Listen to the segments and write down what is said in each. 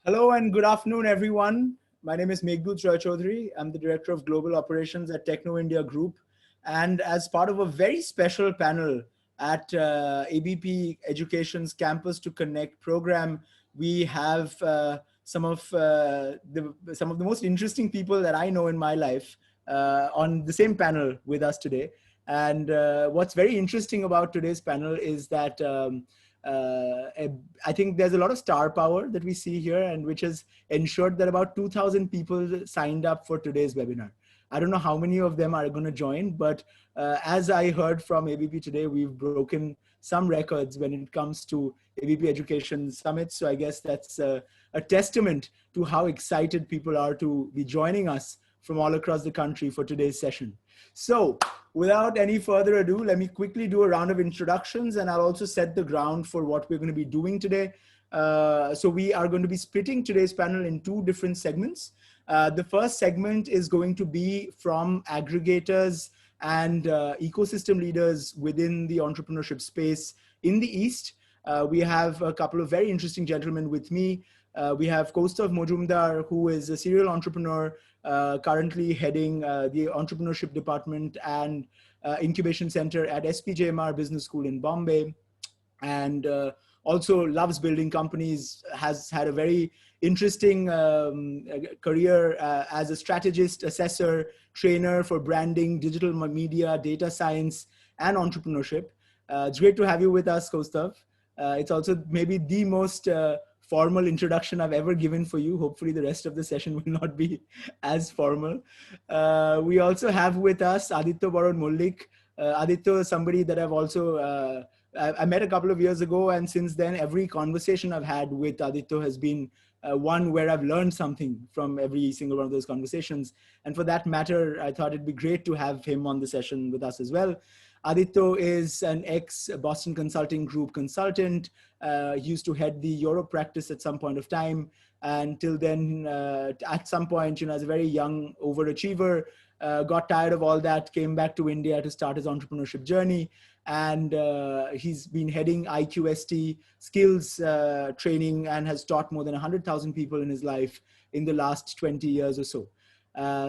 Hello and good afternoon, everyone. My name is Meghdut Roy Chowdhury. I'm the Director of Global Operations at Techno India Group. And as part of a very special panel at ABP Education's Campus to Connect program, we have some of the most interesting people that I know in my life on the same panel with us today. And what's very interesting about today's panel is that uh, I think there's a lot of star power that we see here, and which has ensured that about 2,000 people signed up for today's webinar. I don't know how many of them are going to join, but as I heard from ABP today, we've broken some records when it comes to ABP Education Summit. So I guess that's a testament to how excited people are to be joining us from all across the country for today's session. So without any further ado, let me quickly do a round of introductions, and I'll also set the ground for what we're going to be doing today. So we are going to be splitting today's panel in two different segments. The first segment is going to be from aggregators and ecosystem leaders within the entrepreneurship space in the East. We have a couple of very interesting gentlemen with me. We have Kaustav Mojumdar, who is a serial entrepreneur, currently heading the entrepreneurship department and incubation center at SPJMR Business School in Bombay, and also loves building companies, has had a very interesting career as a strategist, assessor, trainer for branding, digital media, data science, and entrepreneurship. It's great to have you with us, Kaustav. It's also maybe the most formal introduction I've ever given for you. Hopefully the rest of the session will not be as formal. We also have with us Aditya Baron Mullik. Aditya is somebody that I've also, I met a couple of years ago, and since then every conversation I've had with Aditya has been one where I've learned something from every single one of those conversations. And for that matter, I thought it'd be great to have him on the session with us as well. Aditya is an ex-Boston Consulting Group consultant. He used to head the Europe practice at some point of time. Until then, at some point, as a very young overachiever, got tired of all that, came back to India to start his entrepreneurship journey. And he's been heading IQST skills training and has taught more than 100,000 people in his life in the last 20 years or so.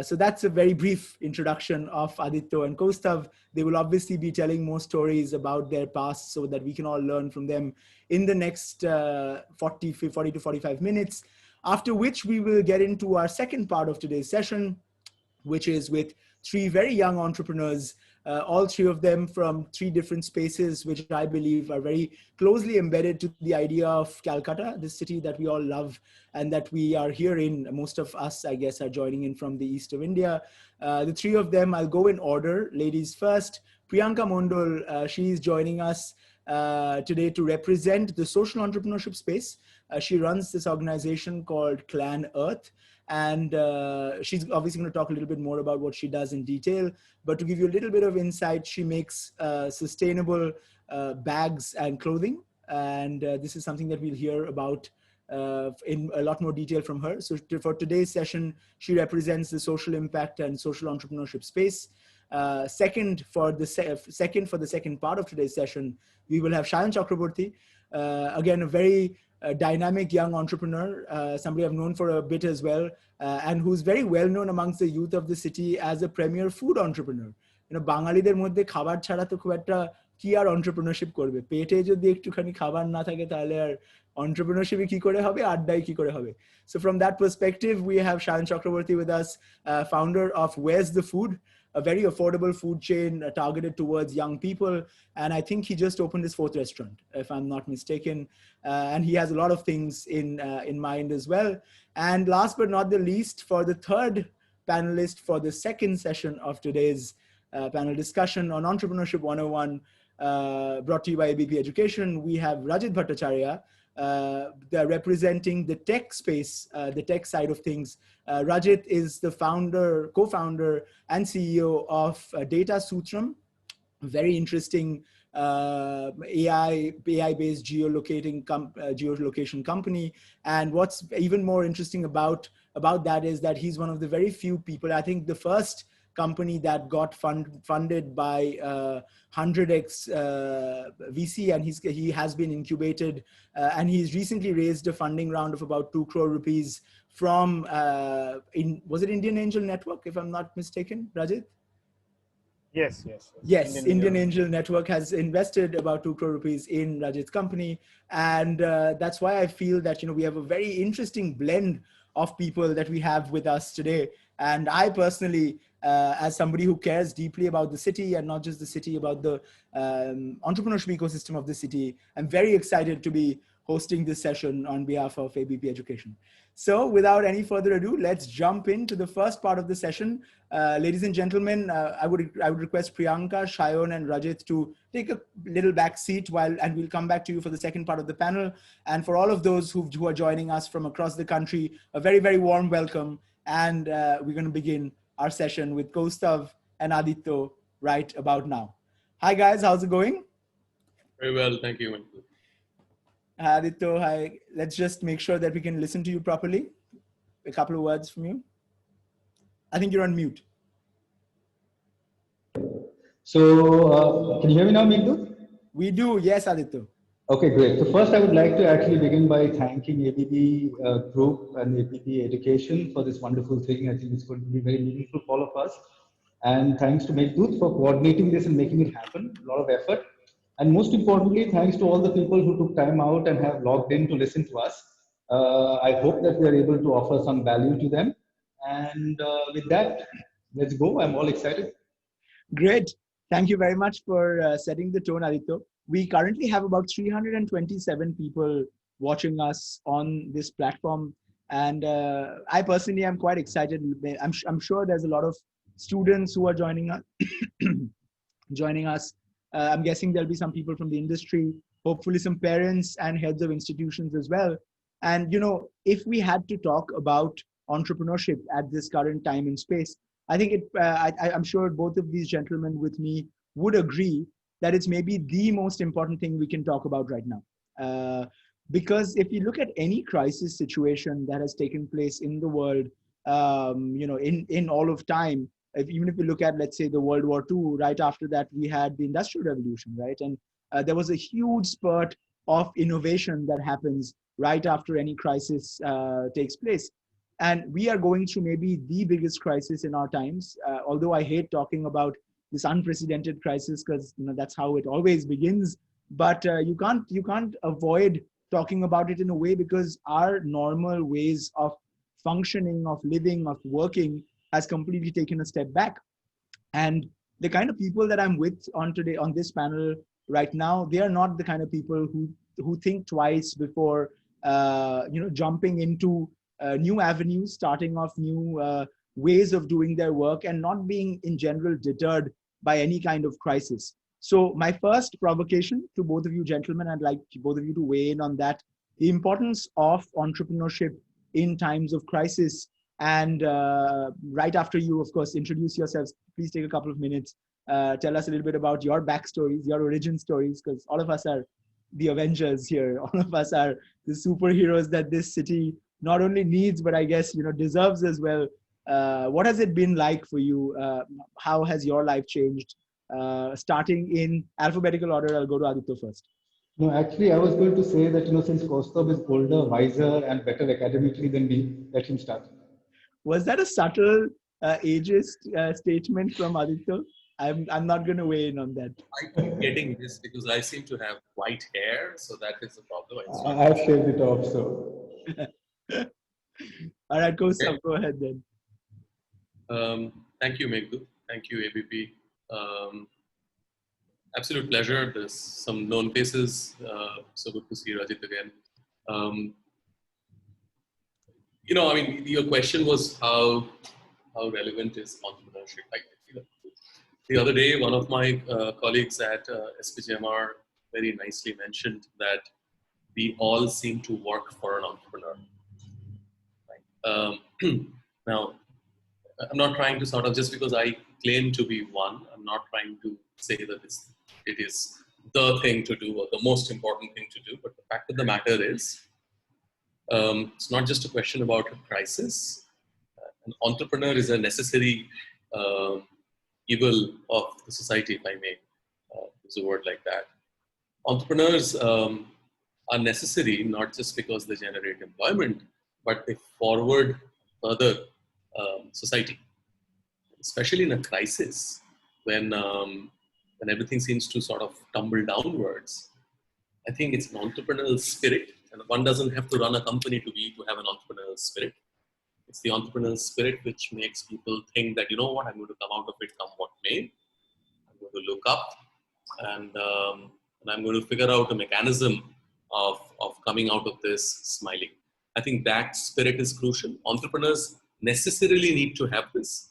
So that's a very brief introduction of Aditya and Kaustav. They will obviously be telling more stories about their past so that we can all learn from them in the next 40 to 45 minutes, after which we will get into our second part of today's session, which is with three very young entrepreneurs, all three of them from three different spaces, which I believe are very closely embedded to the idea of Calcutta, the city that we all love and that we are here in. Most of us, I guess, are joining in from the east of India. The three of them, I'll go in order. Ladies first, Priyanka Mondol, she's joining us today to represent the social entrepreneurship space. She runs this organization called Clan Earth. And she's obviously going to talk a little bit more about what she does in detail. But to give you a little bit of insight, she makes sustainable bags and clothing. And this is something that we'll hear about in a lot more detail from her. So for today's session, she represents the social impact and social entrepreneurship space. Second, for the second part of today's session, we will have Shayan Chakraborty. Again, a very dynamic young entrepreneur, somebody I've known for a bit as well, and who's very well known amongst the youth of the city as a premier food entrepreneur. বাঙালিদের মধ্যে খাবার ছাড়া তো খুব একটা কি আর entrepreneurship করবে, পেটে যদি একটুখানি খাবার না থাকে তাহলে আর entrepreneurship কি করে হবে, আড্ডাই কি করে হবে. So from that perspective, we have Shayan Chakraborty with us, founder of Where's the Food, a very affordable food chain targeted towards young people. And I think he just opened his fourth restaurant, if I'm not mistaken. And he has a lot of things in mind as well. And last but not the least, for the third panelist for the second session of today's panel discussion on Entrepreneurship 101, brought to you by ABP Education, we have Rajid Bhattacharya. They're representing the tech space, the tech side of things. Rajit is the co-founder and CEO of Data Sutram, very interesting AI-based geolocation company. And what's even more interesting about that is that he's one of the very few people, I think the first company that got funded by 100x VC, and he has been incubated, and he's recently raised a funding round of about 2 crore rupees from, was it Indian Angel Network, if I'm not mistaken, Rajid? Yes. Yes, Indian Angel Network has invested about 2 crore rupees in Rajit's company. And that's why I feel that, we have a very interesting blend of people that we have with us today. And I personally, as somebody who cares deeply about the city, and not just the city, about the entrepreneurship ecosystem of the city, I'm very excited to be hosting this session on behalf of ABP Education. So without any further ado, let's jump into the first part of the session. Ladies and gentlemen, I would request Priyanka, Shayon, and Rajit to take a little back seat and we'll come back to you for the second part of the panel. And for all of those who are joining us from across the country, a very, very warm welcome. And we're going to begin our session with Kaustav and Aditya right about now. Hi guys, how's it going? Very well, thank you. Aditya, hi. Let's just make sure that we can listen to you properly. A couple of words from you. I think you're on mute. So, can you hear me now, Meghdut? We do, yes, Aditya. Okay, great. So first, I would like to actually begin by thanking ABP Group and ABP Education for this wonderful thing. I think it's going to be very meaningful for all of us. And thanks to Meghdut for coordinating this and making it happen. A lot of effort. And most importantly, thanks to all the people who took time out and have logged in to listen to us. I hope that we are able to offer some value to them. And with that, let's go. I'm all excited. Great. Thank you very much for setting the tone, Aditya. We currently have about 327 people watching us on this platform. And I personally am quite excited. I'm sure there's a lot of students who are joining us. I'm guessing there'll be some people from the industry, hopefully some parents and heads of institutions as well. And, if we had to talk about entrepreneurship at this current time and space, I think I'm sure both of these gentlemen with me would agree that it's maybe the most important thing we can talk about right now. Because if you look at any crisis situation that has taken place in the world, in all of time, even if you look at, let's say, the World War II, right after that, we had the Industrial Revolution, right? And there was a huge spurt of innovation that happens right after any crisis takes place. And we are going through maybe the biggest crisis in our times, although I hate talking about this unprecedented crisis because that's how it always begins. But you can't avoid talking about it in a way because our normal ways of functioning, of living, of working has completely taken a step back. And the kind of people that I'm with on this panel right now, they are not the kind of people who think twice before jumping into new avenues, starting off new ways of doing their work, and not being in general deterred by any kind of crisis. So my first provocation to both of you gentlemen, I'd like both of you to weigh in on that, the importance of entrepreneurship in times of crisis. And right after you, of course, introduce yourselves, please take a couple of minutes, tell us a little bit about your backstories, your origin stories, because all of us are the Avengers here. All of us are the superheroes that this city not only needs, but I guess, deserves as well. What has it been like for you? How has your life changed? Starting in alphabetical order, I'll go to Aditya first. No, actually, I was going to say that, since Kaustav is older, wiser, and better academically than me, let him start. Was that a subtle ageist statement from Aditya? I'm not going to weigh in on that. I keep getting this because I seem to have white hair, so that is the problem. I've shaved it off, so. All right, Kaustav, go ahead then. Thank you, Meghdut. Thank you, ABP. Absolute pleasure. There's some known faces. So good to see Rajid again. Your question was how relevant is entrepreneurship? The other day, one of my colleagues at SPJMR very nicely mentioned that we all seem to work for an entrepreneur. Right? Now, I'm not trying to sort of, just because I claim to be one, I'm not trying to say that it is the thing to do or the most important thing to do, but the fact of the matter is, it's not just a question about a crisis. An entrepreneur is a necessary evil of the society, if I may use a word like that. Entrepreneurs are necessary not just because they generate employment, but they forward further society, especially in a crisis when everything seems to sort of tumble downwards. I think it's an entrepreneurial spirit, and one doesn't have to run a company to have an entrepreneurial spirit. It's the entrepreneurial spirit which makes people think that, you know what, I'm going to come out of it come what may. I'm going to look up and I'm going to figure out a mechanism of coming out of this smiling. I think that spirit is crucial. Entrepreneurs necessarily need to have this.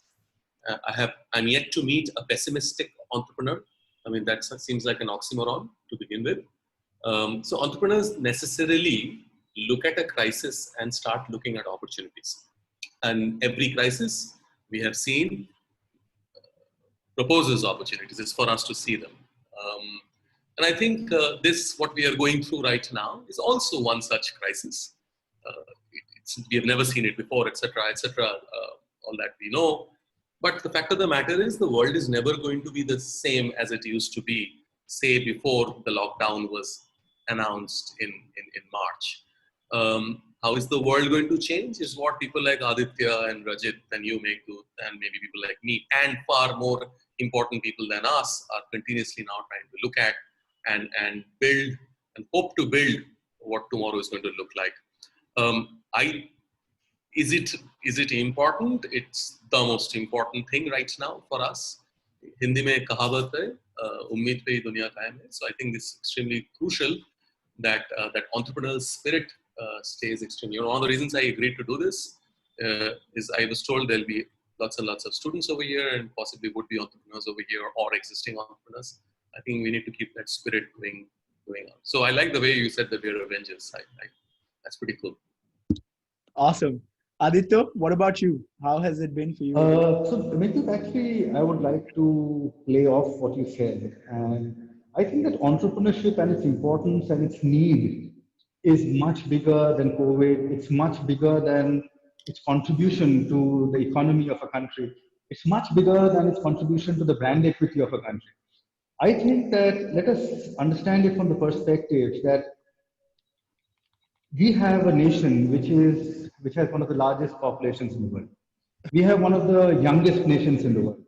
I'm yet to meet a pessimistic entrepreneur. I mean, that seems like an oxymoron to begin with. So entrepreneurs necessarily look at a crisis and start looking at opportunities. And every crisis we have seen proposes opportunities. It's for us to see them. And I think what we are going through right now is also one such crisis. We have never seen it before, etc., all that we know. But the fact of the matter is the world is never going to be the same as it used to be, say, before the lockdown was announced in March. How is the world going to change is what people like Aditya and Rajid and you, Meghdut, and maybe people like me, and far more important people than us are continuously now trying to look at and build and hope to build what tomorrow is going to look like. Is it important? It's the most important thing right now for us. Hindi mein kahavat hai, ummeed pe hi duniya qaim hai. So I think it's extremely crucial that entrepreneurial spirit stays extremely. One of the reasons I agreed to do this is I was told there'll be lots and lots of students over here and possibly would be entrepreneurs over here or existing entrepreneurs. I think we need to keep that spirit going on. So I like the way you said that we're Avengers. That's pretty cool. Awesome. Aditya, what about you? How has it been for you? So, Meghdut, actually, I would like to play off what you said. And I think that entrepreneurship and its importance and its need is much bigger than COVID. It's much bigger than its contribution to the economy of a country. It's much bigger than its contribution to the brand equity of a country. I think that let us understand it from the perspective that we have a nation which has one of the largest populations in the world. We have one of the youngest nations in the world.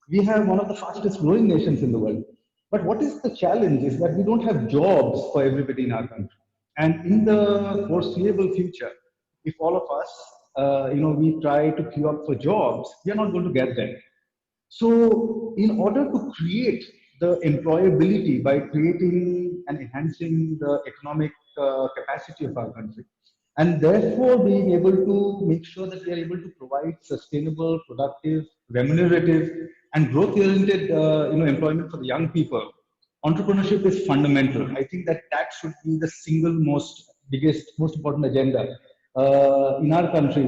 We have one of the fastest growing nations in the world. But what is the challenge is that we don't have jobs for everybody in our country. And in the foreseeable future, if all of us, we try to queue up for jobs, we are not going to get there. So in order to create the employability by creating and enhancing the economic capacity of our country, and therefore being able to make sure that we are able to provide sustainable, productive, remunerative, and growth-oriented employment for the young people, entrepreneurship is fundamental. I think that should be the single most important agenda in our country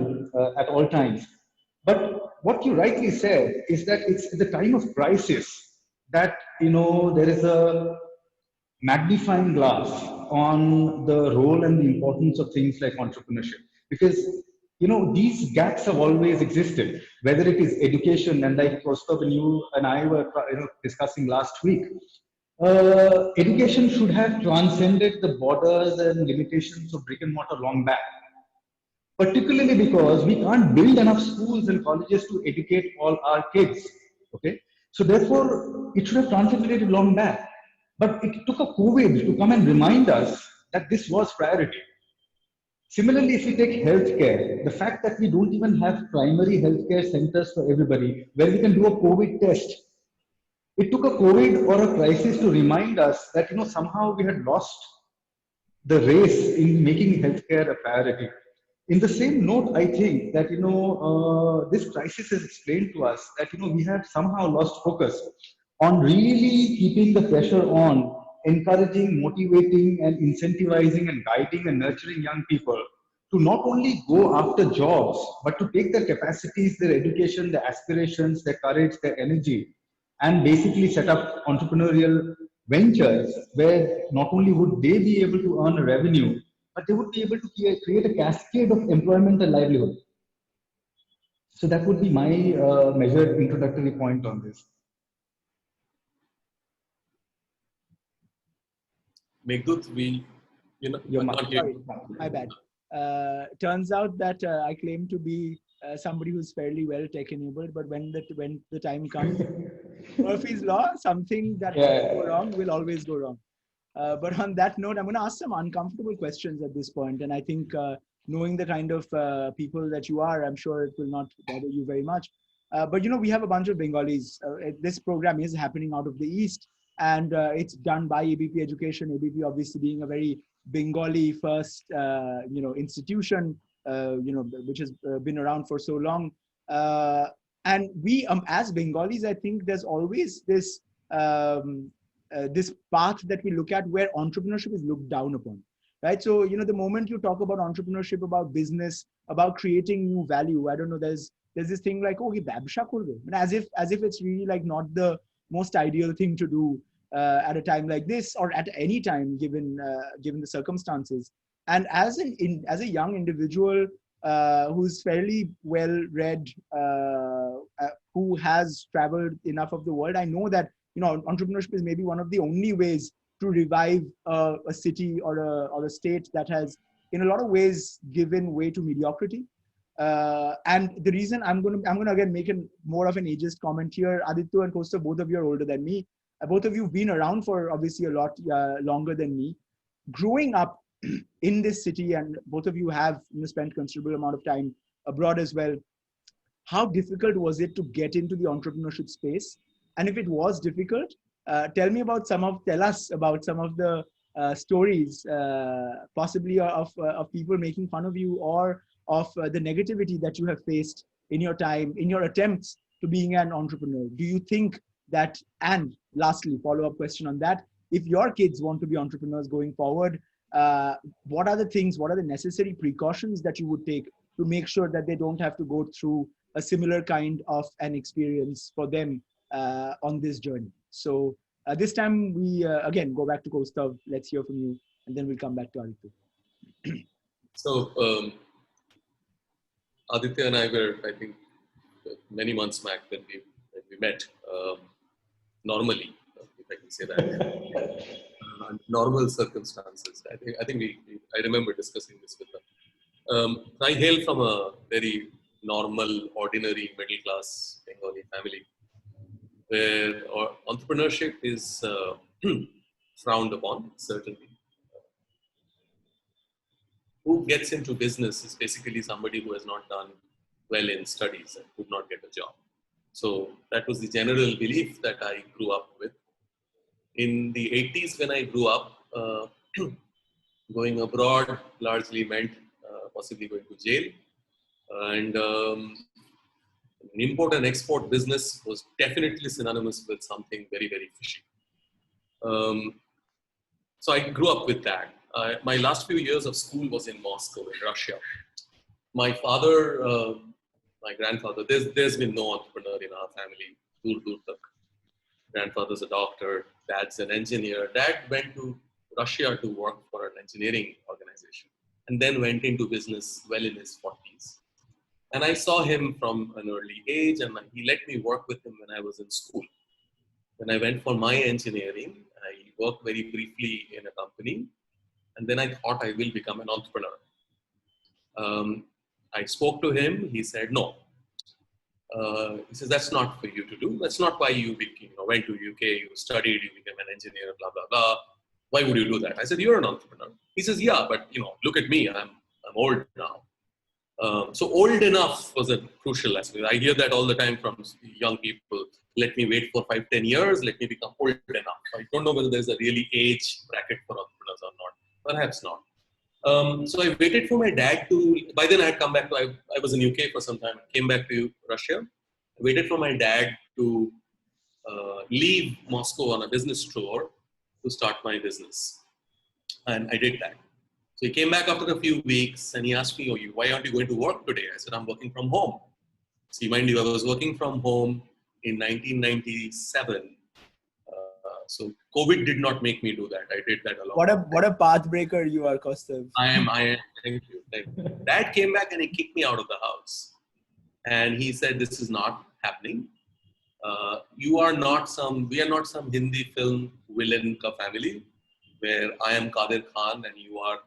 at all times. But what you rightly said is that it's the time of crisis that there is a magnifying glass on the role and the importance of things like entrepreneurship, because these gaps have always existed, whether it is education, and like Kostov and you and I were discussing last week. Education should have transcended the borders and limitations of brick and mortar long back, particularly because we can't build enough schools and colleges to educate all our kids. Okay, so therefore it should have transcended long back. But it took a COVID to come and remind us that this was priority. Similarly, if we take healthcare, the fact that we don't even have primary healthcare centers for everybody, where we can do a COVID test, it took a COVID or a crisis to remind us that somehow we had lost the race in making healthcare a priority. In the same note, I think that this crisis has explained to us that we have somehow lost focus on really keeping the pressure on, encouraging, motivating, and incentivizing and guiding and nurturing young people to not only go after jobs, but to take their capacities, their education, their aspirations, their courage, their energy, and basically set up entrepreneurial ventures where not only would they be able to earn a revenue, but they would be able to create a cascade of employment and livelihood. So that would be my measured introductory point on this. Meghdut, Sorry, my bad. Turns out that I claim to be somebody who's fairly well tech enabled, but when the time comes, Murphy's Law, something that can go wrong will always go wrong. But on that note, I'm going to ask some uncomfortable questions at this point, and I think knowing the kind of people that you are, I'm sure it will not bother you very much. But we have a bunch of Bengalis. This program is happening out of the East, and it's done by ABP Education. ABP obviously being a very Bengali first, institution, which has been around for so long. And we, as Bengalis, I think there's always this this path that we look at where entrepreneurship is looked down upon, right? So, the moment you talk about entrepreneurship, about business, about creating new value, I don't know, there's this thing like, oh, he babsha korbe, as if it's really like not the most ideal thing to do at a time like this, or at any time given the circumstances. And as a young individual who's fairly well read, who has traveled enough of the world, I know that entrepreneurship is maybe one of the only ways to revive a city or a state that has, in a lot of ways, given way to mediocrity. And the reason I'm gonna again make more of an ageist comment here. Aditya and Kosta, both of you are older than me. Both of you have been around for obviously a lot longer than me. Growing up in this city, and both of you have spent considerable amount of time abroad as well. How difficult was it to get into the entrepreneurship space? And if it was difficult, tell us about some of the stories, possibly of people making fun of you, or of the negativity that you have faced in your time, in your attempts to being an entrepreneur. Do you think that, and lastly, follow-up question on that, if your kids want to be entrepreneurs going forward, what are the necessary precautions that you would take to make sure that they don't have to go through a similar kind of an experience for them on this journey? So this time we again go back to Kostav. Let's hear from you, and then we'll come back to Aditya. So Aditya and I were, I think, many months back when we met normally, if I can say that, normal circumstances. I remember discussing this with them. I hail from a very normal, ordinary, middle-class Bengali family, where entrepreneurship is frowned upon, certainly. Who gets into business is basically somebody who has not done well in studies and could not get a job. So that was the general belief that I grew up with. In the 80s, when I grew up, going abroad largely meant possibly going to jail. And import and export business was definitely synonymous with something very, very fishy. So I grew up with that. My last few years of school was in Moscow, in Russia. My father, my grandfather, there's been no entrepreneur in our family. Grandfather's a doctor, dad's an engineer. Dad went to Russia to work for an engineering organization and then went into business well in his 40s. And I saw him from an early age, and he let me work with him when I was in school. When I went for my engineering, I worked very briefly in a company, and then I thought I will become an entrepreneur. I spoke to him. He said, no. He says, that's not for you to do. That's not why you went to UK, you studied, you became an engineer, blah, blah, blah. Why would you do that? I said, you're an entrepreneur. He says, yeah, but look at me. I'm old now. So old enough was a crucial aspect. I hear that all the time from young people. Let me wait for 5-10 years. Let me become old enough. I don't know whether there's a really age bracket for entrepreneurs or not. Perhaps not. So I waited for my dad to, by then I had come back to, I was in UK for some time, came back to Russia. I waited for my dad to leave Moscow on a business tour to start my business. And I did that. So he came back after a few weeks and he asked me, why aren't you going to work today? I said, I'm working from home. See, mind you, I was working from home in 1997. So COVID did not make me do that. I did that alone. What a path breaker you are, Kostav. I am. Thank you. Dad came back and he kicked me out of the house. and he said, "This is not happening. We are not some Hindi film villain ka family where I am Kadir Khan and you are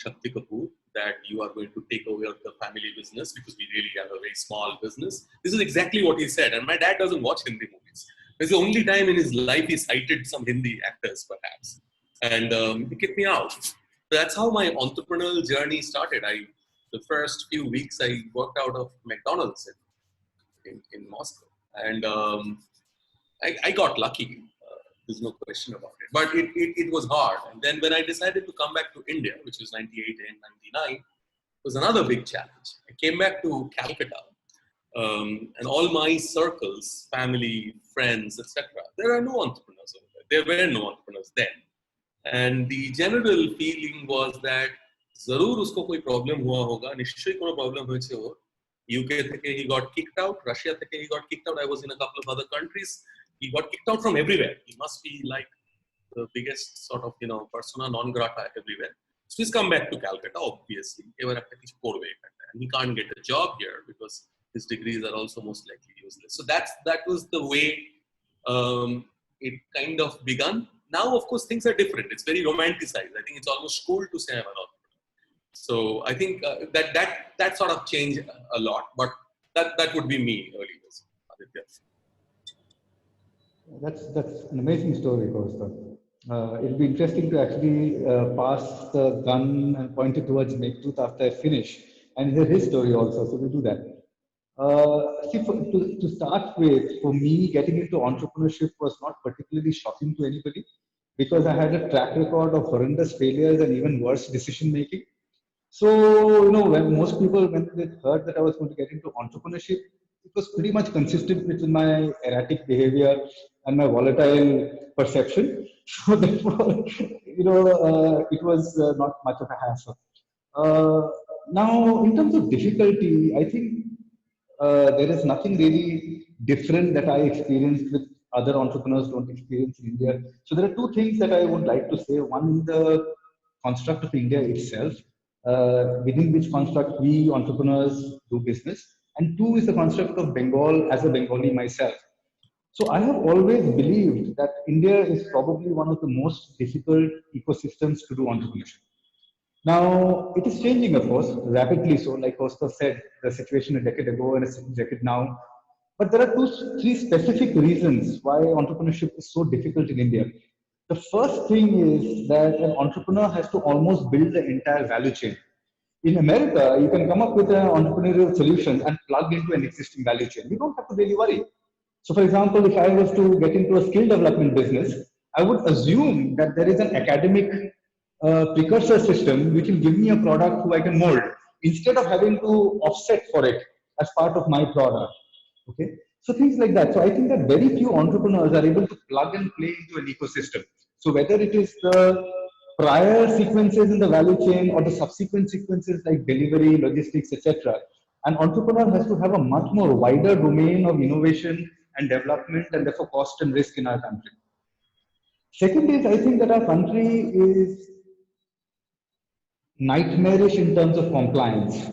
Shakti Kapoor, that you are going to take over the family business because we really have a very small business." This is exactly what he said. And my dad doesn't watch Hindi movies. It's the only time in his life he cited some Hindi actors, perhaps. And he kicked me out. That's how my entrepreneurial journey started. The first few weeks, I worked out of McDonald's in Moscow. And I got lucky. There's no question about it. But it was hard. And then when I decided to come back to India, which was 98 and 99, it was another big challenge. I came back to Calcutta. And all my circles, family, friends, etc., there are no entrepreneurs over there. There were no entrepreneurs then. And the general feeling was that zarur usko koi problem hua hoga, nishchoy kono problem hoyeche or. UK theke he got kicked out, Russia theke he got kicked out. I was in a couple of other countries. He got kicked out from everywhere. He must be like the biggest sort of, persona non grata everywhere. So he's come back to Calcutta, obviously. And he can't get a job here because his degrees are also most likely useless. So that was the way it kind of begun. Now, of course, things are different. It's very romanticized. I think it's almost cool to say I'm an entrepreneur. So I think that sort of changed a lot. But that would be me early days. That's an amazing story, Kaustav. It'll be interesting to actually pass the gun and point it towards Meghdut after I finish and hear his story also. So we'll do that. To start with, for me, getting into entrepreneurship was not particularly shocking to anybody because I had a track record of horrendous failures and even worse decision making. So, when most people, when they heard that I was going to get into entrepreneurship, it was pretty much consistent with my erratic behavior and my volatile perception. So therefore, it was not much of a hassle. Now, in terms of difficulty, I think there is nothing really different that I experienced with other entrepreneurs don't experience in India. So there are two things that I would like to say. One is the construct of India itself, within which construct we entrepreneurs do business. And two is the construct of Bengal as a Bengali myself. So I have always believed that India is probably one of the most difficult ecosystems to do entrepreneurship. Now, it is changing, of course, rapidly so, like Kaustav said, the situation a decade ago and a decade now. But there are three specific reasons why entrepreneurship is so difficult in India. The first thing is that an entrepreneur has to almost build the entire value chain. In America, you can come up with an entrepreneurial solution and plug into an existing value chain. You don't have to really worry. So, for example, if I was to get into a skill development business, I would assume that there is an academic precursor system which will give me a product who I can mold instead of having to offset for it as part of my product. Okay, so things like that. So I think that very few entrepreneurs are able to plug and play into an ecosystem. So whether it is the prior sequences in the value chain or the subsequent sequences like delivery, logistics, etc., an entrepreneur has to have a much more wider domain of innovation and development and therefore cost and risk in our country. Second is, I think that our country is nightmarish in terms of compliance.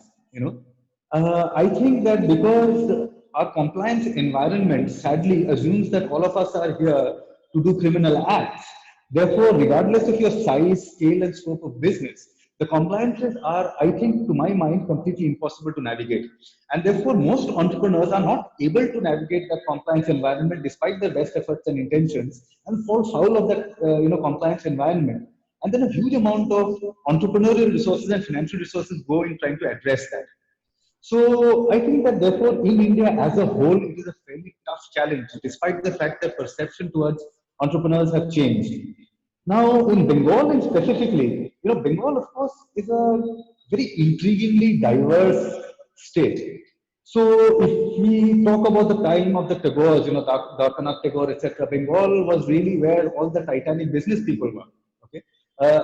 I think that because our compliance environment sadly assumes that all of us are here to do criminal acts. Therefore, regardless of your size, scale, and scope of business, the compliances are, I think, to my mind, completely impossible to navigate. And therefore, most entrepreneurs are not able to navigate that compliance environment despite their best efforts and intentions and fall foul of that compliance environment. And then a huge amount of entrepreneurial resources and financial resources go in trying to address that. So I think that therefore in India as a whole, it is a fairly tough challenge, despite the fact that perception towards entrepreneurs have changed. Now in Bengal and specifically, Bengal of course is a very intriguingly diverse state. So if we talk about the time of the Tagores, Darkanath Tagore, etc., Bengal was really where all the Titanic business people were. Okay,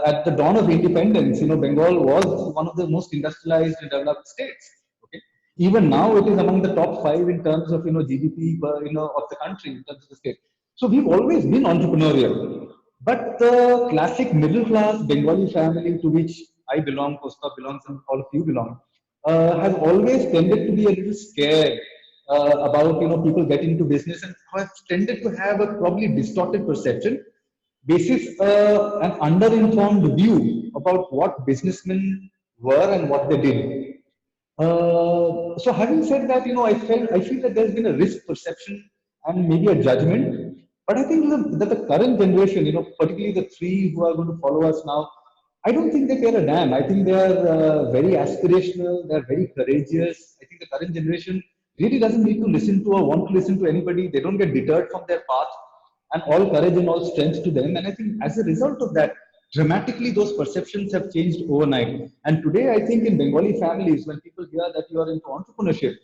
at the dawn of independence, Bengal was one of the most industrialized and developed states. Okay, even now it is among the top 5 in terms of GDP, of the country in terms of the state. So we've always been entrepreneurial, but the classic middle class Bengali family to which I belong, Kaustav belongs, and all of you belong, has always tended to be a little scared about people getting into business, and have tended to have a probably distorted perception basis an under-informed view about what businessmen were and what they did. So having said that, I feel that there's been a risk perception and maybe a judgment. But I think that the current generation, particularly the three who are going to follow us now, I don't think they care a damn. I think they are very aspirational. They're very courageous. I think the current generation really doesn't need to listen to or want to listen to anybody. They don't get deterred from their path, and all courage and all strength to them. And I think as a result of that, dramatically those perceptions have changed overnight. And today, I think in Bengali families, when people hear that you are into entrepreneurship,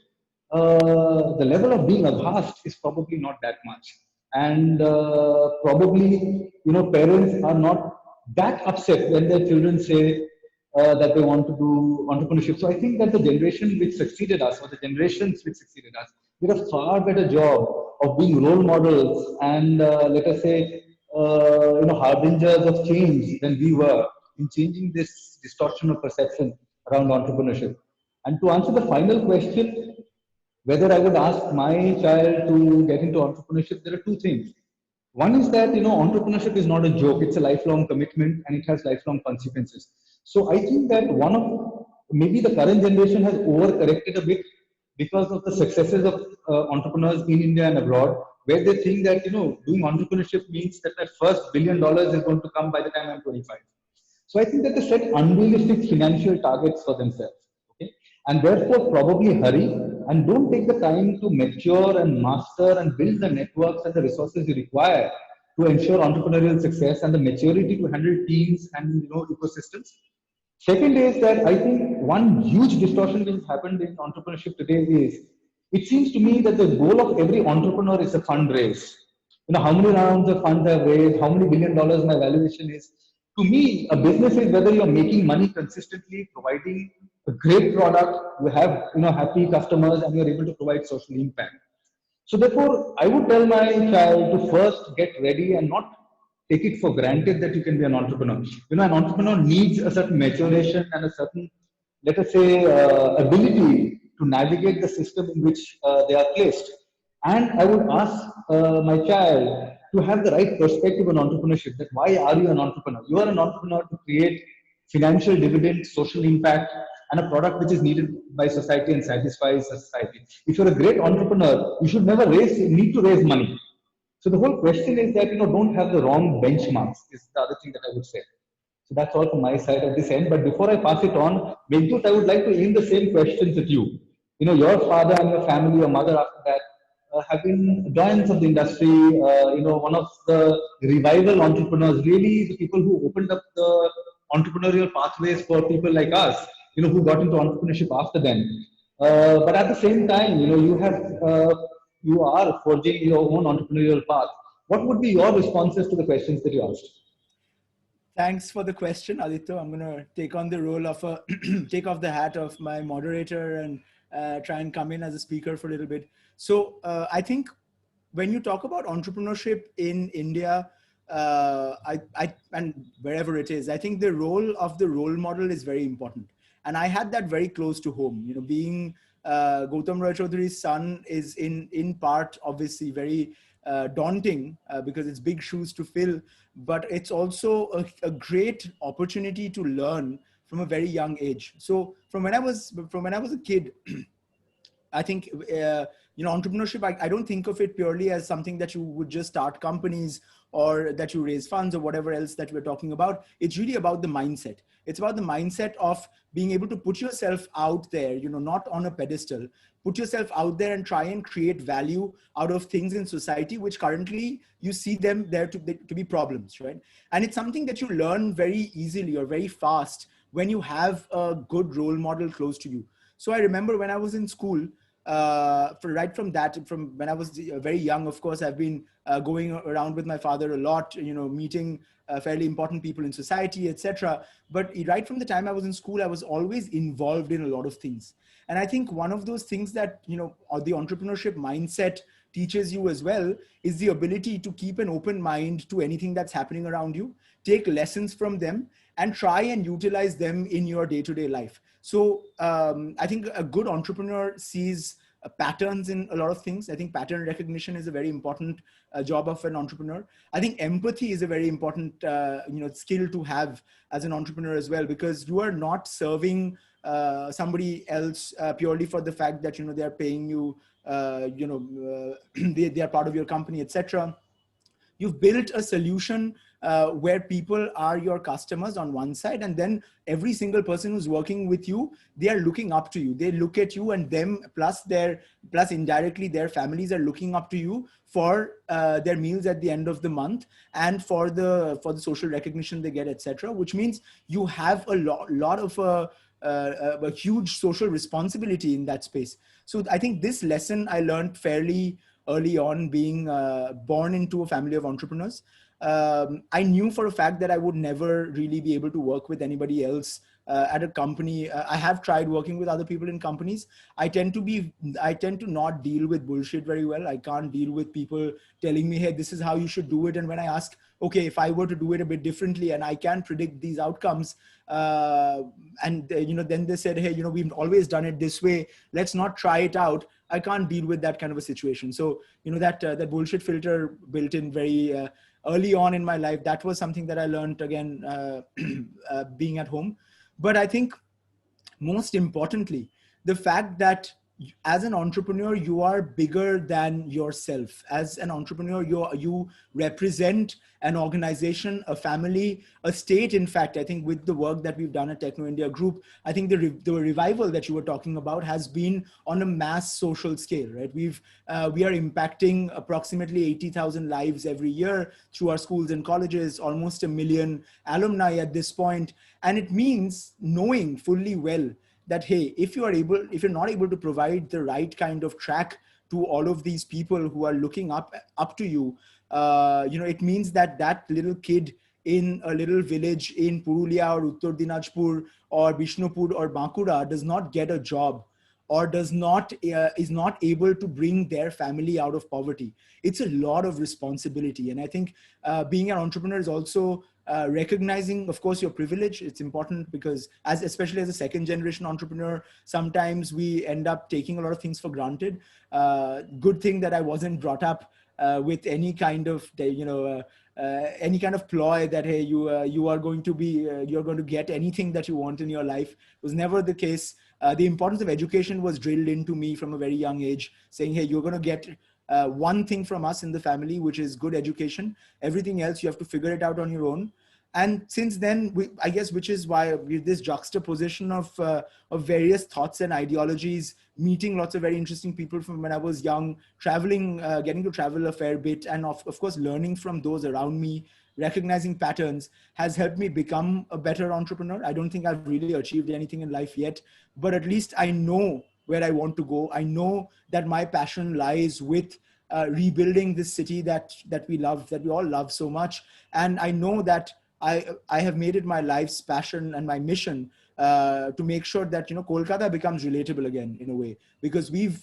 the level of being aghast is probably not that much. And probably, parents are not that upset when their children say that they want to do entrepreneurship. So I think that the generation which succeeded us, or the generations which succeeded us, did a far better job of being role models and let us say, harbingers of change than we were in changing this distortion of perception around entrepreneurship. And to answer the final question, whether I would ask my child to get into entrepreneurship, there are two things. One is that, entrepreneurship is not a joke. It's a lifelong commitment and it has lifelong consequences. So I think that maybe the current generation has overcorrected a bit because of the successes of entrepreneurs in India and abroad, where they think that, doing entrepreneurship means that my first $1 billion is going to come by the time I'm 25. So I think that they set unrealistic financial targets for themselves. Okay? And therefore probably hurry and don't take the time to mature and master and build the networks and the resources you require to ensure entrepreneurial success and the maturity to handle teams and ecosystems. Second is that I think one huge distortion which has happened in entrepreneurship today is, it seems to me that the goal of every entrepreneur is a fundraise. How many rounds of funds I've raised, how many $1 billion my valuation is. To me, a business is whether you're making money consistently, providing a great product, you have happy customers, and you're able to provide social impact. So therefore, I would tell my child to first get ready and not take it for granted that you can be an entrepreneur. An entrepreneur needs a certain maturation and a certain, let us say, ability to navigate the system in which they are placed. And I would ask my child to have the right perspective on entrepreneurship, that why are you an entrepreneur? You are an entrepreneur to create financial dividend, social impact, and a product which is needed by society and satisfies society. If you're a great entrepreneur, you should never need to raise money. So the whole question is that, don't have the wrong benchmarks, is the other thing that I would say. So that's all from my side at this end. But before I pass it on, Meghdut, I would like to aim the same questions at you. Your father and your family, your mother after that, have been giants of the industry, one of the revival entrepreneurs, really the people who opened up the entrepreneurial pathways for people like us, who got into entrepreneurship after them. But at the same time, you are forging your own entrepreneurial path. What would be your responses to the questions that you asked? Thanks for the question, Aditya. I'm going to take on the role of take off the hat of my moderator and try and come in as a speaker for a little bit. So I think when you talk about entrepreneurship in India, and wherever it is, I think the role of the role model is very important. And I had that very close to home. Being Gautam Roy Chowdhury's son is in part obviously very daunting because it's big shoes to fill, but it's also a great opportunity to learn from a very young age. So from when I was a kid, I think, entrepreneurship, I don't think of it purely as something that you would just start companies or that you raise funds or whatever else that we're talking about. It's really about the mindset. It's about the mindset of being able to put yourself out there, not on a pedestal, put yourself out there and try and create value out of things in society, which currently you see them there to be problems, right? And it's something that you learn very easily or very fast when you have a good role model close to you. So I remember when I was in school, from when I was very young, of course, I've been going around with my father a lot, meeting fairly important people in society, etc. But right from the time I was in school, I was always involved in a lot of things. And I think one of those things that, the entrepreneurship mindset teaches you as well is the ability to keep an open mind to anything that's happening around you. take lessons from them and try and utilize them in your day-to-day life. So I think a good entrepreneur sees patterns in a lot of things. I think pattern recognition is a very important job of an entrepreneur. I think empathy is a very important skill to have as an entrepreneur as well, because you are not serving somebody else purely for the fact that they are paying you, they are part of your company, etc. You've built a solution where people are your customers on one side, and then every single person who's working with you, they are looking up to you. They look at you, and them plus indirectly their families are looking up to you for their meals at the end of the month and for the social recognition they get, etc. Which means you have a lot of a huge social responsibility in that space. So I think this lesson I learned fairly early on, being born into a family of entrepreneurs. I knew for a fact that I would never really be able to work with anybody else at a company. I have tried working with other people in companies. I tend to not deal with bullshit very well. I can't deal with people telling me, hey, this is how you should do it. And when I ask, okay, if I were to do it a bit differently and I can predict these outcomes, then they said, hey, we've always done it this way. Let's not try it out. I can't deal with that kind of a situation. So, that bullshit filter built in very early on in my life, that was something that I learned again, being at home. But I think most importantly, the fact that as an entrepreneur, you are bigger than yourself. As an entrepreneur, you represent an organization, a family, a state. In fact, I think with the work that we've done at Techno India Group, I think the revival that you were talking about has been on a mass social scale, right? We are impacting approximately 80,000 lives every year through our schools and colleges, almost 1 million alumni at this point. And it means knowing fully well that, hey, if you're not able to provide the right kind of track to all of these people who are looking up to you, it means that little kid in a little village in Purulia or Uttar Dinajpur or Bishnupur or Bankura does not get a job, or is not able to bring their family out of poverty. It's a lot of responsibility. And I think being an entrepreneur is also recognizing, of course, your privilege. It's important because especially as a second generation entrepreneur, sometimes we end up taking a lot of things for granted. Good thing that I wasn't brought up with any kind of, any kind of ploy that, hey, you are going to be, you're going to get anything that you want in your life. It was never the case. The importance of education was drilled into me from a very young age, saying, hey, you're going to get one thing from us in the family, which is good education. Everything else, you have to figure it out on your own. And since then, I guess, which is why with this juxtaposition of various thoughts and ideologies, meeting lots of very interesting people from when I was young, traveling, getting to travel a fair bit, and of course, learning from those around me, recognizing patterns, has helped me become a better entrepreneur. I don't think I've really achieved anything in life yet, but at least I know where I want to go. I know that my passion lies with rebuilding this city that we love, that we all love so much. And I know that I have made it my life's passion and my mission to make sure that, Kolkata becomes relatable again in a way, because we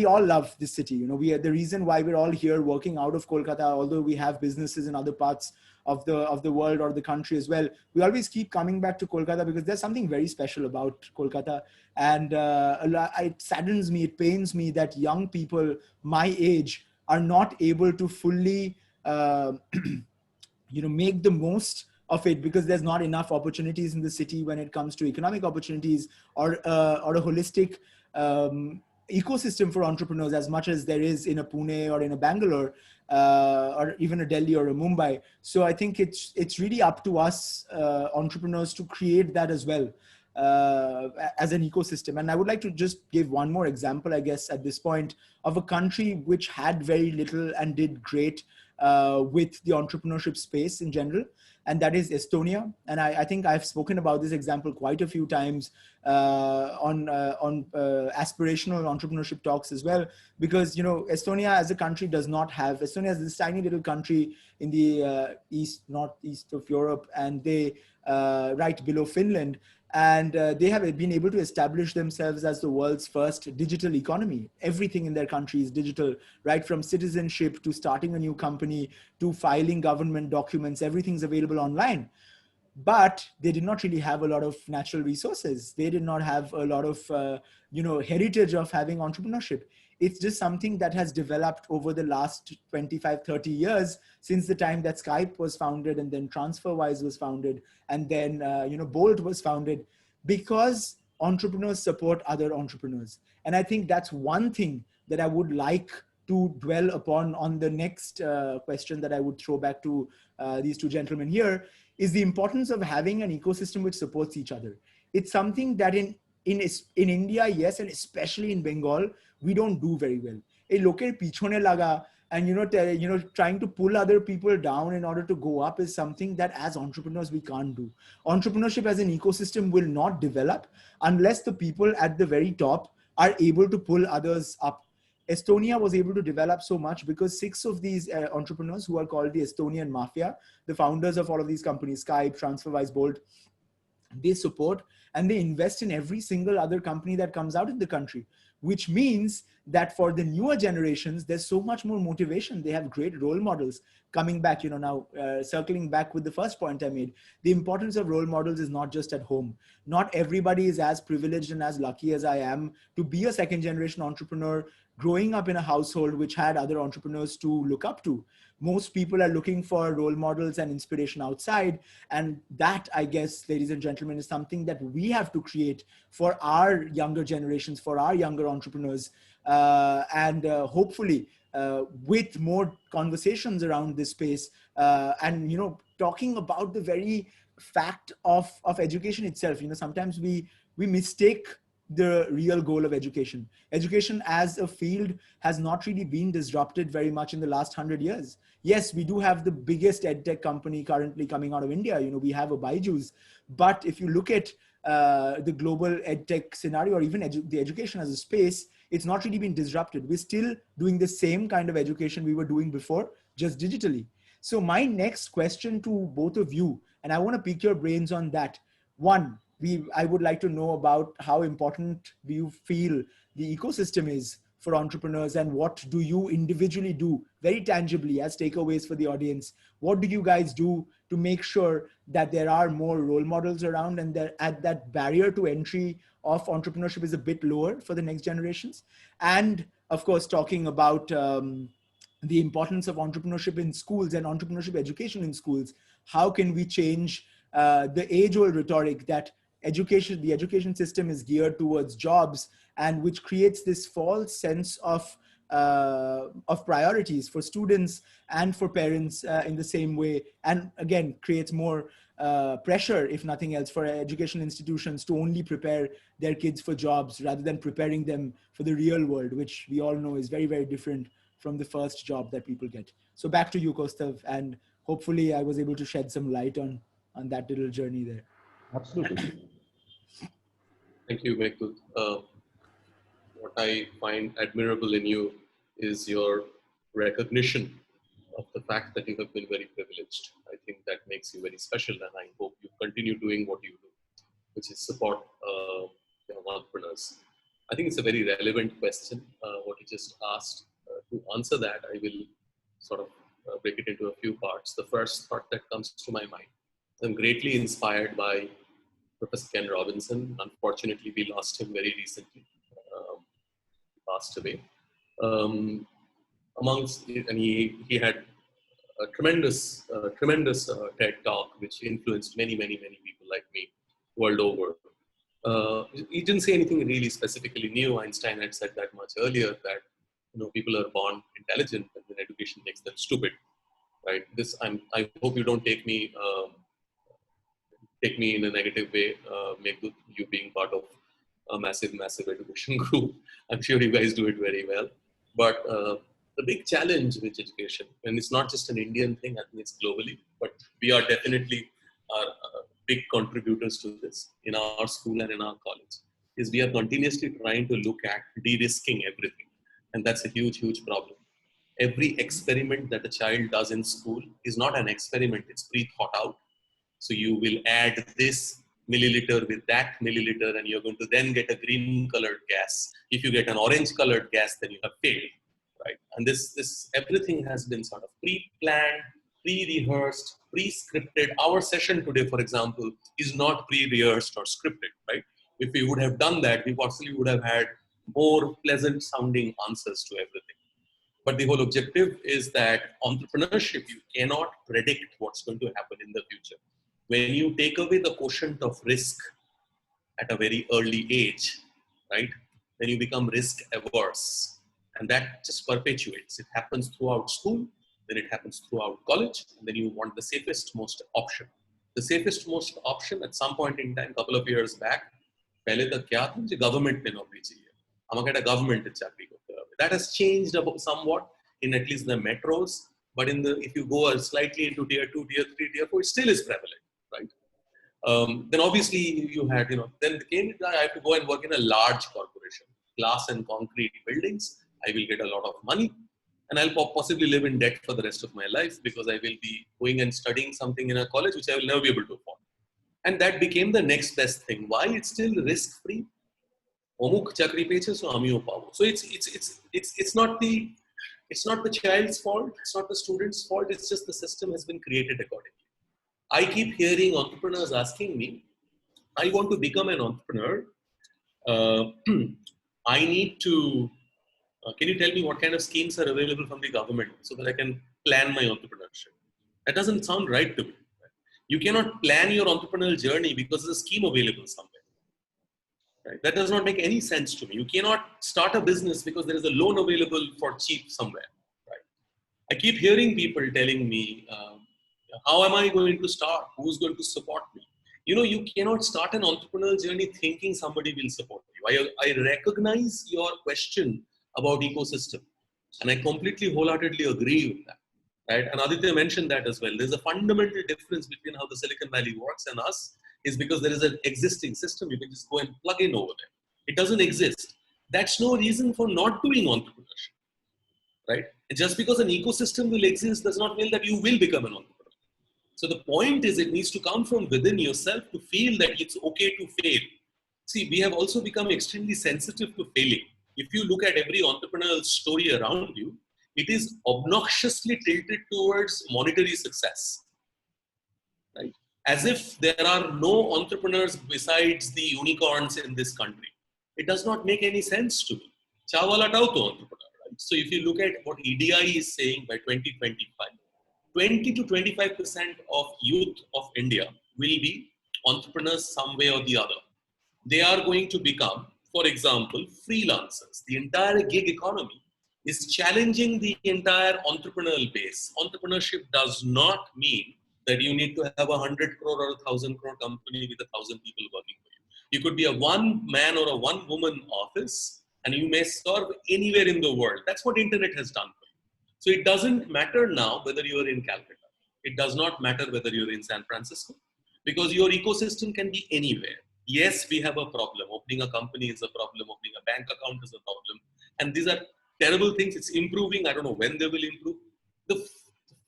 all love this city. We are the reason why we're all here working out of Kolkata, although we have businesses in other parts of the world or the country as well. We always keep coming back to Kolkata because there's something very special about Kolkata. And it saddens me, it pains me that young people my age are not able to fully make the most of it, because there's not enough opportunities in the city when it comes to economic opportunities or a holistic ecosystem for entrepreneurs as much as there is in a Pune or in a Bangalore or even a Delhi or a Mumbai. So I think it's really up to us entrepreneurs to create that as well as an ecosystem. And I would like to just give one more example, I guess, at this point, of a country which had very little and did great with the entrepreneurship space in general, and that is Estonia. And I think I've spoken about this example quite a few times on aspirational entrepreneurship talks as well, because Estonia as a country Estonia is this tiny little country in the northeast of Europe, and they right below Finland. And they have been able to establish themselves as the world's first digital economy. Everything in their country is digital, right from citizenship to starting a new company to filing government documents. Everything's available online. But they did not really have a lot of natural resources. They did not have a lot of heritage of having entrepreneurship. It's just something that has developed over the last 25, 30 years, since the time that Skype was founded, and then TransferWise was founded, and then Bolt was founded, because entrepreneurs support other entrepreneurs. And I think that's one thing that I would like to dwell upon on the next question that I would throw back to these two gentlemen here, is the importance of having an ecosystem which supports each other. It's something that in India, yes, and especially in Bengal, we don't do very well. A local pichone laga, and trying to pull other people down in order to go up is something that as entrepreneurs we can't do. Entrepreneurship as an ecosystem will not develop unless the people at the very top are able to pull others up. Estonia was able to develop so much because 6 of these entrepreneurs, who are called the Estonian Mafia, the founders of all of these companies, Skype, TransferWise, Bolt, they support and they invest in every single other company that comes out in the country, which means that for the newer generations, there's so much more motivation. They have great role models. Coming back, now circling back with the first point I made, the importance of role models is not just at home. Not everybody is as privileged and as lucky as I am to be a second generation entrepreneur, growing up in a household which had other entrepreneurs to look up to. Most people are looking for role models and inspiration outside. And that, I guess, ladies and gentlemen, is something that we have to create for our younger generations, for our younger entrepreneurs. And hopefully with more conversations around this space and, talking about the very fact of education itself. Sometimes we mistake the real goal of education. Education as a field has not really been disrupted very much in the last 100 years. Yes, we do have the biggest edtech company currently coming out of India. We have a Byju's. But if you look at the global edtech scenario, or even the education as a space, it's not really been disrupted. We're still doing the same kind of education we were doing before, just digitally. So my next question to both of you, and I want to pick your brains on that. One, I would like to know about how important do you feel the ecosystem is for entrepreneurs, and what do you individually do very tangibly as takeaways for the audience? What do you guys do to make sure that there are more role models around, and that barrier to entry of entrepreneurship is a bit lower for the next generations? And of course, talking about the importance of entrepreneurship in schools and entrepreneurship education in schools, how can we change the age-old rhetoric that the education system is geared towards jobs, and which creates this false sense of priorities for students and for parents in the same way, and again creates more pressure, if nothing else, for education institutions to only prepare their kids for jobs rather than preparing them for the real world, which we all know is very, very different from the first job that people get. So back to you, Kostav, and hopefully I was able to shed some light on that little journey there. Absolutely. Thank you, Meghdut. What I find admirable in you is your recognition of the fact that you have been very privileged. I think that makes you very special, and I hope you continue doing what you do, which is support entrepreneurs. I think it's a very relevant question, what you just asked. To answer that, I will sort of break it into a few parts. The first thought that comes to my mind, I'm greatly inspired by Professor Ken Robinson. Unfortunately, we lost him very recently. He passed away. And he had a tremendous TED talk, which influenced many people like me world over. He didn't say anything really specifically new. Einstein had said that much earlier, that people are born intelligent, and then education makes them stupid, right? I hope you don't take me in a negative way, Meghdut, you being part of a massive education group. I'm sure you guys do it very well. But the big challenge with education, and it's not just an Indian thing, I think it's globally, but we are definitely big contributors to this in our school and in our college, is we are continuously trying to look at de-risking everything. And that's a huge problem. Every experiment that a child does in school is not an experiment, it's pre-thought out. So you will add this milliliter with that milliliter, and you're going to then get a green colored gas. If you get an orange colored gas, then you have failed, right? And this everything has been sort of pre-planned, pre-rehearsed, pre-scripted. Our session today, for example, is not pre-rehearsed or scripted, right? If we would have done that, we possibly would have had more pleasant sounding answers to everything. But the whole objective is that entrepreneurship, you cannot predict what's going to happen in the future. When you take away the quotient of risk at a very early age, right, then you become risk averse. And that just perpetuates. It happens throughout school, then it happens throughout college, and then you want the safest most option. The safest most option at some point in time, couple of years back, पहले तक क्या था मुझे government में नौकरी चाहिए हमारे का गवर्नमेंट चाकरी करते हैं that has changed somewhat in at least the metros, but in the if you go slightly into tier 2 tier 3 tier 4 it still is prevalent, right? Then obviously you had then came I have to go and work in a large corporation, glass and concrete buildings. I will get a lot of money and I'll possibly live in debt for the rest of my life because I will be going and studying something in a college which I will never be able to afford. And that became the next best thing. Why? It's still risk-free. So it's not the child's fault. It's not the student's fault. It's just the system has been created accordingly. I keep hearing entrepreneurs asking me, I want to become an entrepreneur. I need to. Can you tell me what kind of schemes are available from the government so that I can plan my entrepreneurship? That doesn't sound right to me. You cannot plan your entrepreneurial journey because there's a scheme available somewhere. Right? That does not make any sense to me. You cannot start a business because there is a loan available for cheap somewhere. Right? I keep hearing people telling me, how am I going to start? Who's going to support me? You cannot start an entrepreneurial journey thinking somebody will support you. I recognize your question about ecosystem. And I completely wholeheartedly agree with that. Right? And Aditya mentioned that as well. There's a fundamental difference between how the Silicon Valley works and us is because there is an existing system. You can just go and plug in over there. It doesn't exist. That's no reason for not doing entrepreneurship. Right? And just because an ecosystem will exist does not mean that you will become an entrepreneur. So the point is it needs to come from within yourself to feel that it's okay to fail. See, we have also become extremely sensitive to failing. If you look at every entrepreneurial story around you, it is obnoxiously tilted towards monetary success, right? As if there are no entrepreneurs besides the unicorns in this country. It does not make any sense to me. Chawala tau to entrepreneur, right? So if you look at what EDI is saying by 2025, 20 to 25% of youth of India will be entrepreneurs some way or the other. They are going to become, for example, freelancers. The entire gig economy is challenging the entire entrepreneurial base. Entrepreneurship does not mean that you need to have 100 crore or 1,000 crore company with 1,000 people working for you. You could be a one man or a one woman office and you may serve anywhere in the world. That's what internet has done for you. So it doesn't matter now whether you're in Calcutta. It does not matter whether you're in San Francisco because your ecosystem can be anywhere. Yes, we have a problem. Opening a company is a problem. Opening a bank account is a problem. And these are terrible things. It's improving. I don't know when they will improve. The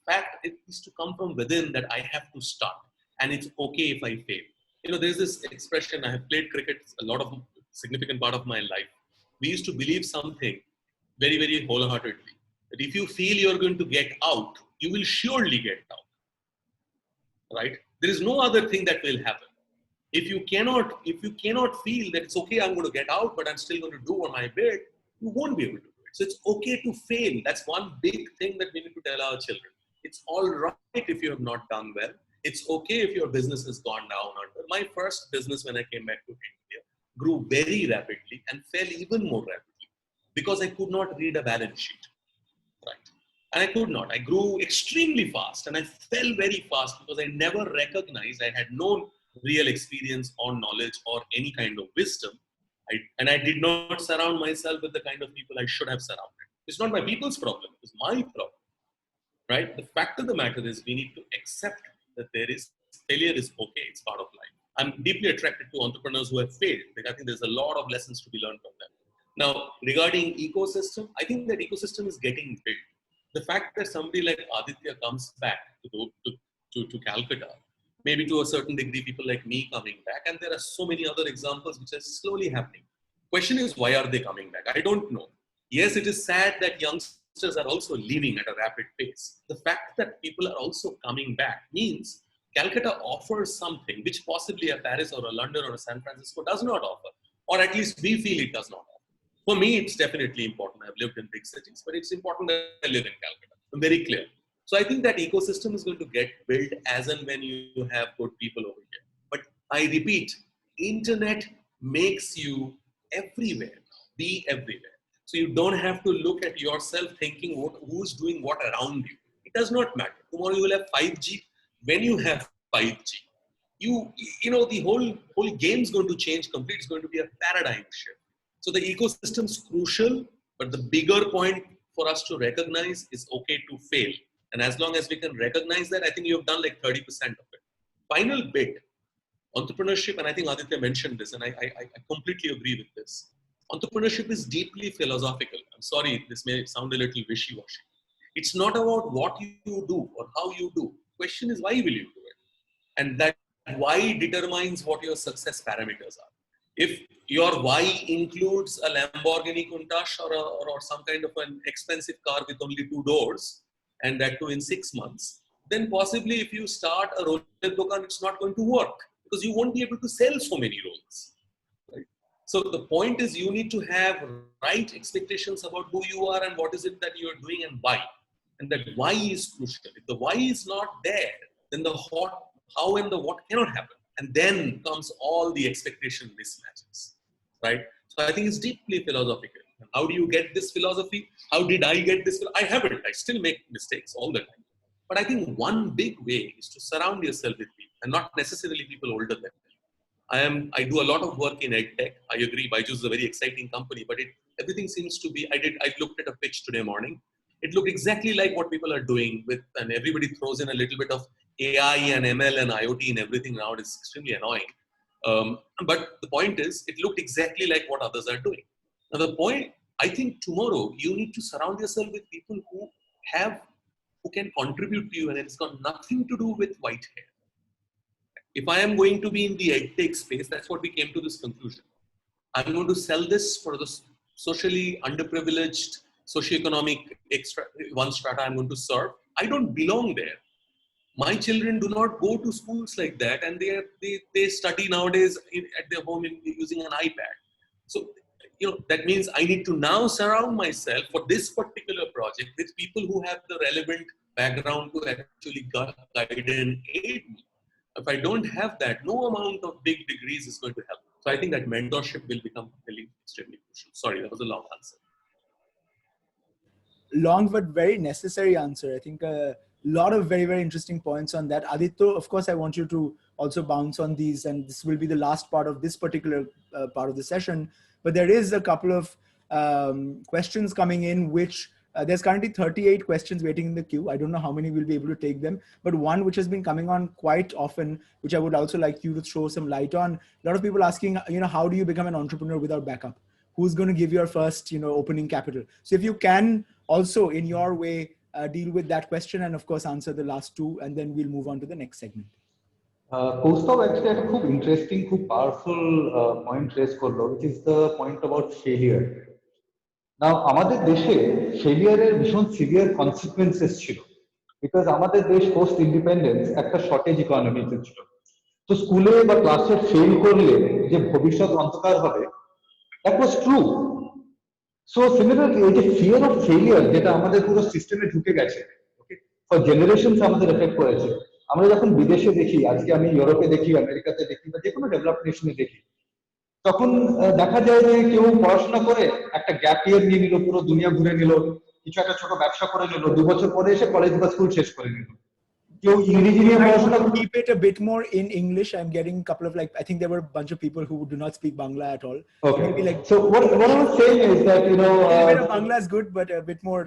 fact it is to come from within that I have to start. And it's okay if I fail. There's this expression. I have played cricket a lot of significant part of my life. We used to believe something very, very wholeheartedly. That if you feel you're going to get out, you will surely get out. Right? There is no other thing that will happen. If you cannot feel that it's okay, I'm going to get out, but I'm still going to do on my bit, you won't be able to do it. So it's okay to fail. That's one big thing that we need to tell our children. It's all right if you have not done well. It's okay if your business has gone down under. My first business when I came back to India grew very rapidly and fell even more rapidly because I could not read a balance sheet. Right? And I could not. I grew extremely fast and I fell very fast because I never recognized I had no real experience or knowledge or any kind of wisdom. And I did not surround myself with the kind of people I should have surrounded. It's not my people's problem. It's my problem. Right? The fact of the matter is we need to accept that failure is okay. It's part of life. I'm deeply attracted to entrepreneurs who have failed. I think there's a lot of lessons to be learned from them. Now, regarding ecosystem, I think that ecosystem is getting built. The fact that somebody like Aditya comes back to Calcutta maybe to a certain degree, people like me coming back. And there are so many other examples which are slowly happening. Question is, why are they coming back? I don't know. Yes, it is sad that youngsters are also leaving at a rapid pace. The fact that people are also coming back means Calcutta offers something which possibly a Paris or a London or a San Francisco does not offer, or at least we feel it does not offer. For me, it's definitely important. I've lived in big cities, but it's important that I live in Calcutta. I'm very clear. So I think that ecosystem is going to get built as and when you have good people over here. But I repeat, internet makes you everywhere, be everywhere. So you don't have to look at yourself thinking who's doing what around you. It does not matter. Tomorrow you will have 5G. When you have 5G, you know the whole game is going to change completely. It's going to be a paradigm shift. So the ecosystem is crucial, but the bigger point for us to recognize is okay to fail. And as long as we can recognize that, I think you've done like 30% of it. Final bit, entrepreneurship, and I think Aditya mentioned this, and I completely agree with this. Entrepreneurship is deeply philosophical. I'm sorry, this may sound a little wishy-washy. It's not about what you do or how you do. The question is, why will you do it? And that why determines what your success parameters are. If your why includes a Lamborghini Countach or some kind of an expensive car with only 2 doors, and that too in 6 months, then possibly if you start a roller dukan, it's not going to work because you won't be able to sell so many rolls. Right? So the point is you need to have right expectations about who you are and what is it that you are doing and why. And that why is crucial. If the why is not there, then the how and the what cannot happen. And then comes all the expectation mismatches, right? So I think it's deeply philosophical. And how do you get this philosophy? How did I get this? I haven't. I still make mistakes all the time. But I think one big way is to surround yourself with people, and not necessarily people older than you. I do a lot of work in EdTech. I agree, Byju's is a very exciting company, but everything seems to be. I looked at a pitch today morning. It looked exactly like what people are doing and everybody throws in a little bit of AI and ML and IoT and everything now. It's extremely annoying. But the point is, it looked exactly like what others are doing. Now the point, I think tomorrow you need to surround yourself with people who can contribute to you, and it's got nothing to do with white hair. If I am going to be in the EdTech space, that's what we came to this conclusion. I'm going to sell this for the socially underprivileged, socioeconomic one strata I'm going to serve. I don't belong there. My children do not go to schools like that, and they study nowadays at their home using an iPad. So, that means I need to now surround myself for this particular project with people who have the relevant background to actually guide and aid me. If I don't have that, no amount of big degrees is going to help. So I think that mentorship will become really extremely crucial. Sorry, that was a long answer. Long but very necessary answer. I think a lot of very, very interesting points on that. Aditya, of course, I want you to also bounce on these, and this will be the last part of this particular part of the session. But there is a couple of questions coming in, which there's currently 38 questions waiting in the queue. I don't know how many we'll be able to take them, but one which has been coming on quite often, which I would also like you to throw some light on. A lot of people asking, how do you become an entrepreneur without backup? Who's going to give your first, opening capital? So if you can also in your way deal with that question, and of course answer the last two, and then we'll move on to the next segment. Kaustav actually had a খুব interesting, খুব powerful point raise করলো, which is the point about failure. Now, আমাদের দেশে ফেলিয়ারের ভীষণ severe consequences ছিল, because আমাদের দেশ post independence একটা শর্টেজ ইকোনমিতে ছিল। তো স্কুলে বা ক্লাসে ফেল করলে যে ভবিষ্যৎ অন্ধকার হবে, that was true. So similarly এই যে ফিয়ার অফ ফেলিয়ার, যেটা আমাদের পুরো সিস্টেমে ঢুকে গেছে, ওকে, ফর জেনারেশনস আমাদের এফেক্ট করেছে। আমরা যখন বিদেশে দেখি, আজকে আমি ইউরোপে দেখি, আমেরিকাতে দেখি, বা যে কোনো ডেভেলপড নেশনে দেখি, তখন দেখা যায় যে কেউ পড়াশোনা করে একটা গ্যাপ ইয়ার নিয়ে নিল, পুরো দুনিয়া ঘুরে নিল, কিছু একটা ছোট ব্যবসা করে নিল, 2 বছর পরে এসে কলেজ বা স্কুল শেষ করে নিল। কেউ ইংরেজি নিয়ে পড়াশোনা। Keep it a bit more in English. I'm getting a couple of I think there were a bunch of people who do not speak Bangla at all. Okay. Maybe so what I was saying is that, a little bit of Bangla is good, but a bit more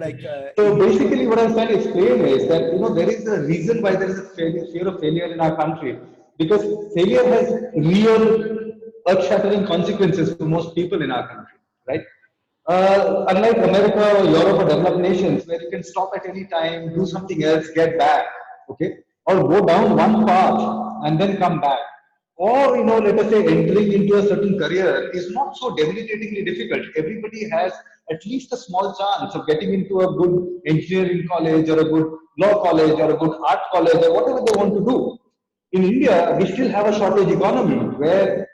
so basically what I'm trying to explain is that, there is a reason why there is a fear of failure in our country, because failure has real earth-shattering consequences for most people in our country, right? Unlike America or Europe or developed nations, where you can stop at any time, do something else, get back, okay, or go down one path and then come back. Or, let us say entering into a certain career is not so debilitatingly difficult. Everybody has at least a small chance of getting into a good engineering college or a good law college or a good art college or whatever they want to do. In India, we still have a shortage economy where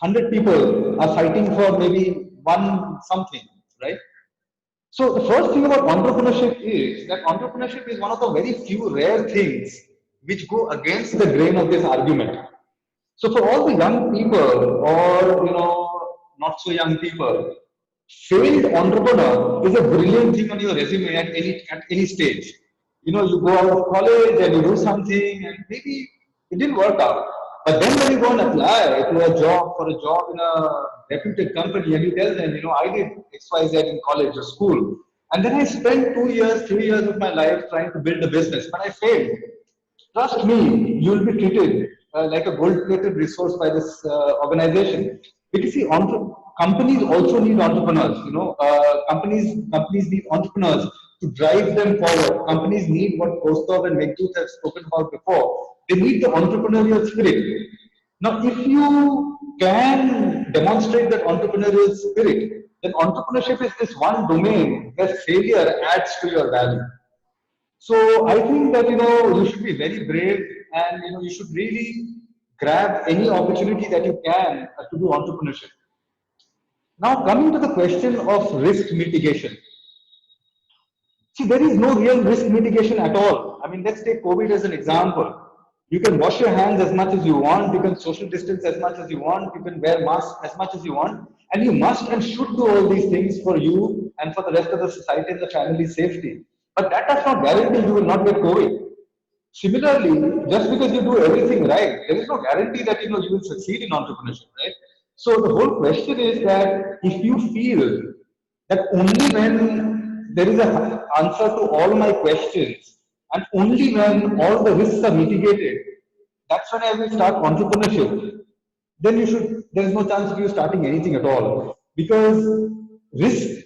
100 people are fighting for maybe one something, right? So the first thing about entrepreneurship is that entrepreneurship is one of the very few rare things which go against the grain of this argument. So for all the young people or not so young people, failed entrepreneur is a brilliant thing on your resume at any stage. You go out of college and you do something and maybe it didn't work out. But then when you go and apply to a job for a job in a reputed company and you tell them, I did XYZ in college or school. And then I spent 2 years, 3 years of my life trying to build a business, but I failed. Trust me, you will be treated like a gold-plated resource by this organization. Because see, companies also need entrepreneurs. Companies need entrepreneurs to drive them forward. Companies need what Kostov and Meghdut have spoken about before. They need the entrepreneurial spirit. Now, if you can demonstrate that entrepreneurial spirit, then entrepreneurship is this one domain where failure adds to your value. So I think that you should be very brave and you should really grab any opportunity that you can to do entrepreneurship. Now coming to the question of risk mitigation. See, there is no real risk mitigation at all. I mean, let's take COVID as an example. You can wash your hands as much as you want, you can social distance as much as you want, you can wear masks as much as you want, and you must and should do all these things for you and for the rest of the society and the family's safety. But that does not guarantee you will not get COVID. Similarly, just because you do everything right, there is no guarantee that you will succeed in entrepreneurship, right? So the whole question is that if you feel that only when there is an answer to all my questions and only when all the risks are mitigated, that's when I will start entrepreneurship. Then there is no chance of you starting anything at all, because risk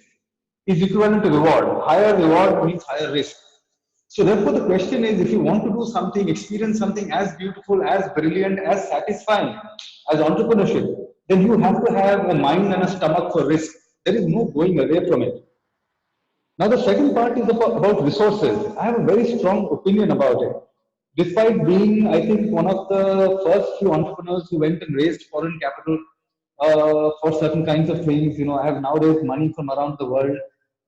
is equivalent to reward. Higher reward means higher risk. So therefore the question is, if you want to do something, experience something as beautiful, as brilliant, as satisfying as entrepreneurship, then you have to have a mind and a stomach for risk. There is no going away from it. Now the second part is about resources. I have a very strong opinion about it. Despite being, I think, one of the first few entrepreneurs who went and raised foreign capital for certain kinds of things, I have now raised money from around the world,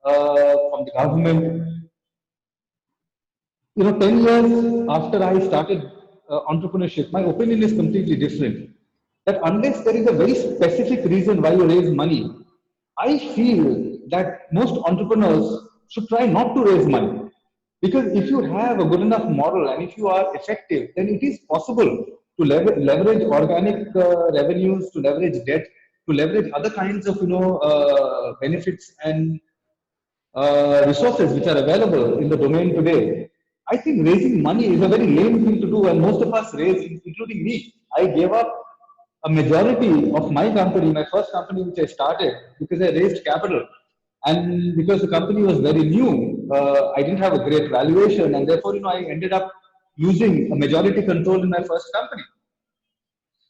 from the government. 10 years after I started entrepreneurship, my opinion is completely different. That unless there is a very specific reason why you raise money, I feel that most entrepreneurs should try not to raise money. Because if you have a good enough model and if you are effective, then it is possible to leverage organic revenues, to leverage debt, to leverage other kinds of benefits and resources which are available in the domain today. I think raising money is a very lame thing to do, and most of us raise, including me. I gave up a majority of my company, my first company which I started, because I raised capital. And because the company was very new, I didn't have a great valuation, and therefore, I ended up losing a majority control in my first company.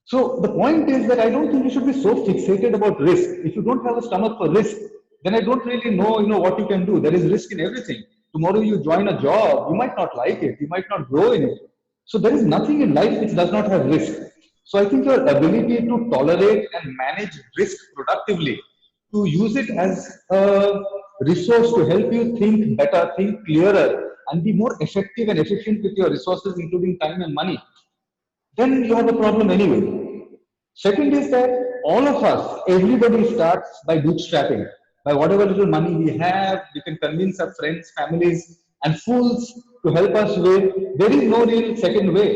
So the point is that I don't think you should be so fixated about risk. If you don't have a stomach for risk, then I don't really know, what you can do. There is risk in everything. Tomorrow you join a job, you might not like it, you might not grow in it. So there is nothing in life which does not have risk. So I think your ability to tolerate and manage risk productively, to use it as a resource to help you think better, think clearer, and be more effective and efficient with your resources, including time and money, then you have a problem anyway. Second is that all of us, everybody starts by bootstrapping. By whatever little money we have, we can convince our friends, families, and fools to help us with. There is no real second way.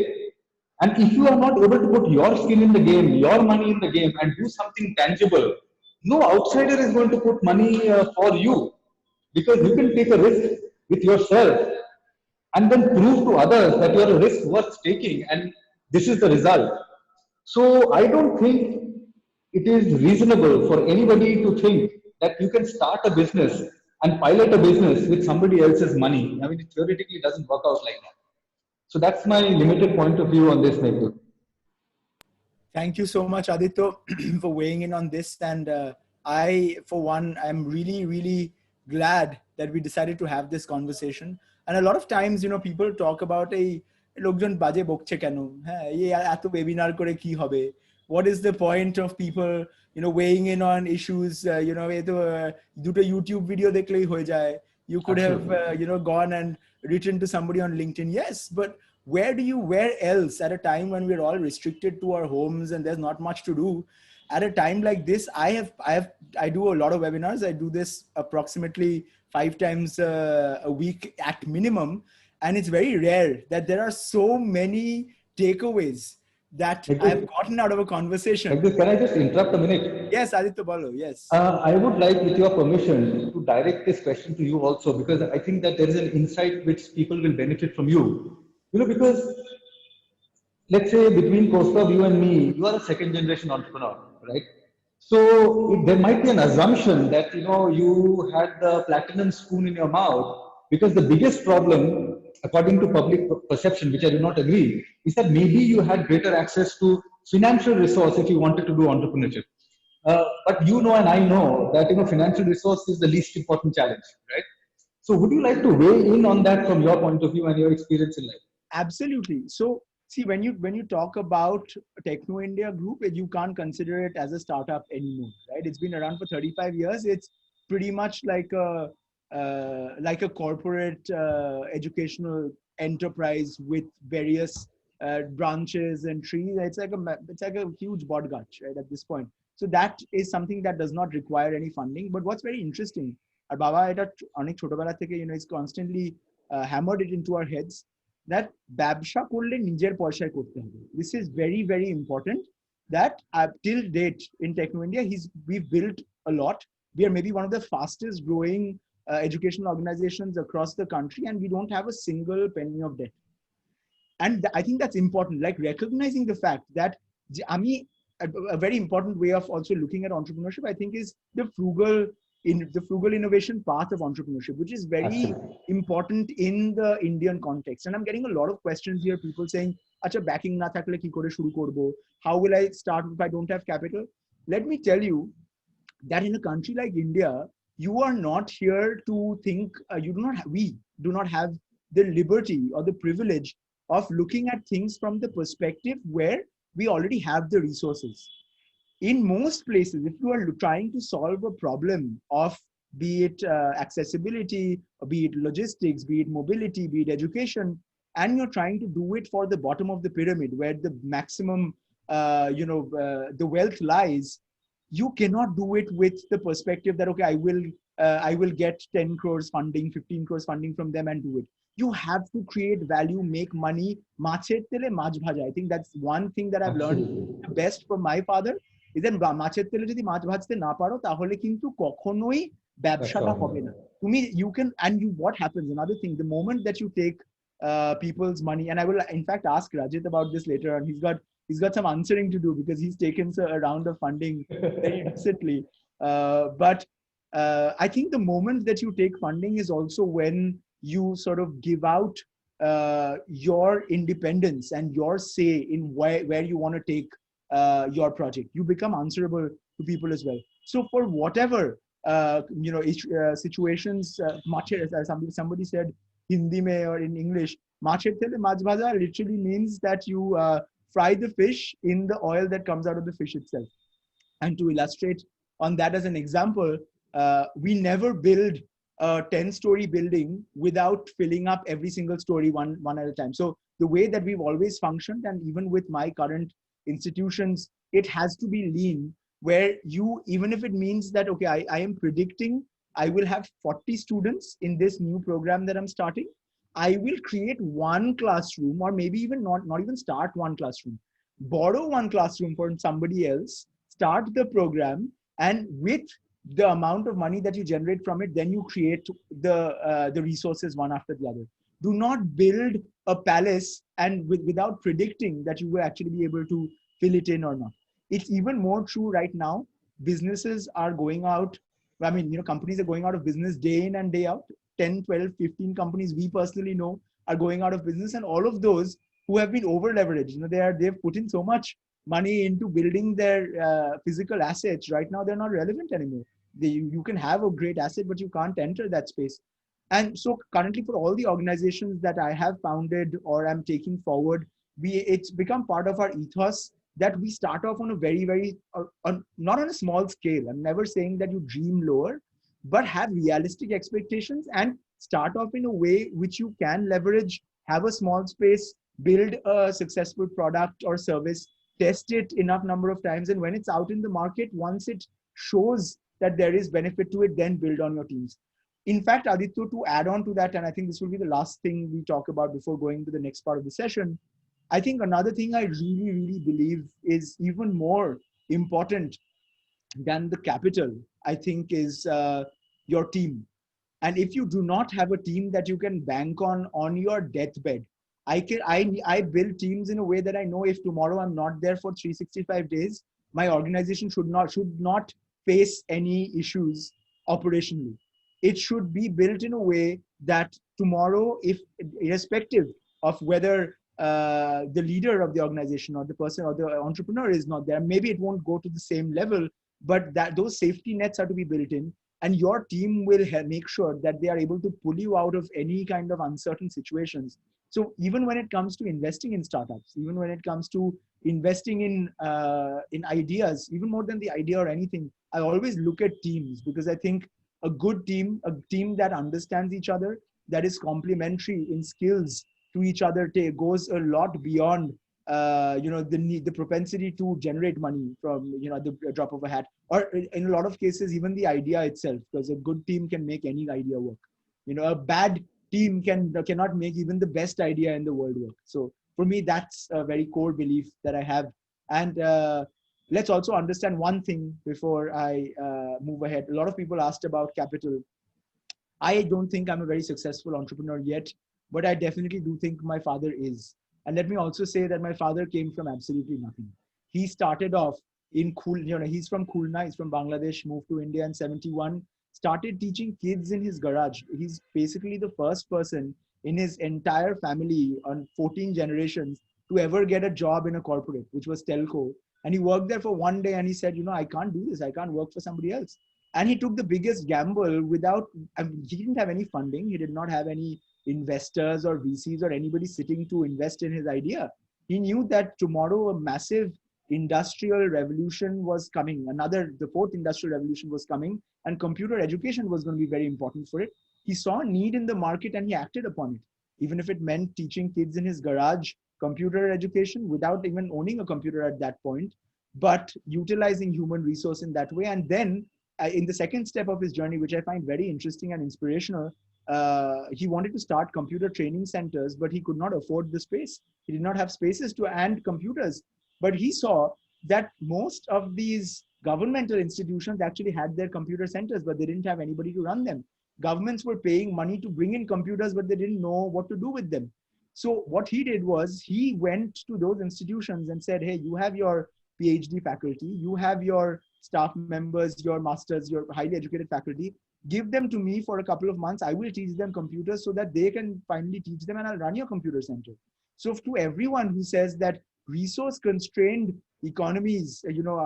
And if you are not able to put your skin in the game, your money in the game, and do something tangible, no outsider is going to put money for you, because you can take a risk with yourself and then prove to others that you are a risk worth taking, and this is the result. So I don't think it is reasonable for anybody to think that you can start a business and pilot a business with somebody else's money. I mean, it theoretically doesn't work out like that. So that's my limited point of view on this, Meghdut. Thank you so much, Aditya, for weighing in on this. And I, for one, I'm really, really glad that we decided to have this conversation. And a lot of times, people talk about লোকজন বাজে বকছে কেন, হ্যাঁ এত webinar করে কি হবে? What is the point of people, weighing in on issues? দুটো YouTube video দেখলেই হয়ে যায়. You could have, gone and written to somebody on LinkedIn. Yes, but where else at a time when we're all restricted to our homes and there's not much to do? At a time like this, I do a lot of webinars. I do this approximately 5 times a week at minimum. And it's very rare that there are so many takeaways that I've gotten out of a conversation. Can I just interrupt a minute? Yes, Aditya Balo, yes. I would like, with your permission, to direct this question to you also, because I think that there is an insight which people will benefit from you. Because let's say between Kostav, you and me, you are a second generation entrepreneur, right? So there might be an assumption that, you had the platinum spoon in your mouth, because the biggest problem, according to public perception, which I do not agree, is that maybe you had greater access to financial resource if you wanted to do entrepreneurship. But and I know that, financial resource is the least important challenge, right? So would you like to weigh in on that from your point of view and your experience in life? Absolutely. So see, when you talk about Techno India Group, you can't consider it as a startup anymore, right? It's been around for 35 years. It's pretty much like a corporate educational enterprise with various branches and trees. It's like a huge bodgach, right, at this point. So that is something that does not require any funding. But what's very interesting, Baba, it's constantly hammered it into our heads that ব্যবসা করলে নিজের পয়সায় করতে হবে. This is very, very important. That till date in Techno India, we've built a lot. We are maybe one of the fastest growing educational organizations across the country, and we don't have a single penny of debt. And I think that's important, like recognizing the fact that a very important way of also looking at entrepreneurship, I think, is the frugal innovation path of entrepreneurship, which is very important in the Indian context. And I'm getting a lot of questions here, people saying, acha backing na thakle ki kore shuru korbo? How will I start if I don't have capital? Let me tell you that in a country like India, you are not here to think, we do not have the liberty or the privilege of looking at things from the perspective where we already have the resources. In most places, if you are trying to solve a problem of, be it accessibility, be it logistics, be it mobility, be it education, and you're trying to do it for the bottom of the pyramid where the maximum, the wealth lies, you cannot do it with the perspective that, okay, I will get 10 crores funding, 15 crores funding from them and do it. You have to create value, make money. Macher tele mach bhaja. I think that's one thing that I've learned the best from my father. Is that মাছের তেলে যদি মাছ ভাজতে না পারো তাহলে কিন্তু কখনোই ব্যবসাটা হবে না। তুমি what happens, another thing, the moment that you take people's money, and I will in fact ask Rajid about this later on. He's got some answering to do because he's taken a round of funding very recently. But I think the moment that you take funding is also when you sort of give out your independence and your say in where you want to take your project. You become answerable to people as well. So for whatever situations, somebody said Hindi mein or in English, macher tele mach bhaja literally means that you fry the fish in the oil that comes out of the fish itself. And to illustrate on that as an example, we never build a 10-story building without filling up every single story one at a time. So the way that we've always functioned, and even with my current institutions, it has to be lean, where even if it means that, okay, I am predicting I will have 40 students in this new program that I'm starting, I will create one classroom, or maybe even not even start one classroom, borrow one classroom from somebody else, start the program, and with the amount of money that you generate from it, then you create the resources one after the other. Do not build a palace and without predicting that you will actually be able to fill it in or not. It's even more true right now. Businesses are going out. Companies are going out of business day in and day out. 10, 12, 15 companies we personally know are going out of business, and all of those who have been over leveraged. They've put in so much money into building their physical assets. Right now, they're not relevant anymore. You can have a great asset, but you can't enter that space. And so currently, for all the organizations that I have founded or I'm taking forward, it's become part of our ethos that we start off on a very, very, not on a small scale. I'm never saying that you dream lower, but have realistic expectations and start off in a way which you can leverage, have a small space, build a successful product or service, test it enough number of times. And when it's out in the market, once it shows that there is benefit to it, then build on your teams. In fact, Aditya, to add on to that, and I think this will be the last thing we talk about before going to the next part of the session, I think another thing I really, really believe is even more important than the capital, I think, is your team. And if you do not have a team that you can bank on your deathbed, I build teams in a way that I know if tomorrow I'm not there for 365 days, my organization should not face any issues operationally. It should be built in a way that tomorrow, if irrespective of whether the leader of the organization or the person or the entrepreneur is not there, maybe it won't go to the same level, but that those safety nets are to be built in, and your team will make sure that they are able to pull you out of any kind of uncertain situations. So even when it comes to investing in startups, even when it comes to investing in ideas, even more than the idea or anything, I always look at teams, because I think a good team, a team that understands each other, that is complementary in skills to each other, goes a lot beyond the propensity to generate money from the drop of a hat, or in a lot of cases even the idea itself, because a good team can make any idea work. A bad team cannot make even the best idea in the world work. So for me, that's a very core belief that I have. And let's also understand one thing before I move ahead. A lot of people asked about capital. I don't think I'm a very successful entrepreneur yet, but I definitely do think my father is. And let me also say that my father came from absolutely nothing. He started off in he's from Khulna, he's from Bangladesh, moved to India in 71, started teaching kids in his garage. He's basically the first person in his entire family on 14 generations to ever get a job in a corporate, which was telco. And he worked there for one day and he said, I can't do this. I can't work for somebody else. And he took the biggest gamble he didn't have any funding. He did not have any investors or VCs or anybody sitting to invest in his idea. He knew that tomorrow a massive industrial revolution was coming. The fourth industrial revolution was coming, and computer education was going to be very important for it. He saw a need in the market and he acted upon it. Even if it meant teaching kids in his garage computer education without even owning a computer at that point, but utilizing human resource in that way. And then in the second step of his journey, which I find very interesting and inspirational, he wanted to start computer training centers, but he could not afford the space. He did not have spaces and computers. But he saw that most of these governmental institutions actually had their computer centers, but they didn't have anybody to run them. Governments were paying money to bring in computers, but they didn't know what to do with them. So what he did was he went to those institutions and said, hey, you have your PhD faculty, you have your staff members, your masters, your highly educated faculty, give them to me for a couple of months. I will teach them computers so that they can finally teach them, and I'll run your computer center. So to everyone who says that resource constrained economies,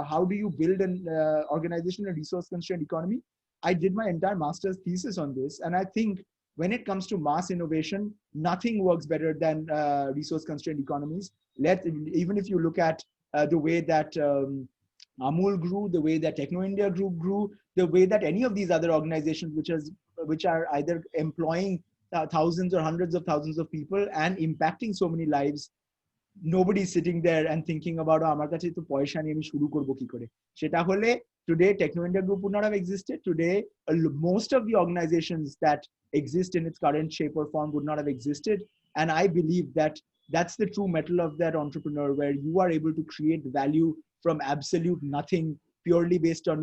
how do you build an organization in a resource constrained economy? I did my entire master's thesis on this. And I think when it comes to mass innovation, nothing works better than resource constrained economies. Even if you look at the way that Amul grew, the way that Techno India Group grew, the way that any of these other organizations which are either employing thousands or hundreds of thousands of people and impacting so many lives, nobody's sitting there and thinking about আমার কাছে তো পয়সা নেই আমি শুরু করব কি করে সেটা হলে today Techno India Group would not have existed. Today most of the organizations that exist in its current shape or form would not have existed. And I believe that that's the true mettle of that entrepreneur, where you are able to create value from absolute nothing, purely based on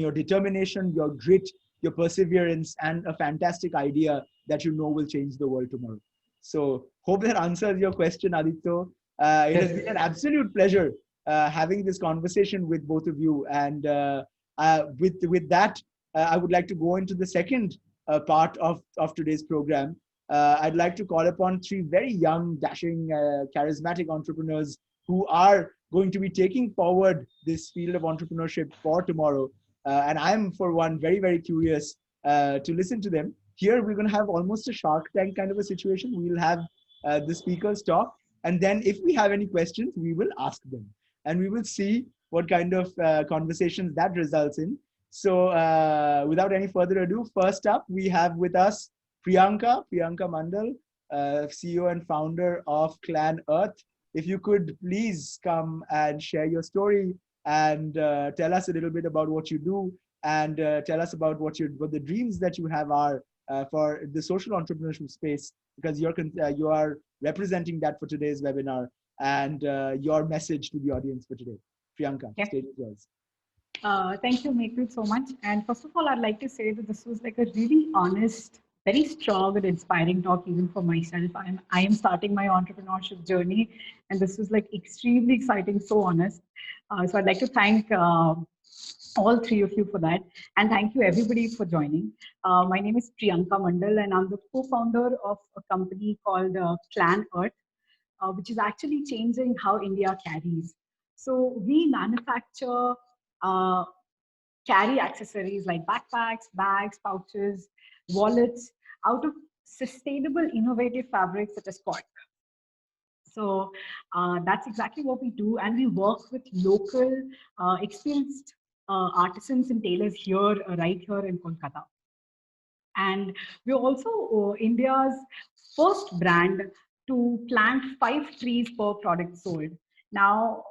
your determination, your grit, your perseverance, and a fantastic idea that will change the world tomorrow. So hope that answers your question, Aditya. It has been an absolute pleasure having this conversation with both of you. And with that, I would like to go into the second part of today's program, I'd like to call upon three very young, dashing, charismatic entrepreneurs who are going to be taking forward this field of entrepreneurship for tomorrow. And I'm, for one, very, very curious to listen to them. Here, we're going to have almost a Shark Tank kind of a situation. We'll have the speakers talk. And then if we have any questions, we will ask them. And we will see what kind of conversations that results in. So without any further ado, first up, we have with us Priyanka Mandal, CEO and founder of Clan Earth. If you could please come and share your story and tell us a little bit about what you do, and tell us about what the dreams that you have are for the social entrepreneurship space, because you are representing that for today's webinar, and your message to the audience for today. Priyanka, Yes. stage is yours. Thank you, Meghdut, so much. And first of all, I'd like to say that this was like a really honest, very strong and inspiring talk even for myself. I am starting my entrepreneurship journey, and this was like extremely exciting, so honest. So I'd like to thank all three of you for that. And thank you everybody for joining. My name is Priyanka Mandal, and I'm the co-founder of a company called Clan Earth, which is actually changing how India carries. So we manufacture carry accessories like backpacks, bags, pouches, wallets out of sustainable, innovative fabrics such as cork. So that's exactly what we do. And we work with local experienced artisans and tailors here, right here in Kolkata. And we're also India's first brand to plant 5 trees per product sold. Now,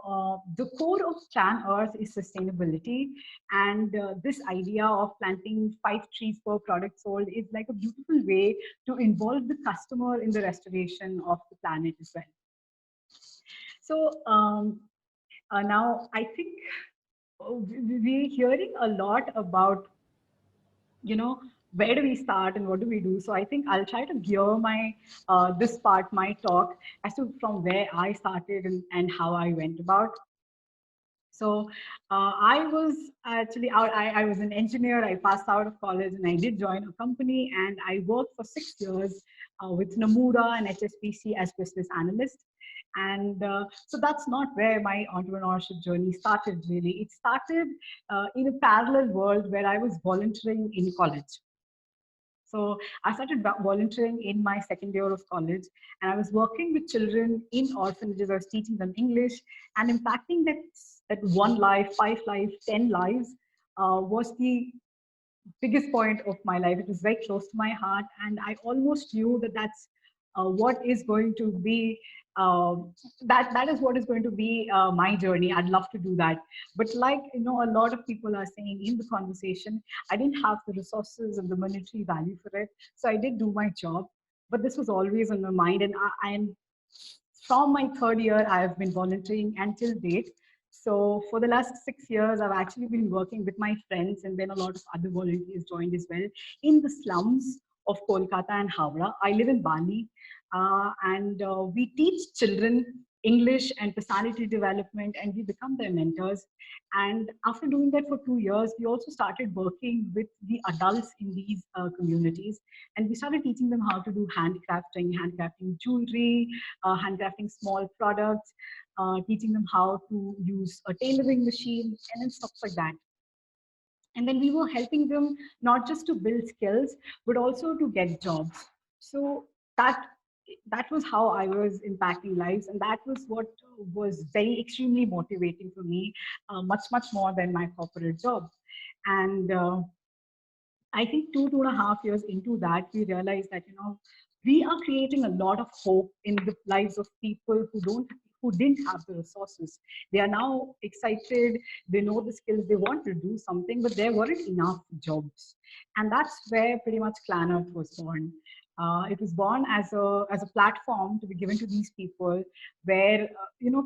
the core of Clan Earth is sustainability, and this idea of planting 5 trees per product sold is like a beautiful way to involve the customer in the restoration of the planet as well. So now I think we're hearing a lot about, where do we start and what do we do? So I think I'll try to gear my this part, my talk, as to from where I started and how I went about. So I was actually I was an engineer. I passed out of college and I did join a company, and I worked for 6 years with Nomura and HSBC as business analyst. And so that's not where my entrepreneurship journey started, really. It started in a parallel world where I was volunteering in college. So I started volunteering in my second year of college, and I was working with children in orphanages. I was teaching them English and impacting that 1 life, 5 lives, 10 lives was the biggest point of my life. It was very close to my heart, and I almost knew that that's what is going to be that is what is going to be my journey. I'd love to do that, but like a lot of people are saying in the conversation, I didn't have the resources and the monetary value for it. So I did do my job, but this was always on my mind, and from my 3rd year I have been volunteering until date. So for the last 6 years, I've actually been working with my friends, and then a lot of other volunteers joined as well in the slums of Kolkata and Howrah. I live in Bali, and we teach children English and personality development, and we become their mentors. And after doing that for 2 years, we also started working with the adults in these communities, and we started teaching them how to do handcrafting jewelry, handcrafting small products, teaching them how to use a tailoring machine and then stuff like that. And then we were helping them not just to build skills, but also to get jobs. So that was how I was impacting lives, and that was what was very extremely motivating for me, much more than my corporate job. And I think 2.5 years into that, we realized that we are creating a lot of hope in the lives of people who didn't have the resources. They are now excited, they know the skills, they want to do something, but there weren't enough jobs. And that's where pretty much Clan Earth was born. It was born as a platform to be given to these people, where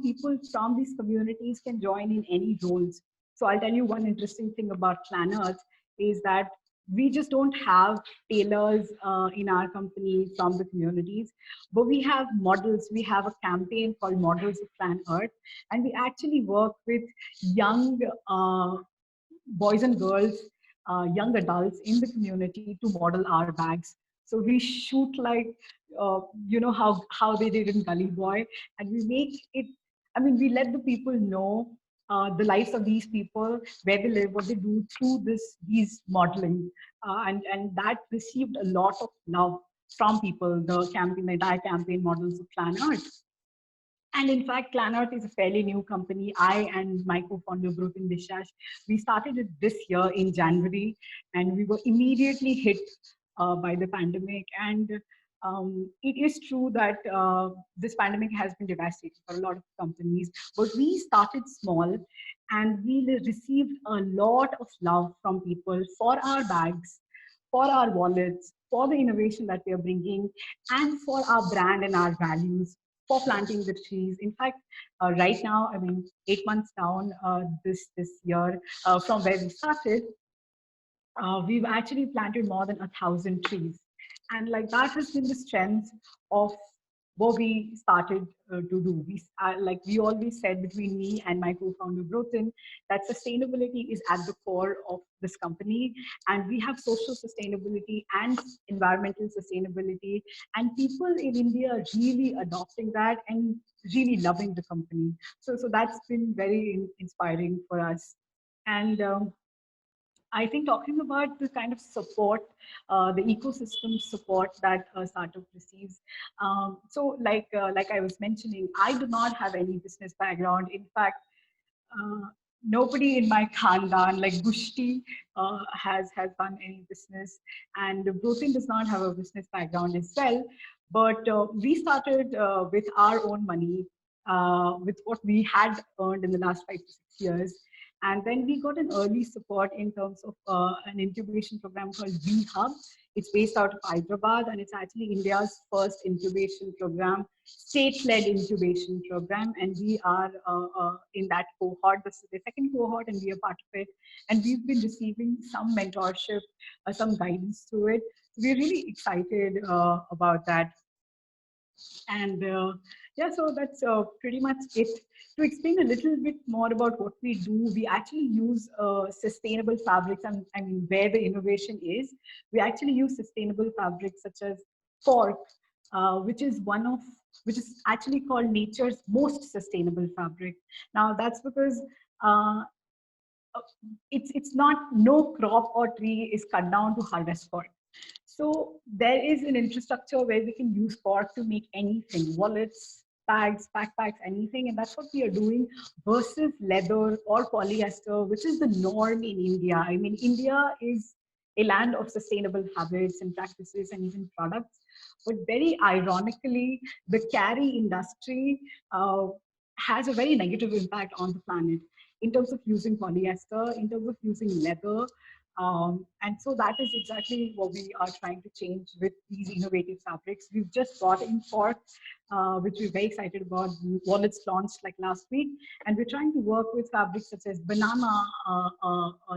people from these communities can join in any roles. So I'll tell you one interesting thing about Clan Earth is that we just don't have tailors in our company from the communities, but we have models. We have a campaign called Models of Clan Earth, and we actually work with young boys and girls, young adults in the community to model our bags. So we shoot like, you know, how they did in Gully Boy, and we make it, I mean, we let the people know the lives of these people, where they live, what they do through these modeling. And that received a lot of love from people, the campaign, the entire campaign models of Clan Art. And in fact, Clanart is a fairly new company. I and my co-founder, Brutin Dishash, we started it this year in January, and we were immediately hit by the pandemic. And it is true that this pandemic has been devastating for a lot of companies, but we started small, and we received a lot of love from people for our bags, for our wallets, for the innovation that we are bringing, and for our brand and our values, for planting the trees. In fact, right now, I mean, 8 months down this year from where we started, we've actually planted more than 1,000 trees. And like that has been the strength of what we started to do. Like we always said, between me and my co-founder Brotin, that sustainability is at the core of this company. And we have social sustainability and environmental sustainability. And people in India are really adopting that and really loving the company. So that's been very inspiring for us. And I think talking about the kind of support, the ecosystem support that a startup receives. So like I was mentioning, I do not have any business background. In fact, nobody in my khandan, like Gushti, has done any business, and Brotin does not have a business background as well. But we started with our own money, with what we had earned in the last 5 to 6 years. And then we got an early support in terms of an incubation program called V-Hub. It's based out of Hyderabad, and it's actually India's first incubation program, state-led incubation program. And we are in that cohort. This is the second cohort, and we are part of it. And we've been receiving some mentorship, some guidance through it. So we're really excited about that. And yeah, so that's pretty much it. To explain a little bit more about what we do, we actually use sustainable fabrics, and I mean, where the innovation is, we actually use sustainable fabrics such as cork, which is actually called nature's most sustainable fabric. Now that's because it's not, no crop or tree is cut down to harvest cork. So there is an infrastructure where we can use cork to make anything, wallets, bags, backpacks, anything. And that's what we are doing versus leather or polyester, which is the norm in India. I mean, India is a land of sustainable habits and practices and even products. But very ironically, the carry industry has a very negative impact on the planet in terms of using polyester, in terms of using leather. And so that is exactly what we are trying to change with these innovative fabrics. We've just brought in cork, which we're very excited about. Wallets launched like last week, and we're trying to work with fabrics such as banana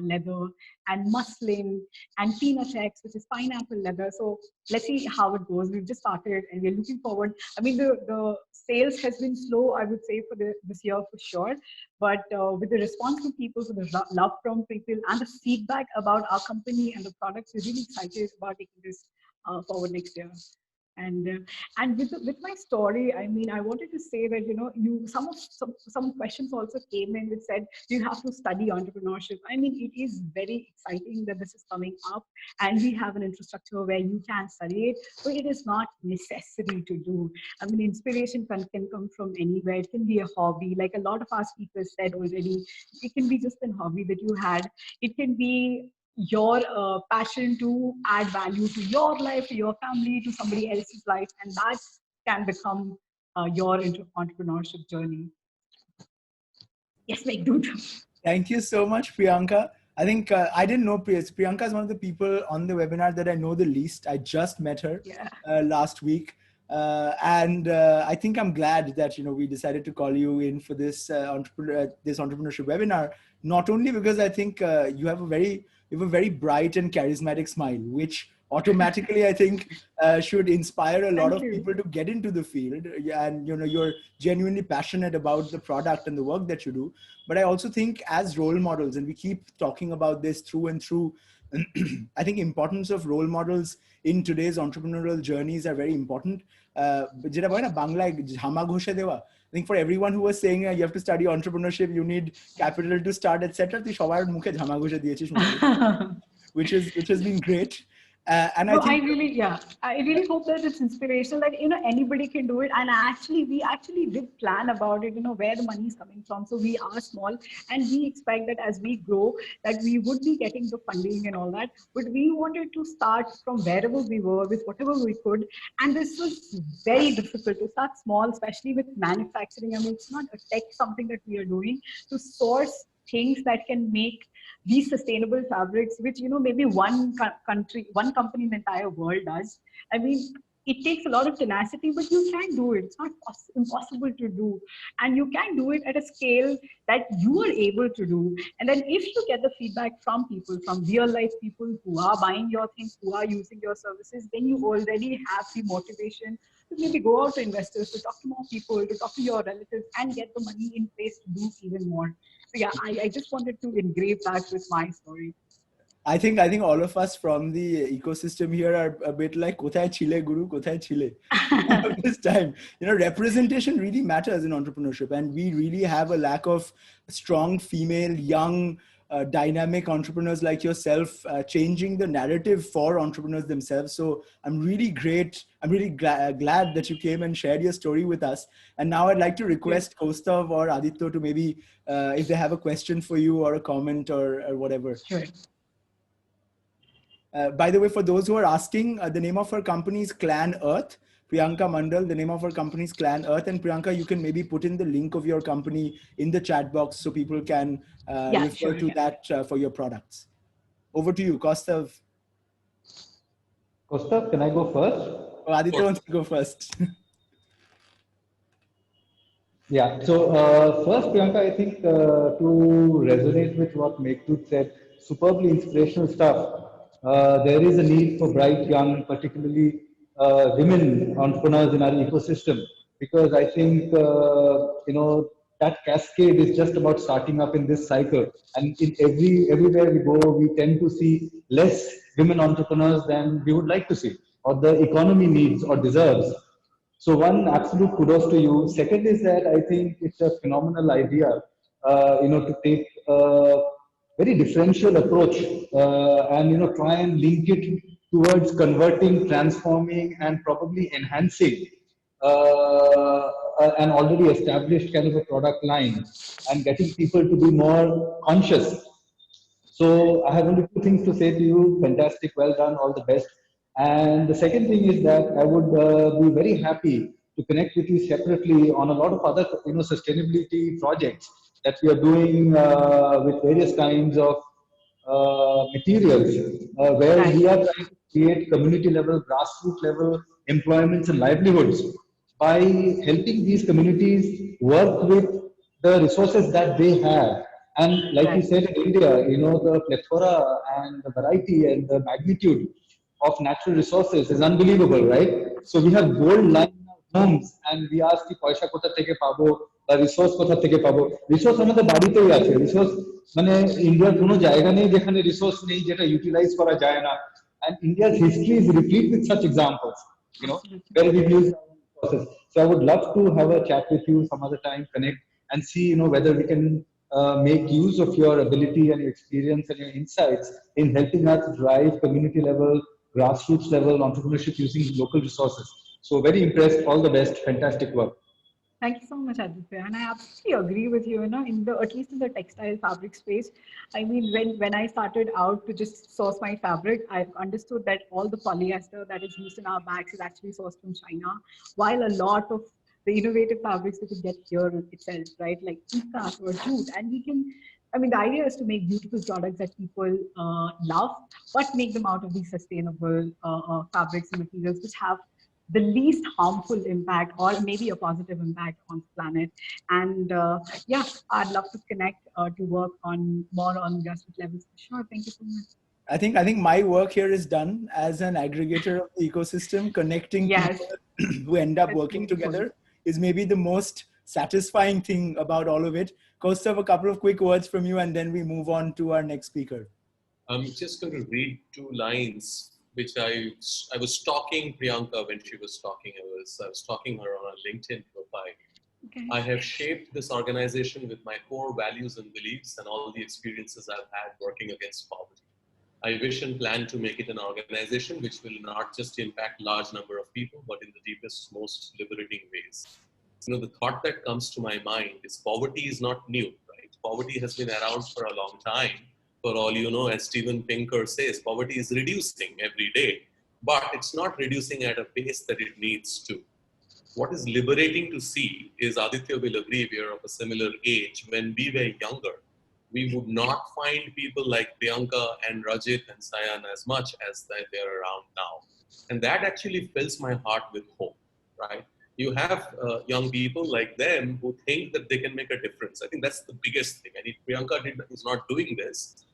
leather and muslin and peanut X, which is pineapple leather. So let's see how it goes. We've just started, and we're looking forward. I mean, the sales has been slow, I would say, for this year for sure. But with the response from people, so the love from people, and the feedback about our company and the products, we're really excited about taking this forward next year. And with my story, I mean, I wanted to say that, you know, some questions also came in which said you have to study entrepreneurship. I mean, it is very exciting that this is coming up, and we have an infrastructure where you can study it, but it is not necessary to do. I mean, inspiration can come from anywhere. It can be a hobby, like a lot of our speakers said already. It can be just a hobby that you had. It can be your passion to add value to your life, to your family, to somebody else's life, and that can become your entrepreneurship journey. Yes, Meghdut. Thank you so much, Priyanka. I think I didn't know Priyanka is one of the people on the webinar that I know the least. I just met her last week. And I think I'm glad that, you know, we decided to call you in for this entrepreneurship webinar, not only because I think you have a very bright and charismatic smile, which automatically, I think, should inspire a lot Thank of you. people to get into the field. And you're genuinely passionate about the product and the work that you do. But I also think as role models, and we keep talking about this through and through, I think importance of role models in today's entrepreneurial journeys are very important. যেটা বলে না বাংলায় ঝামা ঘষে দেওয়া, I think for everyone who was saying you have to study entrepreneurship, you need capital to start, etc. তুই সবার মুখে ঝামা ঘষে দিয়েছিস, which has been great. And No, I think I really hope that it's inspirational that, anybody can do it. And we actually did plan about it, where the money is coming from. So we are small and we expect that as we grow, that we would be getting the funding and all that. But we wanted to start from wherever we were with whatever we could. And this was very difficult to start small, especially with manufacturing. I mean, it's not a tech something that we are doing to source things that can make these sustainable fabrics, which maybe one company in the entire world does. I mean, it takes a lot of tenacity, but you can do it. It's not impossible to do, and you can do it at a scale that you are able to do. And then if you get the feedback from people, from real life people who are buying your things, who are using your services, then you already have the motivation to maybe go out to investors, to talk to more people, to talk to your relatives, and get the money in place to do even more. So yeah, I just wanted to engrave that with my story. I think all of us from the ecosystem here are a bit like kothay chile guru, kothay chile. This time, representation really matters in entrepreneurship, and we really have a lack of strong female, young, dynamic entrepreneurs like yourself, changing the narrative for entrepreneurs themselves. So I'm really glad that you came and shared your story with us. And now I'd like to request Kaustav or Aditya to maybe, if they have a question for you or a comment or whatever. Sure. By the way, for those who are asking, the name of her company is Clan Earth. Priyanka Mandal, the name of her company is Clan Earth. And Priyanka, you can maybe put in the link of your company in the chat box so people can refer to that for your products. Over to you, Kaustav. Kaustav, can I go first? Oh, Aditya wants to go first. Yeah, so first, Priyanka, I think to resonate with what Meghdut said, superbly inspirational stuff. There is a need for bright, young, particularly women entrepreneurs in our ecosystem, because I think, that cascade is just about starting up in this cycle. And in everywhere we go, we tend to see less women entrepreneurs than we would like to see, or the economy needs or deserves. So one, absolute kudos to you. Second is that I think it's a phenomenal idea, to take a very differential approach and try and link it towards converting, transforming, and probably enhancing an already established kind of a product line and getting people to be more conscious. So I have only two things to say to you. Fantastic, well done, all the best. And the second thing is that I would be very happy to connect with you separately on a lot of other, sustainability projects that we are doing with various kinds of materials, where we are trying to create community level, grassroots level employments and livelihoods by helping these communities work with the resources that they have. And like you said, in India, the plethora and the variety and the magnitude of natural resources is unbelievable, right? So we have gold line homes and we ask the paisa kotha theke pabo, the resource kotha theke pabo. Resource amader baditei ache. Resource মানে ইন্ডিয়ার কোনো জায়গা নেই যেখানে resource নেই যেটা utilise করা যায় না, and India's history is replete with such examples, where we've used our own resources. So I would love to have a chat with you some other time, connect and see whether we can make use of your ability and your experience and your insights in helping us drive community level, grassroots level entrepreneurship using local resources. So very impressed, all the best, fantastic work. Thank you so much, Aditya. And I absolutely agree with you, at least in the textile fabric space. I mean, when I started out to just source my fabric, I've understood that all the polyester that is used in our bags is actually sourced from China, while a lot of the innovative fabrics we could get here itself, right? Like ikat or jute. And the idea is to make beautiful products that people love, but make them out of these sustainable fabrics and materials which have the least harmful impact or maybe a positive impact on the planet. And I'd love to connect to work on more on grassroots levels for sure. Thank you so much. I think my work here is done as an aggregator of the ecosystem. Connecting Yes, people who end up that's working beautiful. together is maybe the most satisfying thing about all of it. Kaustav, a couple of quick words from you, and then we move on to our next speaker. I'm just going to read two lines, which I was stalking Priyanka when she was talking. I was stalking her on a LinkedIn profile. Okay. I have shaped this organization with my core values and beliefs and all the experiences I've had working against poverty. I wish and plan to make it an organization which will not just impact large number of people, but in the deepest, most liberating ways. You know, the thought that comes to my mind is poverty is not new, right? Poverty has been around for a long time. For all you know, as Steven Pinker says, poverty is reducing every day, but it's not reducing at a pace that it needs to. What is liberating to see is, Aditya will agree, we are of a similar age. When we were younger, we would not find people like Priyanka and Rajid and Sayan as much as they're around now. And that actually fills my heart with hope, right? You have young people like them who think that they can make a difference. I think that's the biggest thing. And if Priyanka is not doing this,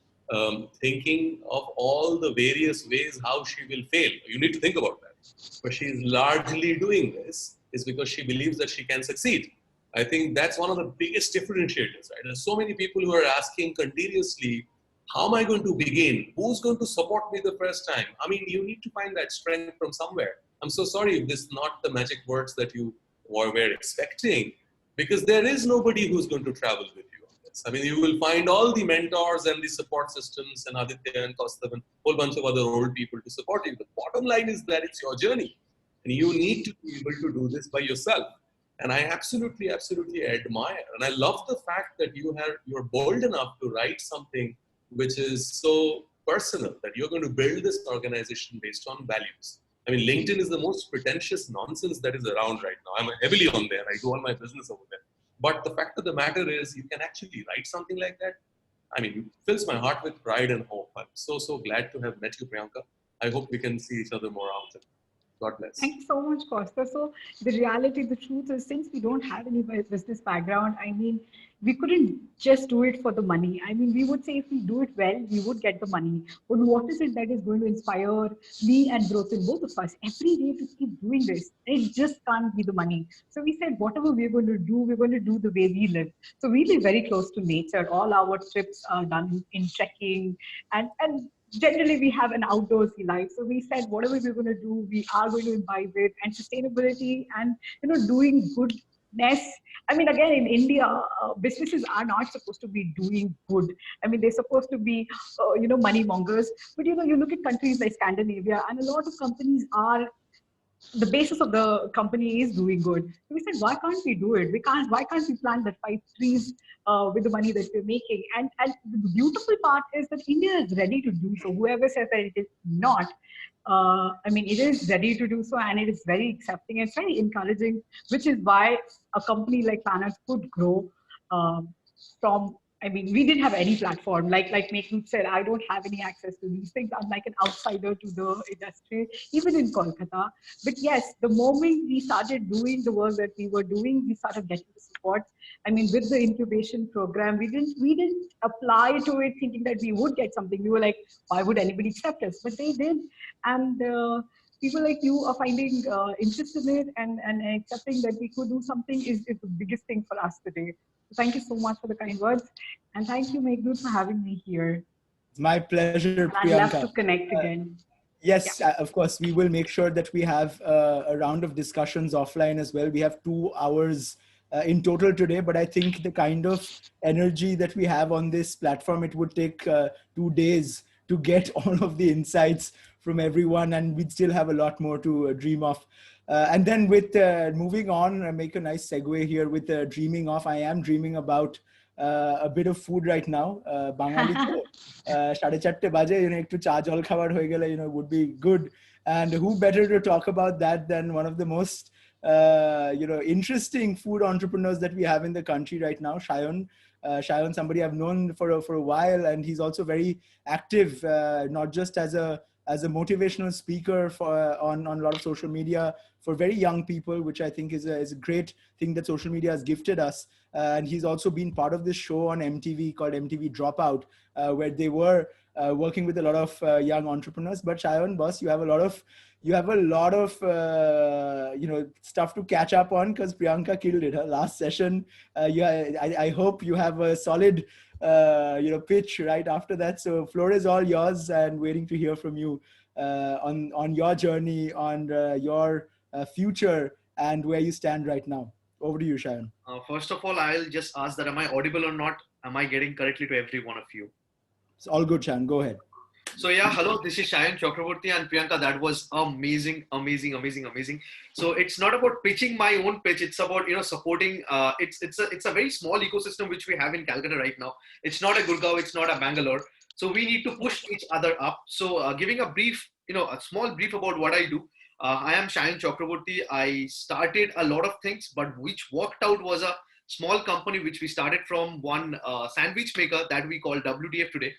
thinking of all the various ways how she will fail. You need to think about that. But she's largely doing this is because she believes that she can succeed. I think that's one of the biggest differentiators, right? There's so many people who are asking continuously, how am I going to begin? Who's going to support me the first time? I mean, you need to find that strength from somewhere. I'm so sorry if this is not the magic words that you were expecting, because there is nobody who's going to travel with you on this. I mean, you will find all the mentors and the support systems and Aditya and Kaustav and a whole bunch of other old people to support you. The bottom line is that it's your journey. And you need to be able to do this by yourself. And I absolutely, absolutely admire. And I love the fact that you're bold enough to write something which is so personal, that you're going to build this organization based on values. I mean, LinkedIn is the most pretentious nonsense that is around right now. I'm heavily on there. I do all my business over there. But the fact of the matter is, you can actually write something like that. I mean, it fills my heart with pride and hope. I'm so, so glad to have met you, Priyanka. I hope we can see each other more often. God bless. Thanks so much, Costa. So the reality, the truth is, since we don't have any business background, I mean, we couldn't just do it for the money. I mean, we would say if we do it well, we would get the money. But what is it that is going to inspire me and Brotin, both of us, every day to keep doing this? It just can't be the money. So we said, whatever we're going to do the way we live. So we live very close to nature. All our trips are done in trekking and generally we have an outdoorsy life. So we said, whatever we're going to do, we are going to imbibe it, and sustainability and, doing goodness. I mean, again, in India, businesses are not supposed to be doing good. I mean, they're supposed to be, money mongers. But, you look at countries like Scandinavia, and a lot of companies are, the basis of the company is doing good. So we said, why can't we do it? Why can't we plant that 5 trees with the money that we're making? And the beautiful part is that India is ready to do so. Whoever says that it is not, I mean, it is ready to do so, and it is very accepting and very encouraging, which is why a company like Planet could grow from. I mean, we didn't have any platform. Like Meghdut said, I don't have any access to these things. I'm like an outsider to the industry, even in Kolkata. But yes, the moment we started doing the work that we were doing, we started getting the support. I mean, with the incubation program, we didn't apply to it thinking that we would get something. We were like, why would anybody accept us? But they did. And people like you are finding interest in it and accepting that we could do something is the biggest thing for us today. So thank you so much for the kind words. And thank you, Meghdut, for having me here. It's my pleasure, I'd Priyanka. love to connect again. Yes, Yeah. of course. We will make sure that we have a round of discussions offline as well. We have 2 hours in total today, but I think the kind of energy that we have on this platform, it would take 2 days to get all of the insights from everyone, and we'd still have a lot more to dream of. And then with moving on, make a nice segue here with dreaming of. I am dreaming about a bit of food right now. Bangali to 4:30 baje, ekটু চা জল খাবার হয়ে গেলে, would be good. And who better to talk about that than one of the most interesting food entrepreneurs that we have in the country right now, Shayan. Shayan, somebody I've known for a while, and he's also very active, not just as a motivational speaker on a lot of social media for very young people, which I think is a great thing that social media has gifted us. And he's also been part of this show on MTV called MTV Dropout, where they were working with a lot of young entrepreneurs. But Shayan, boss, you have a lot of stuff to catch up on, because Priyanka killed it. Her last session, I hope you have a solid pitch right after that. So floor is all yours, and waiting to hear from you on your journey, on your future, and where you stand right now. Over to you, Shayan. First of all, I'll just ask that, am I audible or not? Am I getting correctly to every one of you? It's all good, Shayan. Go ahead. So yeah, hello, this is Shayan Chakraborty, and Priyanka, that was amazing. So it's not about pitching my own pitch. It's about, supporting, it's a very small ecosystem which we have in Calcutta right now. It's not a Gurgaon, it's not a Bangalore. So we need to push each other up. So giving a brief, a small brief about what I do. I am Shayan Chakraborty. I started a lot of things, but which worked out was a small company which we started from one sandwich maker that we call WTF today.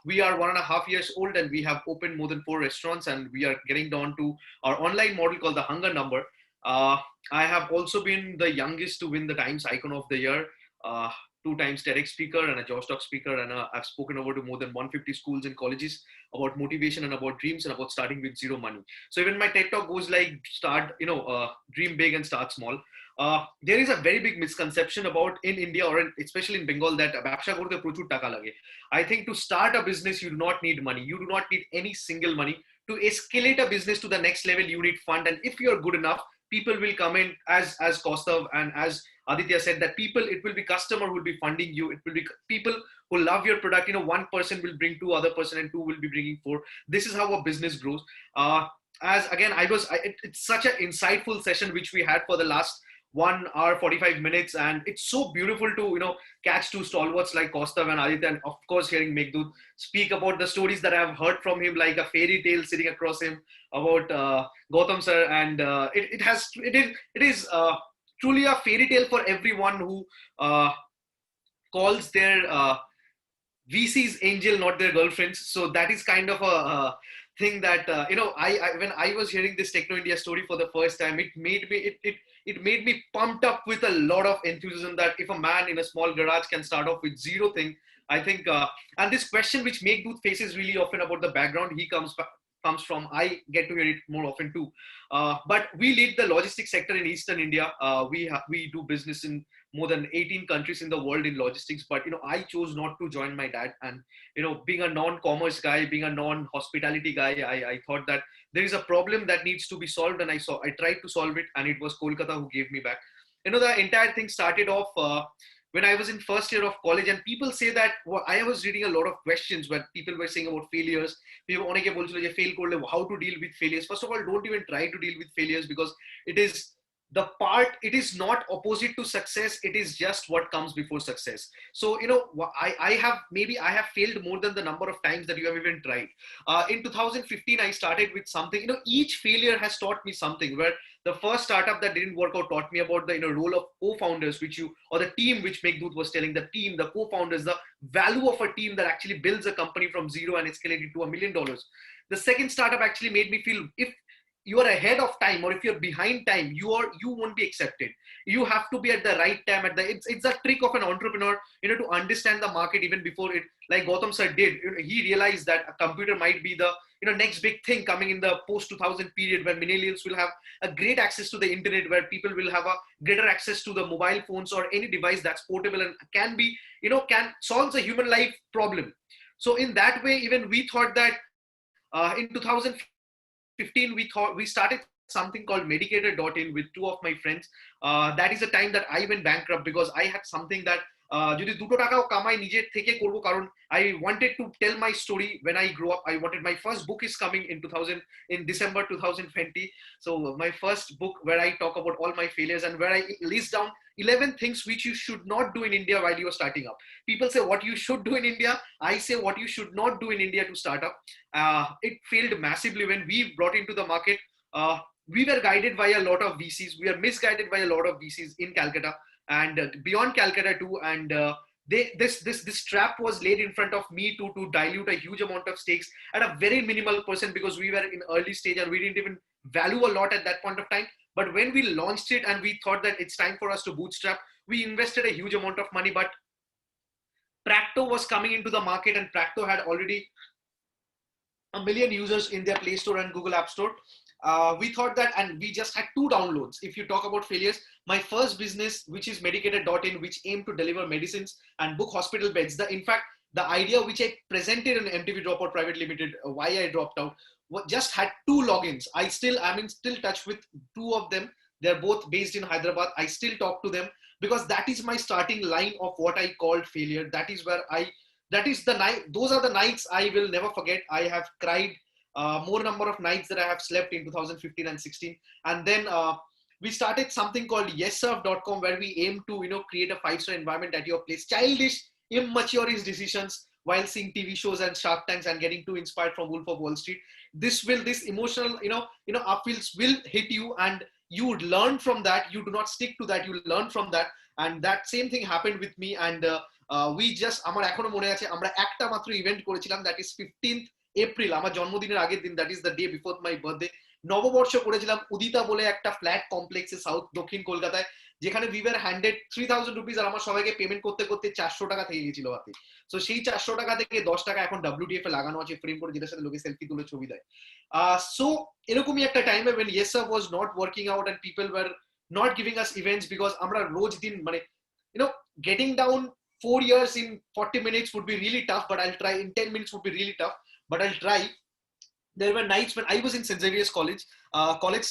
We are 1.5 years old, and we have opened more than 4 restaurants, and we are getting down to our online model called the Hunger Number. I have also been the youngest to win the Times Icon of the Year, 2 times TEDx speaker and a Josh Talk speaker, and I've spoken over to more than 150 schools and colleges about motivation and about dreams and about starting with zero money. So even my TED Talk goes like, dream big and start small. There is a very big misconception about in India, or especially in Bengal, that ব্যবসা করতে প্রচুর টাকা লাগে. I think to start a business, you do not need money. You do not need any single money. To escalate a business to the next level, you need fund. And if you're good enough, people will come in, as Kaustav and as Aditya said, that it will be customer who will be funding you. It will be people who love your product. 1 person will bring 2 other person, and 2 will be bringing 4. This is how a business grows. As again, it's such an insightful session which we had for the last 1 hour 45 minutes, and it's so beautiful to catch 2 stalwarts like Kaustav and Aditya, and of course hearing Meghdut speak about the stories that I've heard from him, like a fairy tale sitting across him about Gautam sir, and it is truly a fairy tale for everyone who calls their VCs angel, not their girlfriends. So that is kind of a thing that when I was hearing this Techno India story for the first time, it made me pumped up with a lot of enthusiasm, that if a man in a small garage can start off with zero thing, I think, and this question which Meghdut faces really often about the background he comes from, I get to hear it more often too. But we lead the logistics sector in Eastern India. We do business in more than 18 countries in the world in logistics. But I chose not to join my dad, and being a non-commerce guy, being a non-hospitality guy, I thought that there is a problem that needs to be solved, and I tried to solve it, and it was Kolkata who gave me back. The entire thing started off when I was in first year of college, and people say that, I was reading a lot of questions where people were saying about failures. People how to deal with failures. First of all, don't even try to deal with failures, because it is not opposite to success. It is just what comes before success. So, I have failed more than the number of times that you have even tried. In 2015, I started with something, each failure has taught me something, where the first startup that didn't work out taught me about the role of co-founders, or the team, which Meghdut was telling, the team, the co-founders, the value of a team that actually builds a company from zero and escalated to $1 million. The second startup actually made me feel, if you are ahead of time or if you're behind time, you won't be accepted. You have to be at the right time. It's a trick of an entrepreneur, to understand the market even before it. Like Gautam sir did, he realized that a computer might be the next big thing coming in the post 2000 period, where millennials will have a great access to the internet, where people will have a greater access to the mobile phones or any device that's portable and can solves a human life problem. So in that way, even we thought that in 2015, we started something called Medicator.in with 2 of my friends. That is the time that I went bankrupt, because I had something that যদি 2 টাকাও কামাই নিজের থেকে করব, কারণ I wanted to tell my story when I grew up. I wanted, my first book is coming in December 2020. So my first book, where I talk about all my failures, and where I list down 11 things which you should not do in India while you are starting up. People say what you should do in India. I say what you should not do in India to start up. It failed massively when we brought into the market. We were guided by a lot of VCs. We are misguided by a lot of VCs in Calcutta and beyond Calcutta too. And this trap was laid in front of me to dilute a huge amount of stakes at a very minimal percent, because we were in early stage and we didn't even value a lot at that point of time. But when we launched it and we thought that it's time for us to bootstrap, we invested a huge amount of money. But Practo was coming into the market, and Practo had already 1 million users in their Play Store and Google App Store. We thought that, and we just had 2 downloads. If you talk about failures, my first business, which is Medicated.in, which aimed to deliver medicines and book hospital beds. In fact, the idea which I presented in MTV Dropout Private Limited, why I dropped out, just had 2 logins. I'm in still touch with 2 of them. They're both based in Hyderabad. I still talk to them because that is my starting line of what I called failure. That is where those are the nights I will never forget. I have cried more number of nights that I have slept in 2015 and 16. And then we started something called yessurf.com, where we aim to, create a 5-star environment at your place. Childish, immature decisions while seeing TV shows and Shark Tanks and getting too inspired from Wolf of Wall Street. This emotional, upheavals will hit you, and you would learn from that. You do not stick to that. You learn from that. And that same thing happened with me. And we just, আমার এখনো মনে আছে, আমরা একটা মাত্র event করেছিলাম, that is 15th April, আমার জন্মদিনের আগের দিন, that is the day before my birthday. নববর্ষ করেছিলাম উদিতা বলে একটা ফ্ল্যাট কমপ্লেক্সে দক্ষিণ কলকাতায়, যেখানে we were handed 3000 rupees, আর আমার সবাইকে পেমেন্ট করতে করতে 400 টাকা থেকে গেছিল হাতে। সো সেই 400 টাকা থেকে 10 টাকা এখন WTF এ লাগানো আছে ফ্রেম করে, যেটার সাথে লোকে সেলফি তুলে ছবি দেয়। সো এরকমই একটা টাইমে when Yessurf was not working out and people were not giving us events, because আমরা রোজ দিন getting down 4 years in 40 minutes would be really tough, but I'll try. In 10 minutes would be really tough, but I'll try. There were nights when I was in St. Xavier's College. College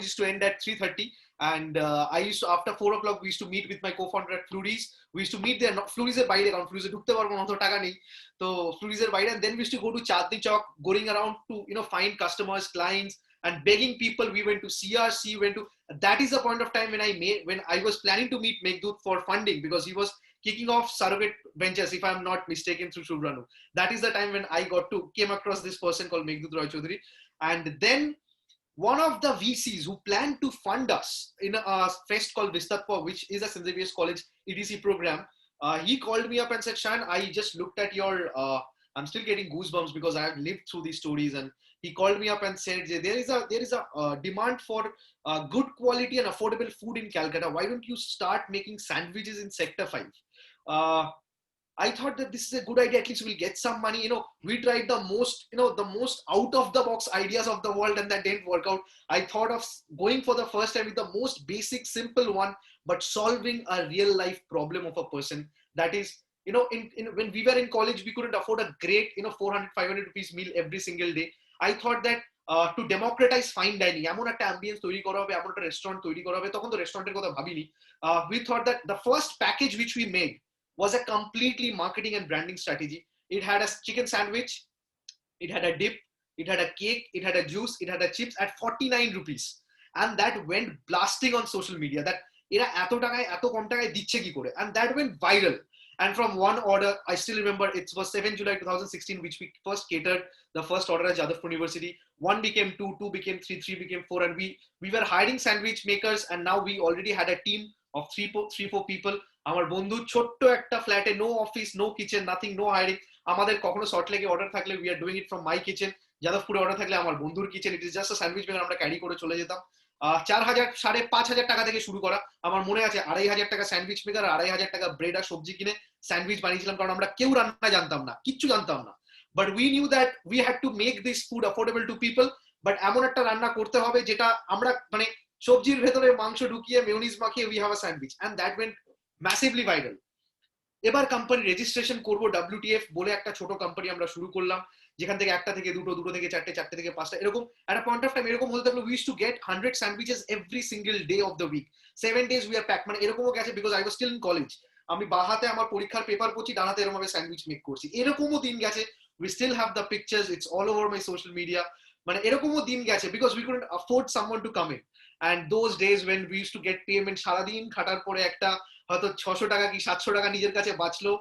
used to end at 3:30, and I used to, after 4 o'clock, we used to meet with my co-founder at Flurys. We used to meet there, not Flurys er বাইরে, কারণ Flurys ঢুকতে পারবো না, অত টাকা নেই, তো Flurys er বাইরে, and then we used to go to Chandni Chowk, going around to find customers, clients, and begging people. We went to CRC, that is the point of time when I was planning to meet Meghdut for funding, because he was kicking off surrogate ventures, if I'm not mistaken, through Shubranu. That is the time when I came across this person called Meghdut Roy Chowdhury. And then one of the VCs who planned to fund us in a fest called Vistatpa, which is a St. Xavier's College EDC program, he called me up and said, Shan, I just looked at your, I'm still getting goosebumps because I have lived through these stories. And he called me up and said, there is a demand for good quality and affordable food in Calcutta. Why don't you start making sandwiches in Sector 5? I thought that this is a good idea. At least we'll get some money. We tried the most out of the box ideas of the world, and that didn't work out. I thought of going for the first time with the most basic, simple one, but solving a real life problem of a person. That is, when we were in college, we couldn't afford a great, 400, 500 rupees meal every single day. I thought that to democratize fine dining, এমন একটা ambience তৈরি করা হবে, এমন একটা restaurant তৈরি করা হবে, তখন তো রেস্টুরেন্টের কথা ভাবিনি। We thought that the first package which we made was a completely marketing and branding strategy. It had a chicken sandwich, it had a dip, it had a cake, it had a juice, it had a chips at 49 rupees. And that went blasting on social media, that এরা এত টাকায় এত কম টাকায় দিচ্ছে কি করে, and that went viral. And from one order, I still remember, it was 7 July 2016, which we first catered the first order at Jadavpur University. 1 became 2, 2 became 3, 3 became 4, and we were hiring sandwich makers, and now we already had a team of 3-4 people. আমার বন্ধু ছোট্ট একটা ফ্ল্যাটে, no office, no kitchen, nothing, no hiring. আমাদের কখনো সল্টলেকে order থাকলে we are doing it from my kitchen, যাদবপুরে অর্ডার থাকলে আমার বন্ধুর kitchen, it is just a sandwich maker, আমরা ক্যারি করে চলে যেতাম। 4000 5,500 টাকা থেকে শুরু করা। আমার মনে আছে 2,500 টাকা স্যান্ডউইচ মেকার, 2,500 টাকা ব্রেড আর সবজি কিনে স্যান্ডউইচ বানিয়েছিলাম, কারণ আমরা কেউ রান্না জানতাম না, কিচ্ছু জানতাম না। But we knew that we had to make this food affordable to people, but এমন একটা রান্না করতে হবে যেটা আমরা সবজির ভেতরে মাংস ঢুকিয়ে মেয়োনিজ মাখিয়ে we have a sandwich, and that went massively viral. এবার কোম্পানি রেজিস্ট্রেশন করব, WTF বলে একটা ছোট কোম্পানি আমরা শুরু করলাম, যেখান থেকে 1টা থেকে 2টো, 2টো থেকে 4টে, 4টে থেকে 5টা, এরকম একটা পয়েন্ট অফ টাইম এরকম হতে থাকলো। We used to get 100 sandwiches every single day of the week, 7 days we are pack. এরকমও গেছে, because I was still in college, আমি বাঁ হাতে আমার পরীক্ষার পেপার পড়ছি, ডান হাতে এরকম ভাবে স্যান্ডউইচ মেক করছি, এরকমও দিন গেছে। We still have the pictures, it's all over my social media. এরকমও দিন গেছে, because we couldn't afford someone to come in. And those days when we used to get payment, সারাদিন খাটার পরে একটা হয়তো 600 টাকা কি 700 টাকা নিজের কাছে বাঁচলো,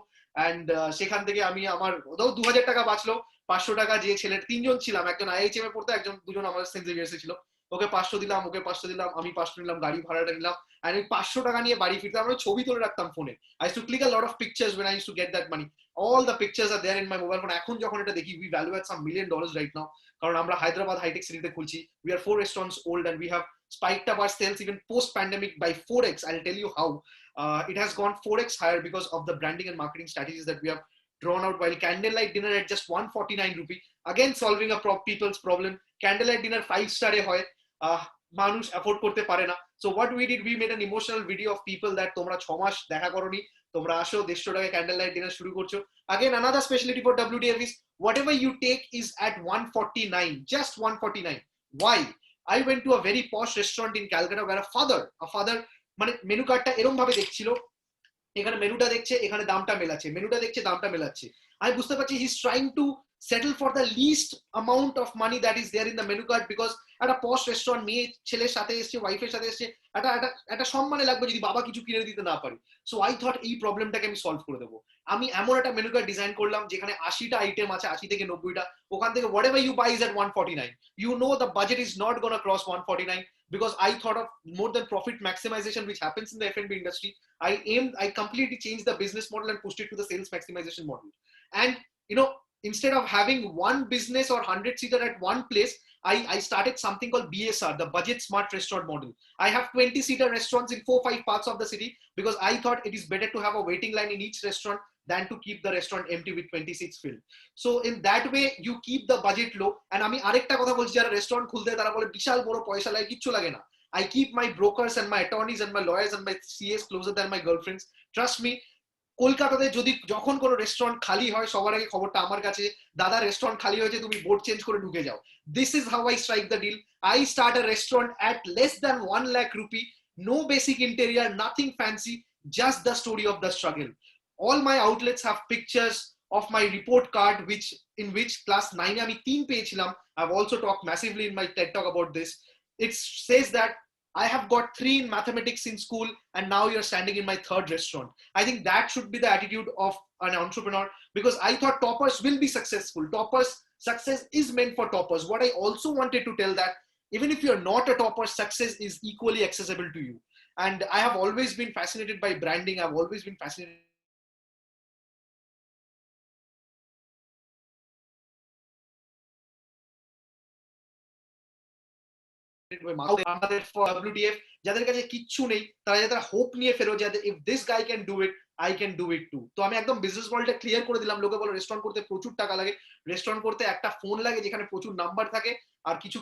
and সেখান থেকে আমি আমার 2000 টাকা বাঁচলো। 500 টাকা যে ছেলের, 3জন ছিলাম, একজন IHM এ পড়তো, দুজন আমার সেন্ট জেভিয়ার্সে ছিল, ওকে 500 দিলাম, ওকে 500 দিলাম, আমি 500 নিলাম, গাড়ি ভাড়াটা নিলাম, and ওই 500 টাকা নিয়ে বাড়ি ফিরতে আমরা ছবি তুলে রাখতাম ফোনে। I used to click a lot of pictures when I used to get that money. All the pictures are there in my mobile phone. এখন যখন এটা দেখি, we value at some $1 million right now, কারণ আমরা Hyderabad hi tech সিটিতে খুলছি। We are 4 restaurants old, and we have spiked up our sales even post pandemic by 4x. I'll tell you how. It has gone 4x higher because of the branding and marketing strategies that we have drawn out, while candlelight dinner at just 149 rupee, again solving a people's problem. Candlelight dinner 5-star hoy, মানুষ afford করতে পারে না. So what we did, we made an emotional video of people that তোমরা 6 মাস দেখা করনি, তোমরা আসো 150 টাকায় ক্যান্ডেল লাইট ডিনার শুরু করছো. Again, another specialty for WTF is whatever you take is at 149, just 149. Why? I went to a very posh restaurant in Calcutta where a father মানে menu কার্ডটা এরকম ভাবে দেখছিল, এখানে মেনুটা দেখছে, এখানে দামটা মেলাচ্ছে, মেনুটা দেখছে, দামটা মেলাচ্ছে. আমি বুঝতে পারছি he is trying to settle for the least amount of money that is there in the menu card, because একটা পশ রেস্টুরেন্ট, মেয়ে ছেলের সাথে এসছে, ওয়াইফের সাথে এসছে, একটা সম্মানে লাগবে যদি বাবা কিছু কিনে দিতে না পারে. সো আই থট এই প্রবলেমটাকে আমি সলভ করে দেবো. আমি এমন একটা মেনু কার্ড ডিজাইন করলাম যেখানে 80টা আইটেম আছে, 80 থেকে 90টা, ওখান থেকে whatever you buy is at 149. You know the budget is not gonna cross 149, because I thought of more than profit maximization which happens in the F&B industry. I completely changed the business model and pushed it to the sales maximization model. And you know, instead of having one business or 100-seater at one place, I started something called BSR, the Budget Smart Restaurant model. I have 20-seater restaurants in 4-5 parts of the city, because I thought it is better to have a waiting line in each restaurant than to keep the restaurant empty with 20 seats filled. So in that way, you keep the budget low. And আমি আরেকটা কথা বলছি, যারা restaurant খুলতে তারা বলে বিশাল বড় পয়সা লাগে, কিচ্ছু লাগে না. I keep my brokers and my attorneys and my lawyers and my CAs closer than my girlfriends. Trust me, কলকাতাতে যদি যখন কোনো রেস্টুরেন্ট খালি হয়, সবার আগে খবরটা আমার কাছে, দাদা রেস্টুরেন্ট খালি হয়েছে, তুমি বোর্ড চেঞ্জ করে ঢুকে যাও. This is how I strike the deal. I start a restaurant at less than 1 lakh rupee, no basic interior, nothing fancy, just the story of the struggle. All my outlets have pictures of my report card, in which class 9 আমি 3 পেয়েছিলাম. I've also talked massively in my TED talk about this. It says that I have got 3 in mathematics in school, and now you're standing in my 3rd restaurant. I think that should be the attitude of an entrepreneur, because I thought toppers will be successful. Success is meant for toppers. What I also wanted to tell that even if you're not a topper, success is equally accessible to you. And I have always been fascinated by branding. I've always been fascinated আমাদের WTF যাদের কাছে কিচ্ছু নেই, তারা যারা hope নিয়ে ফেরো, যাদের if this guy can do it, I can do it too. তো আমি একদম বিজনেস মডেলটা ক্লিয়ার করে দিলাম. লোকে বলে রেস্টুরেন্ট করতে প্রচুর টাকা লাগে, রেস্টুরেন্ট করতে একটা ফোন লাগে যেখানে প্রচুর নাম্বার থাকে আর কিছু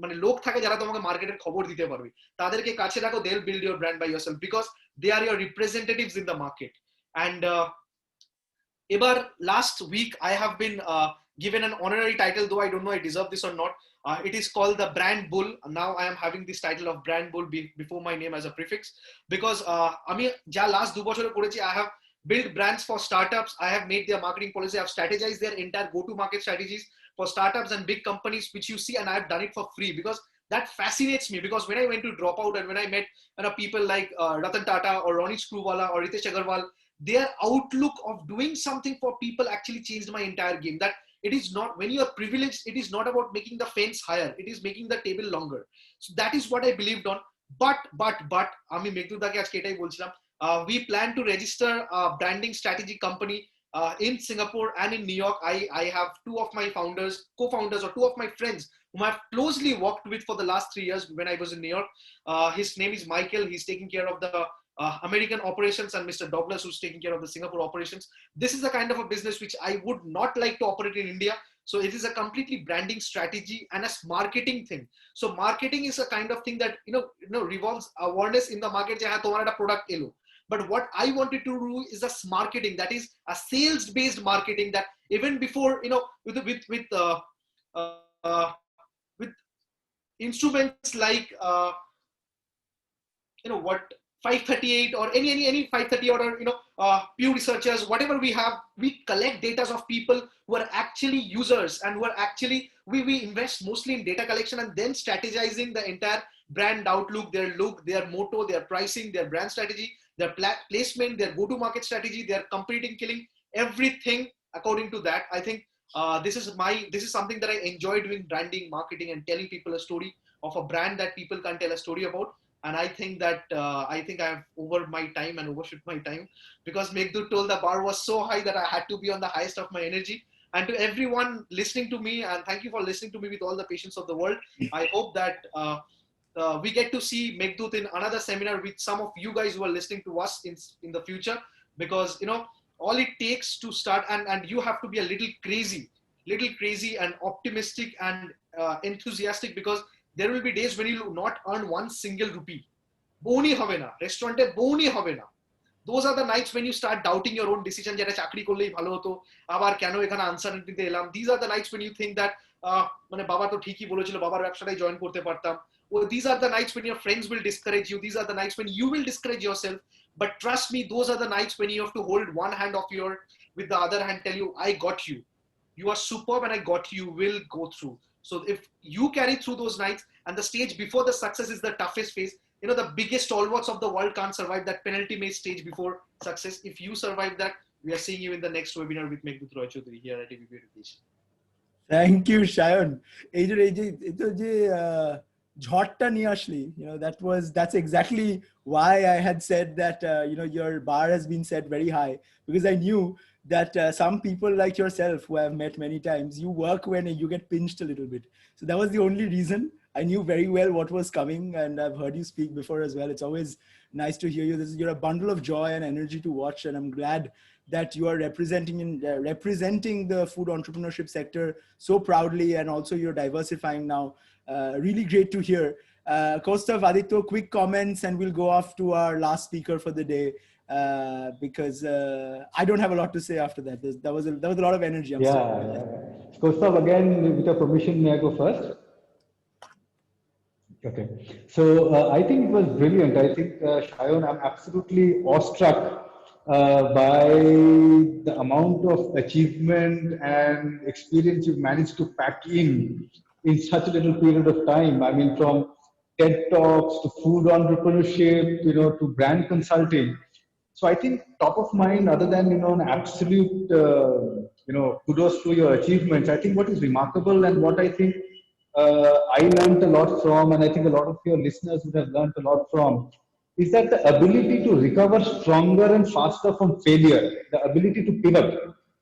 মানে লোক থাকে যারা তোমাকে মার্কেটের খবর দিতে পারবে. তাদেরকে কাছে রাখো, they'll build your brand by yourself, because they are your representatives in the market. And এবার last week I have been given an honorary title, though I don't know I deserve this or not. It is called the Brand Bull. Now I am having this title of Brand Bull before my name as a prefix, because আমি যা last 2 বছরে করেছি, I have built brands for startups. I have made their marketing policy. I have strategized their entire go-to-market strategies for startups and big companies, which you see, and I have done it for free, because that fascinates me. Because when I went to Dropout and when I met people like Ratan Tata or Ronnie Screwvala or Ritesh Agarwal, their outlook of doing something for people actually changed my entire game. That it is not, when you are privileged, it is not about making the fence higher, it is making the table longer. So that is what I believed on. But আমি মেঘদুতদাকে আজকে এটাই বলছিলাম, we plan to register a branding strategy company in Singapore and in New York. I have 2 of my co-founders, or 2 of my friends whom I've closely worked with for the last 3 years when I was in New York. His name is Michael. He's taking care of the American operations, and Mr. Douglas, who's taking care of the Singapore operations. This is the kind of a business which I would not like to operate in India. So it is a completely branding strategy and a marketing thing. So marketing is a kind of thing that revolves awareness in the market. Tomar একটা product elo. But what I wanted to do is a marketing, that is a sales-based marketing, that even before with instruments like what 538 or any 538 or Pew Researchers, whatever we have, we collect data of people who are actually users and who are actually, we invest mostly in data collection and then strategizing the entire brand outlook, their look, their motto, their pricing, their brand strategy, their placement, their go-to-market strategy, their competing killing, everything according to that. I think this is something that I enjoy doing, branding, marketing, and telling people a story of a brand that people can't tell a story about. And I think that I have over my time and overshot my time, because Meghdut told the bar was so high that I had to be on the highest of my energy. And to everyone listening to me, and thank you for listening to me with all the patience of the world. I hope that we get to see Meghdut in another seminar with some of you guys who are listening to us in the future, because all it takes to start, and you have to be a little crazy and optimistic and enthusiastic, because there will be days when you will not earn one single rupee. Boni hobe na, restaurant e boni hobe na. Those are the nights when you start doubting your own decision. Jeta chakri korlei bhalo hoto, abar keno ekhane uncertainty te elam. These are the nights when you think that mane baba to thiki bolechilo, babar ব্যবসাটাই join korte partam. Well, these are the nights when your friends will discourage you. These are the nights when you will discourage yourself. But trust me, those are the nights when you have to hold one hand with the other hand, tell you, I got you. You are superb and I got you. You will go through. So if you carry through those nights, and the stage before the success is the toughest phase, you know, the biggest stalwarts of the world can't survive that penultimate stage before success. If you survive that, we are seeing you in the next webinar with Meghdut Roy Chowdhury here at ABP Education. Thank you, Shayan. Jhotta niye ashli, you know, that's exactly why I had said that, you know, your bar has been set very high, because I knew that some people like yourself who I've met many times, you work when you get pinched a little bit. So that was the only reason. I knew very well what was coming, and I've heard you speak before as well. It's always nice to hear you. You're a bundle of joy and energy to watch, and I'm glad that you are representing the food entrepreneurship sector so proudly, and also you're diversifying now. Really great to hear. Kostav, Aditya, quick comments, and we'll go off to our last speaker for the day, because I don't have a lot to say after that. That was a lot of energy. I'm sorry. Kostav, again, with your permission, may I go first? Okay. So I think it was brilliant. I think, Shayan, I'm absolutely awestruck by the amount of achievement and experience you've managed to pack in such a little period of time. I mean, from TED Talks to food entrepreneurship, you know, to brand consulting. So I think top of mind, other than, you know, an absolute, you know, kudos to your achievements, I think what is remarkable and what I think I learned a lot from, and I think a lot of your listeners would have learned a lot from, is that the ability to recover stronger and faster from failure, the ability to pivot.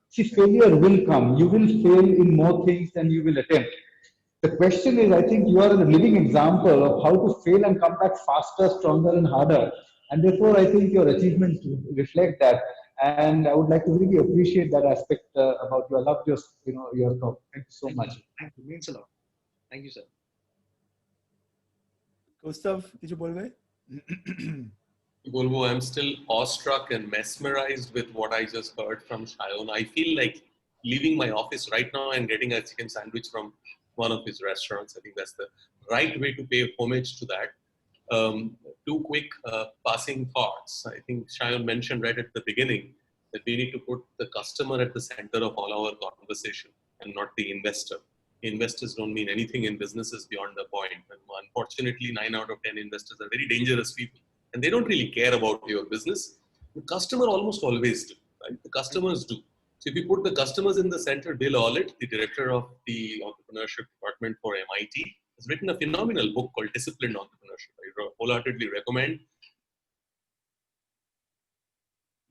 See, failure will come. You will fail in more things than you will attempt. The question is, I think you are a living example of how to fail and come back faster, stronger, and harder. And therefore, I think your achievements reflect that. And I would like to really appreciate that aspect about you. I loved your, you know, your talk. Thank you so much. Thank you. Means a lot. Thank you, sir. Kostav, did you bolve? Bolvo, I'm still awestruck and mesmerized with what I just heard from Shayan. I feel like leaving my office right now and getting a chicken sandwich from one of his restaurants. I think that's the right way to pay homage to that. Two quick passing thoughts. I think Shayan mentioned right at the beginning that we need to put the customer at the center of all our conversation and not the investor. Investors don't mean anything in businesses beyond the point. And unfortunately, 9 out of 10 investors are very dangerous people, and they don't really care about your business. The customer almost always do, right? The customers do. So if you put the customers in the center, Bill Ollett, the director of the entrepreneurship department for MIT, has written a phenomenal book called Disciplined Entrepreneurship. I wholeheartedly recommend.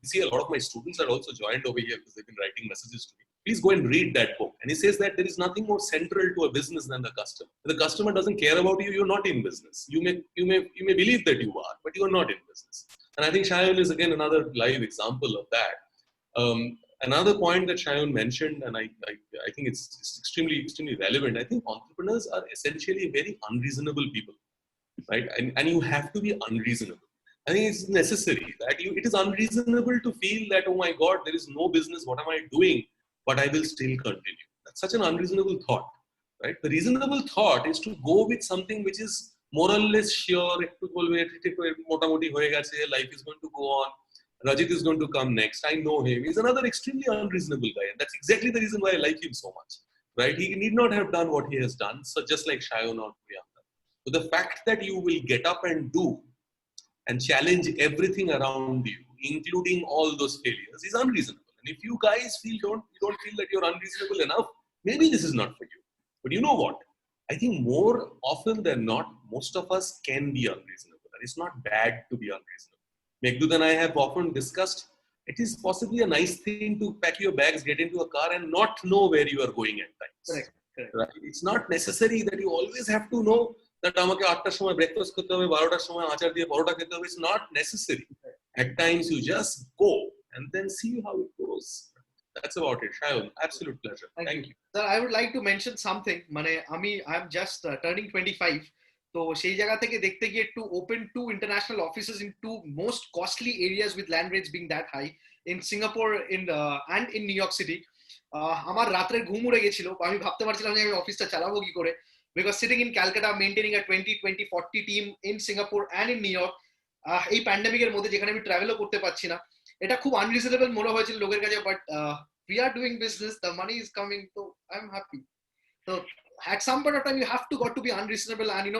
You see, a lot of my students are also joined over here because they've been writing messages to me. Please go and read that book. And he says that there is nothing more central to a business than the customer. If the customer doesn't care about you, you're not in business. You may believe that you are, but you are not in business. And I think Shayan is again another live example of that. Another point that Shayan mentioned, and I think it's extremely relevant. I think entrepreneurs are essentially very unreasonable people, right? And you have to be unreasonable. I think it's necessary that it is unreasonable to feel that, oh my God, there is no business, what am I doing? But I will still continue. That's such an unreasonable thought, right? The reasonable thought is to go with something which is more or less sure, life is going to go on, Rajid is going to come next, I know him. He's another extremely unreasonable guy, and that's exactly the reason why I like him so much, right? He need not have done what he has done, so just like Shayan or Priyanka. So the fact that you will get up and do and challenge everything around you, including all those failures, is unreasonable. And if you guys you don't feel that you're unreasonable enough, maybe this is not for you. But you know what? I think more often than not, most of us can be unreasonable. And it's not bad to be unreasonable. Meghdut and I have often discussed, it is possibly a nice thing to pack your bags, get into a car and not know where you are going at times. Correct. Right? It's not necessary that you always have to know that breakfast it's not necessary. At times you just go and then see how it goes. knows. That's about it. Shayan, absolute pleasure. Thank you. Sir, I would like to mention something. I'm just turning 25. তো সেই জায়গা থেকে দেখতে গিয়ে to open 2 international offices in 2 most costly areas with land rates being that high in Singapore and in New York City. আমার রাতের ঘুম উড়ে গেছিল, আমি ভাবতে পারছিলাম যে আমি অফিসটা চালাবো কি করে, because sitting in Calcutta maintaining a 20-40 team in Singapore and in New York, এই প্যান্ডেমিকের মধ্যে যেখানে আমি ট্রাভেলও করতে পারছি না, এটা খুব আনরিজনেবল মনে হয়েছিল লোকের কাছে, but we are doing business, the money is coming, so I'm happy. So at some point of time you have got to be unreasonable, and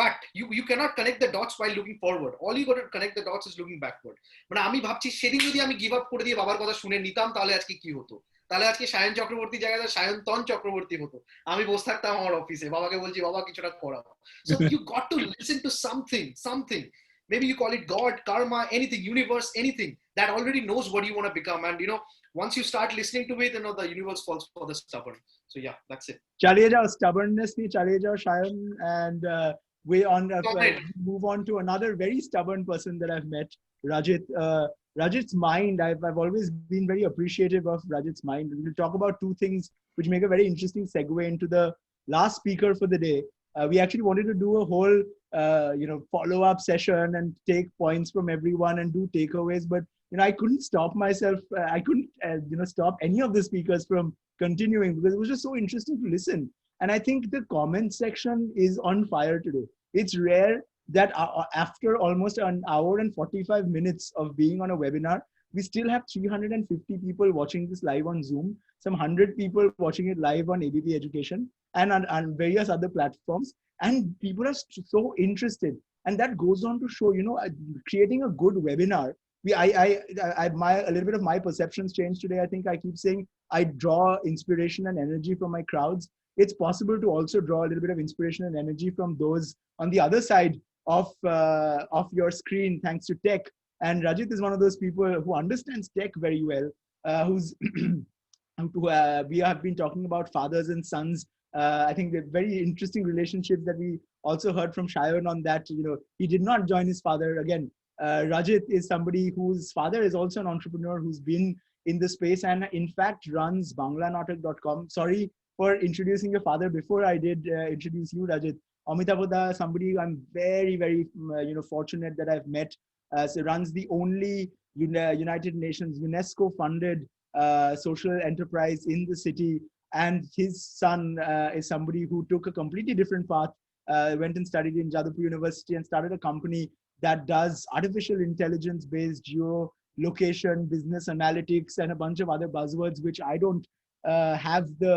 gut, you cannot connect the dots while looking forward. All you got to connect the dots is looking backward. মানে আমি ভাবছি সেদিন যদি আমি give up করে দিয়ে বাবার কথা শুনে নিতাম তাহলে আজকে কি হতো, তাহলে আজকে সায়ন চক্রবর্তী জায়গায় সায়ন্তন চক্রবর্তী হতো, আমি বসে থাকতাম আমার অফিসে, বাবাকে বলছি বাবা কিছুটা করাবো। So you got to listen to something, maybe you call it God, karma, anything, universe, anything that already knows what you want to become, and once you start listening to it, the universe falls for the stubborn. So yeah, that's it. Chaliye jao, stubbornness nahi chaliye jao, Shayan, and we move on to another very stubborn person that I've met, Rajid. Rajid's mind, I've always been very appreciative of Rajid's mind. We'll talk about 2 things which make a very interesting segue into the last speaker for the day. We actually wanted to do a whole follow-up session and take points from everyone and do takeaways, but I couldn't stop myself. I couldn't stop any of the speakers from continuing because it was just so interesting to listen. And I think the comment section is on fire today. It's rare that after almost an hour and 45 minutes of being on a webinar, we still have 350 people watching this live on Zoom, some 100 people watching it live on ABP Education and on various other platforms. And people are so interested. And that goes on to show, creating a good webinar. A little bit of my perceptions changed today. I think I keep saying I draw inspiration and energy from my crowds. It's possible to also draw a little bit of inspiration and energy from those on the other side of your screen, thanks to tech. And Rajit is one of those people who understands tech very well, we have been talking about fathers and sons. I think the very interesting relationship that we also heard from Shayan on that, he did not join his father. Again, Rajit is somebody whose father is also an entrepreneur who's been in the space and in fact runs banglanatak.com. Sorry for introducing your father before I did introduce you, Rajit. Amitabh, somebody I'm very, very fortunate that I've met, so runs the only United Nations UNESCO funded social enterprise in the city. And his son is somebody who took a completely different path, went and studied in Jadavpur University and started a company that does artificial intelligence based geolocation, business analytics, and a bunch of other buzzwords, which I don't have the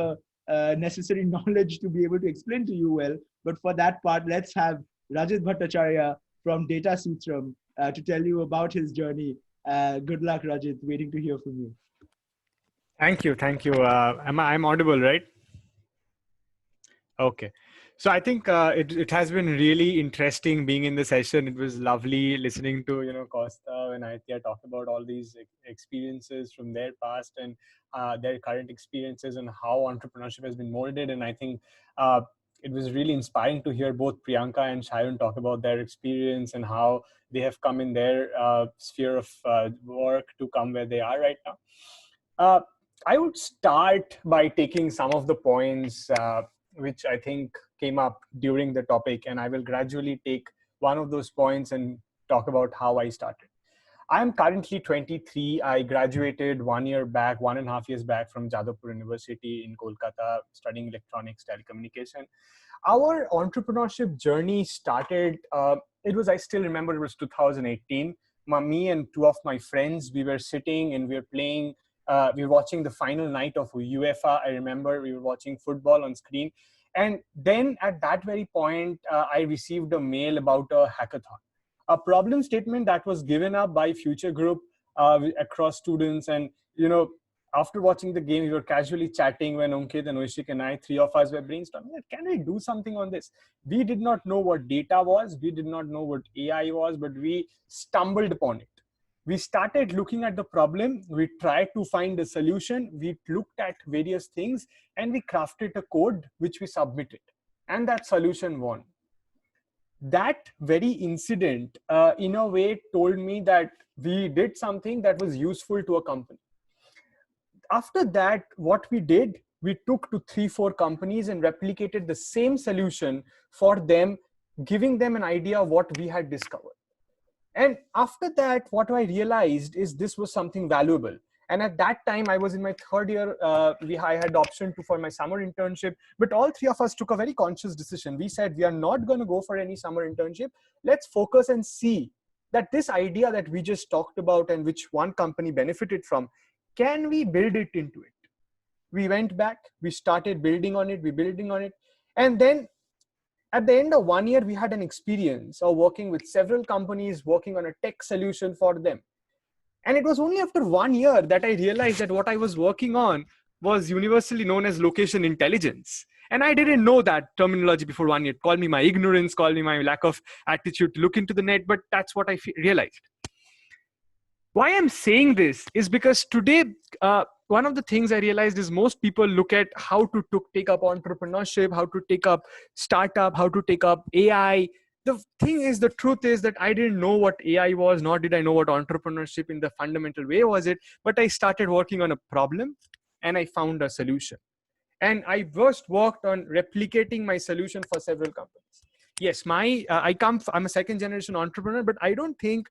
necessary knowledge to be able to explain to you well. But for that part, let's have Rajid Bhattacharya from Data Sutram to tell you about his journey. Good luck, Rajid. Waiting to hear from you. Thank you. I'm audible, right? Okay. So I think it has been really interesting being in the session. It was lovely listening to Costa and Aitya talk about all these experiences from their past and their current experiences and how entrepreneurship has been molded. And I think it was really inspiring to hear both Priyanka and Shayan talk about their experience and how they have come in their sphere of work to come where they are right now. I would start by taking some of the points which I think came up during the topic, and I will gradually take one of those points and talk about how I started. I'm currently 23. I graduated 1.5 years back from Jadavpur University in Kolkata, studying electronics, telecommunication. Our entrepreneurship journey started, I still remember it was 2018. Me and 2 of my friends, we were sitting and we were playing, we were watching the final night of UEFA. I remember we were watching football on screen. And then at that very point, I received a mail about a hackathon, a problem statement that was given up by Future Group across students. And, after watching the game, we were casually chatting when Ankit and Oishik and I, 3 of us were brainstorming, can we do something on this? We did not know what data was. We did not know what AI was, but we stumbled upon it. We started looking at the problem. We tried to find a solution. We looked at various things and we crafted a code which we submitted, and that solution won. That very incident, in a way, told me that we did something that was useful to a company. after that, what we did, we took to 3-4 companies and replicated the same solution for them, giving them an idea of what we had discovered. And after that, what I realized is this was something valuable. And at that time, I was in my 3rd year. I had the option for my summer internship, but all 3 of us took a very conscious decision. We said, we are not going to go for any summer internship. Let's focus and see that this idea that we just talked about and which one company benefited from, can we build it into it? We went back, we started building on it. And then at the end of 1 year, we had an experience of working with several companies, working on a tech solution for them. And it was only after 1 year that I realized that what I was working on was universally known as location intelligence. And I didn't know that terminology before 1 year. Call me my ignorance, call me my lack of attitude to look into the net, but that's what I realized. Why I'm saying this is because today, one of the things I realized is most people look at how to take up entrepreneurship, how to take up startup, how to take up AI. The thing is, the truth is that I didn't know what AI was, nor did I know what entrepreneurship in the fundamental way was it. But I started working on a problem and I found a solution. And I first worked on replicating my solution for several companies. Yes, I'm a 2nd generation entrepreneur, but I don't think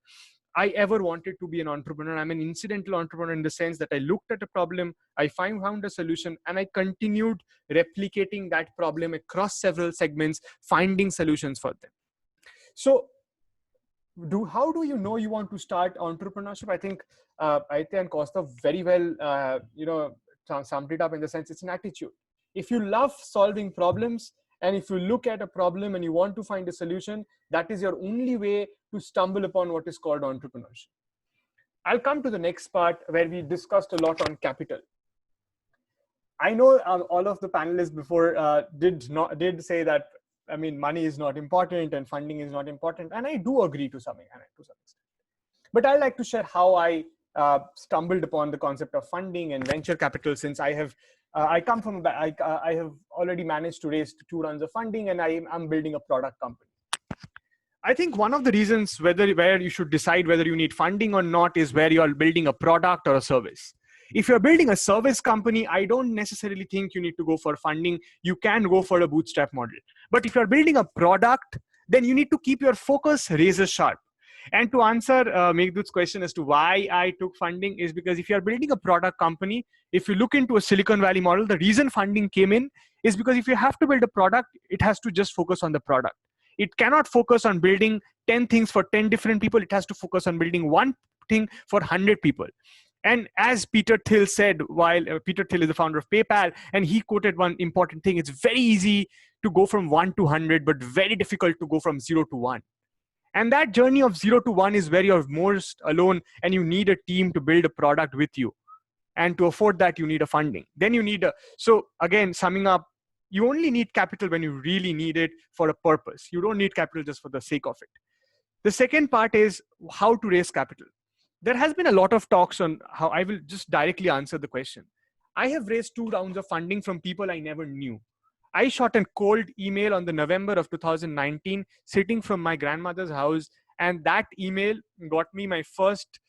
I ever wanted to be an entrepreneur. I'm an incidental entrepreneur in the sense that I looked at a problem, I found a solution, and I continued replicating that problem across several segments, finding solutions for them. So how do you know you want to start entrepreneurship? I think Aitya and Costa very well, summed it up in the sense it's an attitude. If you love solving problems, and if you look at a problem and you want to find a solution, that is your only way to stumble upon what is called entrepreneurship. I'll come to the next part where we discussed a lot on capital. I know all of the panelists before did say that, I mean, money is not important and funding is not important. And I do agree to some extent. But I'd like to share how I stumbled upon the concept of funding and venture capital, since I have already managed to raise 2 rounds of funding and I'm building a product company. I think one of the reasons where you should decide whether you need funding or not is where you're building a product or a service. If you're building a service company, I don't necessarily think you need to go for funding. You can go for a bootstrap model. But if you're building a product, then you need to keep your focus razor sharp. And to answer Meghdut's question as to why I took funding is because if you're building a product company, if you look into a Silicon Valley model, the reason funding came in is because if you have to build a product, it has to just focus on the product. It cannot focus on building 10 things for 10 different people. It has to focus on building one thing for 100 people. And as Peter Thiel said, while Peter Thiel is the founder of PayPal, and he quoted one important thing, it's very easy to go from 1 to 100, but very difficult to go from 0 to 1. And that journey of 0 to 1 is where you're most alone and you need a team to build a product with you. And to afford that, you need a funding. Then you need so again, summing up, you only need capital when you really need it for a purpose. You don't need capital just for the sake of it. The second part is how to raise capital. There has been a lot of talks on how I will just directly answer the question. I have raised 2 rounds of funding from people I never knew. I shot a cold email on the November of 2019, sitting from my grandmother's house. And that email got me my first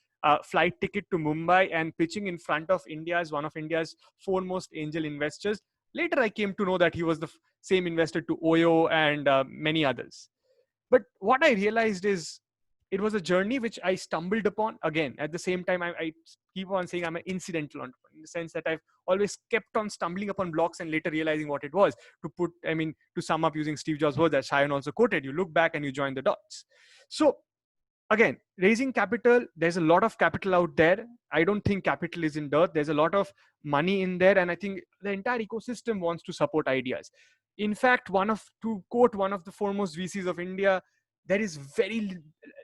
flight ticket to Mumbai and pitching in front of one of India's foremost angel investors. Later, I came to know that he was the same investor to Oyo and many others. But what I realized is it was a journey which I stumbled upon. Again, at the same time, I keep on saying I'm an incidental entrepreneur in the sense that I've always kept on stumbling upon blocks and later realizing what it was. To sum up using Steve Jobs' words that Shayan also quoted, you look back and you join the dots. So again, raising capital, there's a lot of capital out there. I don't think capital is in dirt. There's a lot of money in there. And I think the entire ecosystem wants to support ideas. In fact, to quote one of the foremost VCs of India, there is very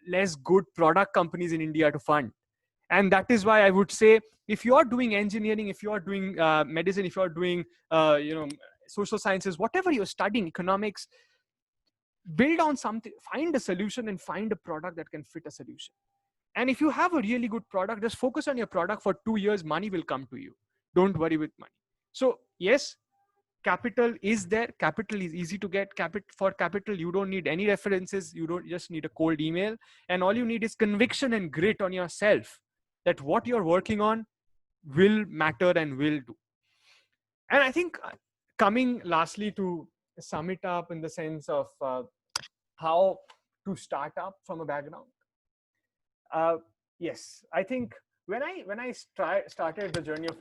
less good product companies in India to fund. And that is why I would say, if you are doing engineering, if you are doing medicine, if you are doing social sciences, whatever you're studying, economics, build on something, find a solution and find a product that can fit a solution. And if you have a really good product, just focus on your product for 2 years, money will come to you. Don't worry with money. So yes, capital is there. Capital is easy to get. For capital, you don't need any references. You don't just need a cold email. And all you need is conviction and grit on yourself that what you're working on will matter and will do. And I think coming lastly to sum it up in the sense of how to start up from a background. Yes, I think when I started the journey of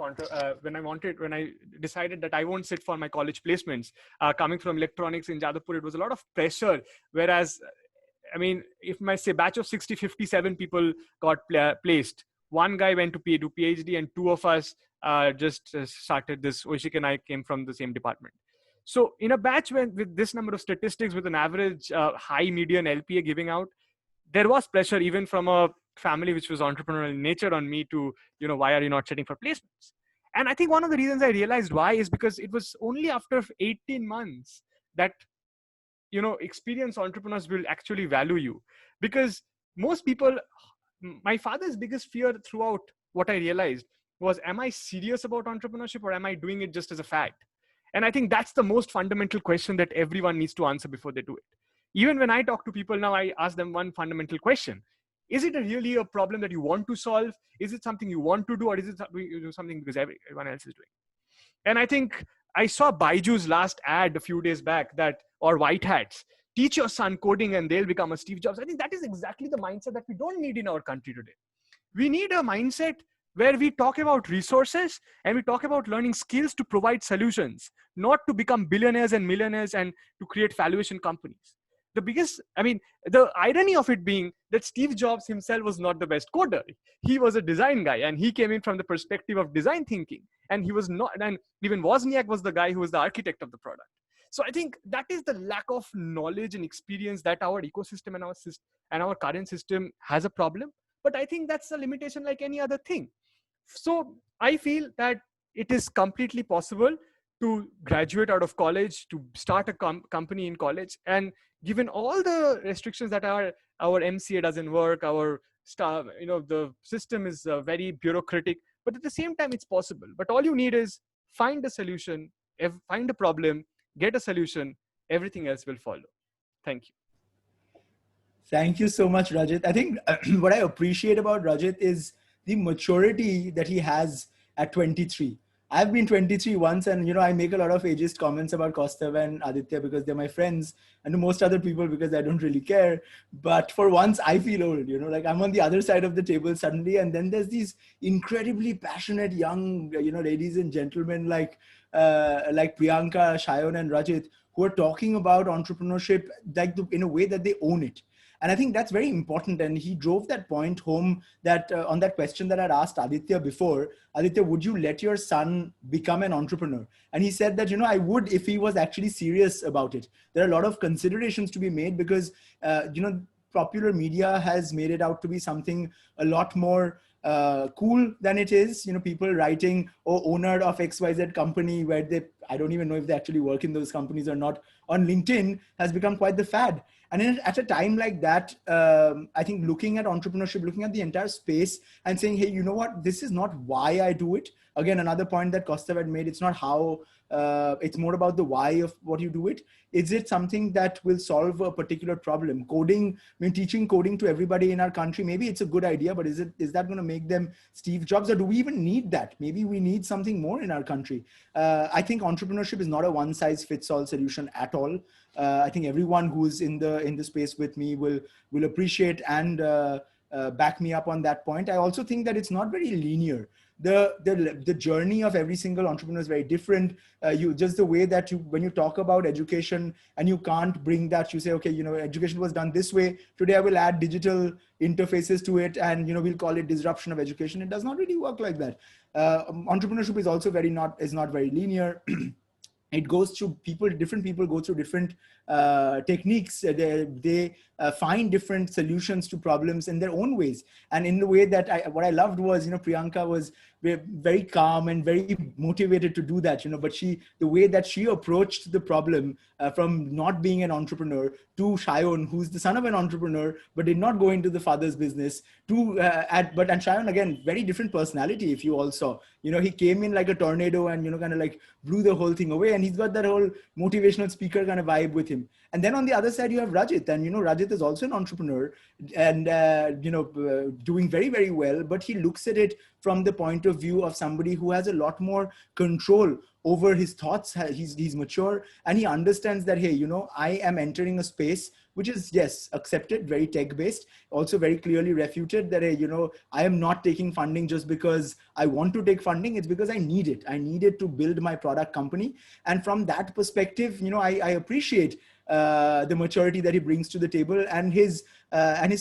when I decided that I won't sit for my college placements, coming from electronics in Jadavpur, it was a lot of pressure. Whereas, I mean, if my say batch of 60, 57 people got placed, one guy went to do PhD, and two of us just started this. Oishik and I came from the same department. So in a batch with this number of statistics, with an average high median LPA giving out, there was pressure even from a family which was entrepreneurial in nature on me to, why are you not sitting for placements? And I think one of the reasons I realized why is because it was only after 18 months that, experienced entrepreneurs will actually value you. Because most people, my father's biggest fear throughout what I realized was, am I serious about entrepreneurship or am I doing it just as a fad? And I think that's the most fundamental question that everyone needs to answer before they do it. Even when I talk to people now, I ask them one fundamental question. Is it really a problem that you want to solve? Is it something you want to do? Or is it something because everyone else is doing? And I think I saw Baiju's last ad a few days back or White Hats, teach your son coding and they'll become a Steve Jobs. I think that is exactly the mindset that we don't need in our country today. We need a mindset where we talk about resources and we talk about learning skills to provide solutions, not to become billionaires and millionaires and to create valuation companies. The irony of it being that Steve Jobs himself was not the best coder. He was a design guy and he came in from the perspective of design thinking. And he was not, and even Wozniak was the guy who was the architect of the product. So I think that is the lack of knowledge and experience that our ecosystem and our current system has a problem. But I think that's a limitation like any other thing. So I feel that it is completely possible to graduate out of college, to start a company in college. And given all the restrictions that our MCA doesn't work, our staff, the system is very bureaucratic, but at the same time, it's possible. But all you need is find a solution, find a problem, get a solution, everything else will follow. Thank you. Thank you so much, Rajid. I think what I appreciate about Rajid is the maturity that he has at 23. I've been 23 once, and I make a lot of ageist comments about Kaustav and Aditya because they're my friends, and to most other people because I don't really care. But for once, I feel old. Like I'm on the other side of the table suddenly, and then there's these incredibly passionate young, ladies and gentlemen like Priyanka, Shayon, and Rajit, who are talking about entrepreneurship in a way that they own it. And I think that's very important. And he drove that point home that on that question that I'd asked Aditya before, Aditya, would you let your son become an entrepreneur? And he said that, I would if he was actually serious about it. There are a lot of considerations to be made because, popular media has made it out to be something a lot more cool than it is. People writing, owner of XYZ company, where I don't even know if they actually work in those companies or not, on LinkedIn has become quite the fad. And at a time like that, I think looking at entrepreneurship, looking at the entire space and saying, hey, you know what, this is not why I do it. Again, another point that Kaustav had made, it's not how, it's more about the why of what you do it. Is it something that will solve a particular problem? Coding, teaching coding to everybody in our country, maybe it's a good idea, but is that going to make them Steve Jobs, or do we even need that? Maybe we need something more in our country. I think entrepreneurship is not a one size fits all solution at all. I think everyone who's in the space with me will appreciate and back me up on that point. I also think that it's not very linear. The journey of every single entrepreneur is very different. Just the way that when you talk about education and you can't bring that, you say, okay, education was done this way. Today I will add digital interfaces to it and, we'll call it disruption of education. It does not really work like that. Entrepreneurship is also not very linear. It goes through different people go through different techniques. They find different solutions to problems in their own ways. And in the way that what I loved was, Priyanka was very calm and very motivated to do that, but the way that she approached the problem from not being an entrepreneur to Shayon, who's the son of an entrepreneur, but did not go into the father's business and Shayon, again, very different personality. If you all saw, he came in like a tornado and, kind of like blew the whole thing away. And he's got that whole motivational speaker kind of vibe with him. And then on the other side, you have Rajit, and, Rajit is also an entrepreneur and, doing very, very well, but he looks at it from the point of view of somebody who has a lot more control over his thoughts. He's mature, and he understands that, hey, I am entering a space which is, yes, accepted, very tech based, also very clearly refuted that, hey, I am not taking funding just because I want to take funding. It's because I need it. I need it to build my product company. And from that perspective, I appreciate the maturity that he brings to the table, and his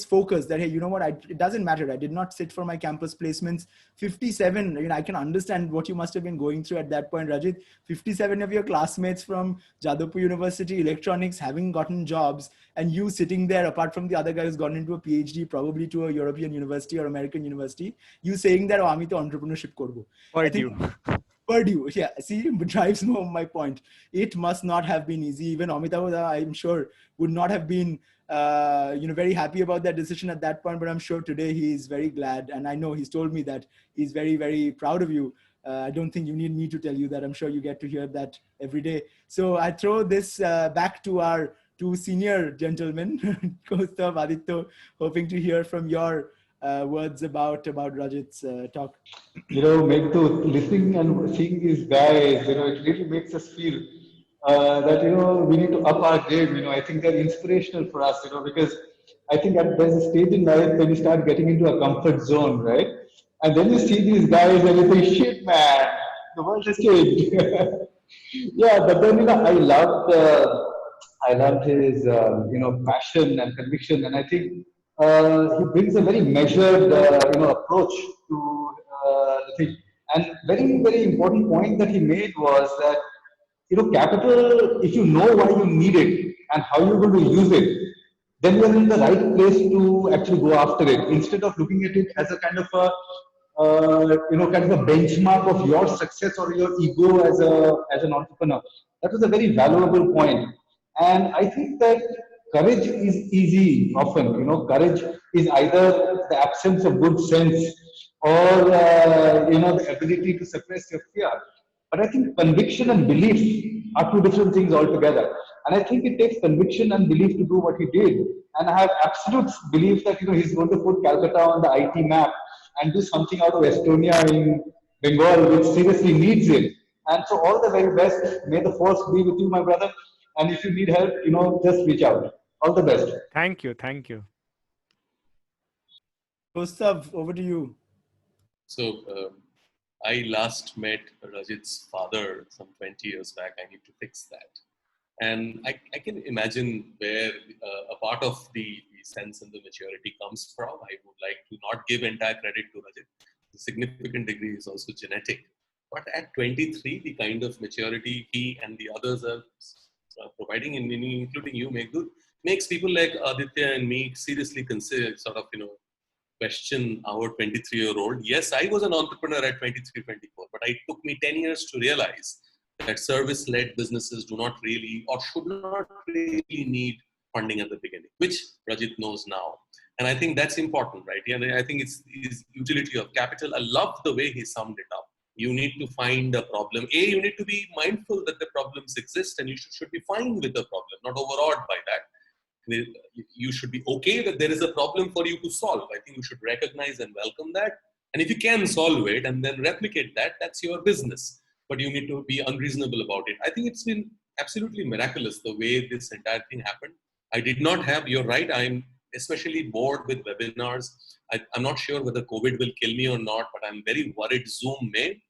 focus that, hey, it doesn't matter. I did not sit for my campus placements. 57, I can understand what you must have been going through at that point, Rajid. 57 of your classmates from Jadavpur University Electronics having gotten jobs, and you sitting there, apart from the other guy who's gone into a PhD, probably to a European university or American university, you saying that, ami to entrepreneurship korbo. Purdue, yeah, see, drives home my point. It must not have been easy. Even Amitabh, I'm sure, would not have been, very happy about that decision at that point. But I'm sure today he's very glad, and I know he's told me that he's very, very proud of you. I don't think you need me to tell you that. I'm sure you get to hear that every day. So I throw this back to our two senior gentlemen, Kaustav, Aditya, hoping to hear from your words about Rajit's talk. Meghdut, listening and seeing these guys, it really makes us feel that, we need to up our game. I think they're inspirational for us, because I think there's a stage in life when you start getting into a comfort zone, right? And then you see these guys and you think, shit, man, the world has changed. Yeah, but then, I loved his, passion and conviction. And I think he brings a very measured, approach to the thing. And very, very important point that he made was that, capital, if you know why you need it and how you're going to use it, then you're in the right place to actually go after it, instead of looking at it as a kind of a, kind of a benchmark of your success or your ego as an entrepreneur. That was a very valuable point. And I think that courage is easy often. Courage is either the absence of good sense or, the ability to suppress your fear. But I think conviction and belief are two different things altogether. And I think it takes conviction and belief to do what he did. And I have absolute belief that, he's going to put Calcutta on the IT map and do something out of Estonia in Bengal, which seriously needs it. And so all the very best. May the force be with you, my brother. And if you need help, just reach out. All the best. Thank you. Thank you. Gustav, over to you. So I last met Rajit's father some 20 years back. I need to fix that. And I can imagine where a part of the sense and the maturity comes from. I would like to not give entire credit to Rajit. The significant degree is also genetic. But at 23, the kind of maturity he and the others are providing, including you, Meghdut, makes people like Aditya and me seriously consider, question our 23-year-old. Yes, I was an entrepreneur at 23, 24, but it took me 10 years to realize that service-led businesses do not really or should not really need funding at the beginning, which Rajit knows now. And I think that's important, right? And I think it's utility of capital. I love the way he summed it up. You need to find a problem. You need to be mindful that the problems exist, and you should be fine with the problem, not overawed by that. You should be okay that there is a problem for you to solve. I think you should recognize and welcome that. And if you can solve it and then replicate that, that's your business. But you need to be unreasonable about it. I think it's been absolutely miraculous the way this entire thing happened. I did not have, you're right, I'm especially bored with webinars. I'm not sure whether COVID will kill me or not, but I'm very worried Zoom may.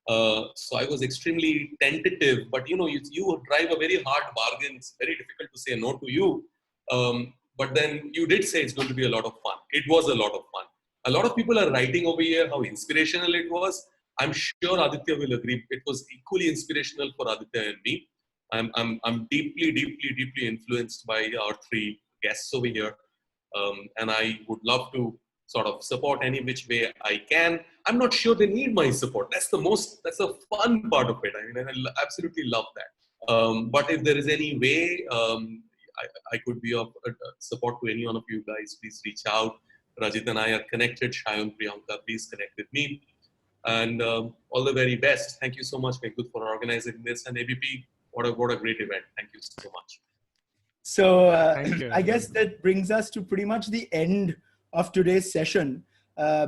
So I was extremely tentative, but you drive a very hard bargain. It's very difficult to say no to you. But then you did say it's going to be a lot of fun. It was a lot of fun. A lot of people are writing over here how inspirational it was. I'm sure Aditya will agree. It was equally inspirational for Aditya and me. I'm deeply, deeply, deeply influenced by our three guests over here. And I would love to sort of support any which way I can. I'm not sure they need my support. That's the fun part of it. I mean, I absolutely love that. But if there is any way I could be of support to any one of you guys, please reach out. Rajit and I are connected. Shayan, Priyanka, please connect with me. And all the very best. Thank you so much, Meghdut, for organizing this. And ABP, what a great event. Thank you so much. So I guess that brings us to pretty much the end of today's session.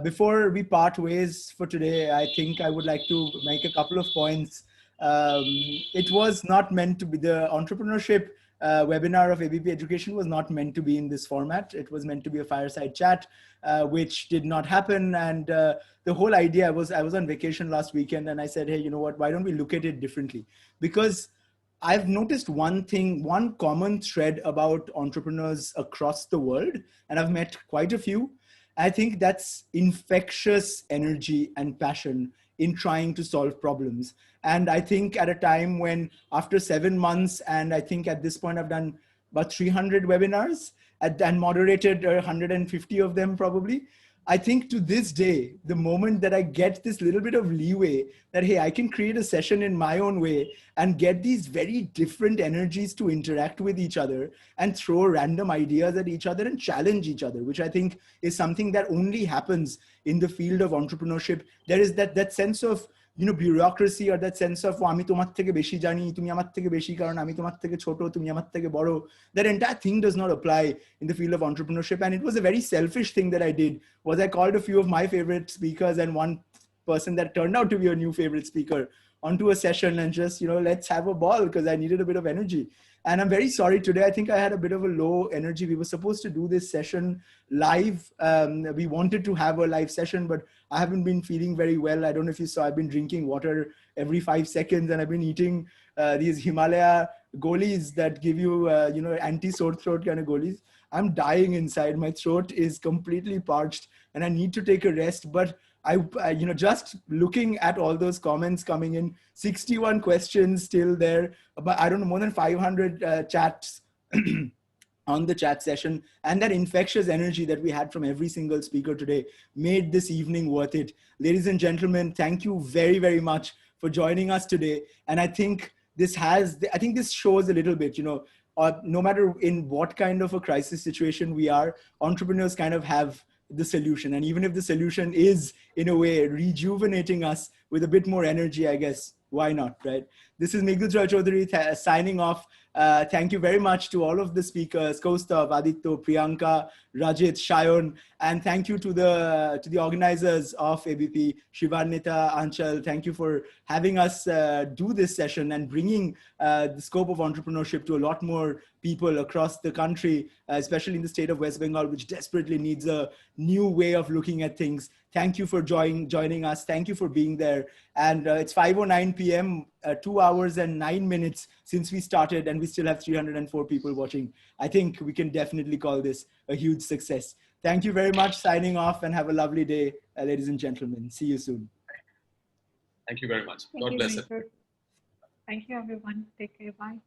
Before we part ways for today, I think I would like to make a couple of points. It was not meant to be the entrepreneurship webinar of ABP Education was not meant to be in this format. It was meant to be a fireside chat, which did not happen. And the whole idea I was on vacation last weekend, and I said, hey, you know what? Why don't we look at it differently? Because I've noticed one thing, one common thread about entrepreneurs across the world, and I've met quite a few. I think that's infectious energy and passion in trying to solve problems. And I think at a time when after 7 months, and I think at this point I've done about 300 webinars and moderated 150 of them probably. I think to this day, the moment that I get this little bit of leeway that, hey, I can create a session in my own way and get these very different energies to interact with each other and throw random ideas at each other and challenge each other, which I think is something that only happens in the field of entrepreneurship. There is that sense of, you know, bureaucracy, or that sense of আমি তোমার থেকে বেশি জানি, তুমি আমার থেকে বেশি কারণ আমি তোমার থেকে ছোট, তুমি আমার থেকে বড়. That entire thing does not apply in the field of entrepreneurship. And it was a very selfish thing that I did, was I called a few of my favorite speakers and one person that turned out to be a new favorite speaker onto a session and just, you know, let's have a ball, because I needed a bit of energy. And I'm very sorry today, I think I had a bit of a low energy. We were supposed to do this session live. We wanted to have a live session, but I haven't been feeling very well. I don't know if you saw, I've been drinking water every 5 seconds, and I've been eating these Himalaya goalies that give you, you know, anti-sore throat kind of goalies. I'm dying inside. My throat is completely parched and I need to take a rest. But I you know, just looking at all those comments coming in, 61 questions still there, but I don't know, more than 500 chats on the chat session, and that infectious energy that we had from every single speaker today made this evening worth it. Ladies and gentlemen, thank you very, very much for joining us today. And I think this shows a little bit, you know, no matter in what kind of a crisis situation we are, entrepreneurs kind of have the solution. And even if the solution is in a way rejuvenating us with a bit more energy, I guess, why not, right? This is Meghdut Roy Chowdhury signing off. Thank you very much to all of the speakers, Kaustav, Aditya, Priyanka, Rajid, Shayon, and thank you to the organizers of ABP, Shivanita, Anchal. Thank you for having us do this session and bringing the scope of entrepreneurship to a lot more people across the country, especially in the state of West Bengal, which desperately needs a new way of looking at things. Thank you for joining us. Thank you for being there. And it's 5:09 p.m., 2 hours and 9 minutes since we started, and we still have 304 people watching. I think we can definitely call this a huge success. Thank you very much. Signing off, and have a lovely day, ladies and gentlemen. See you soon. Thank you very much. Thank God you, bless it. Thank you, everyone. Take care. Bye.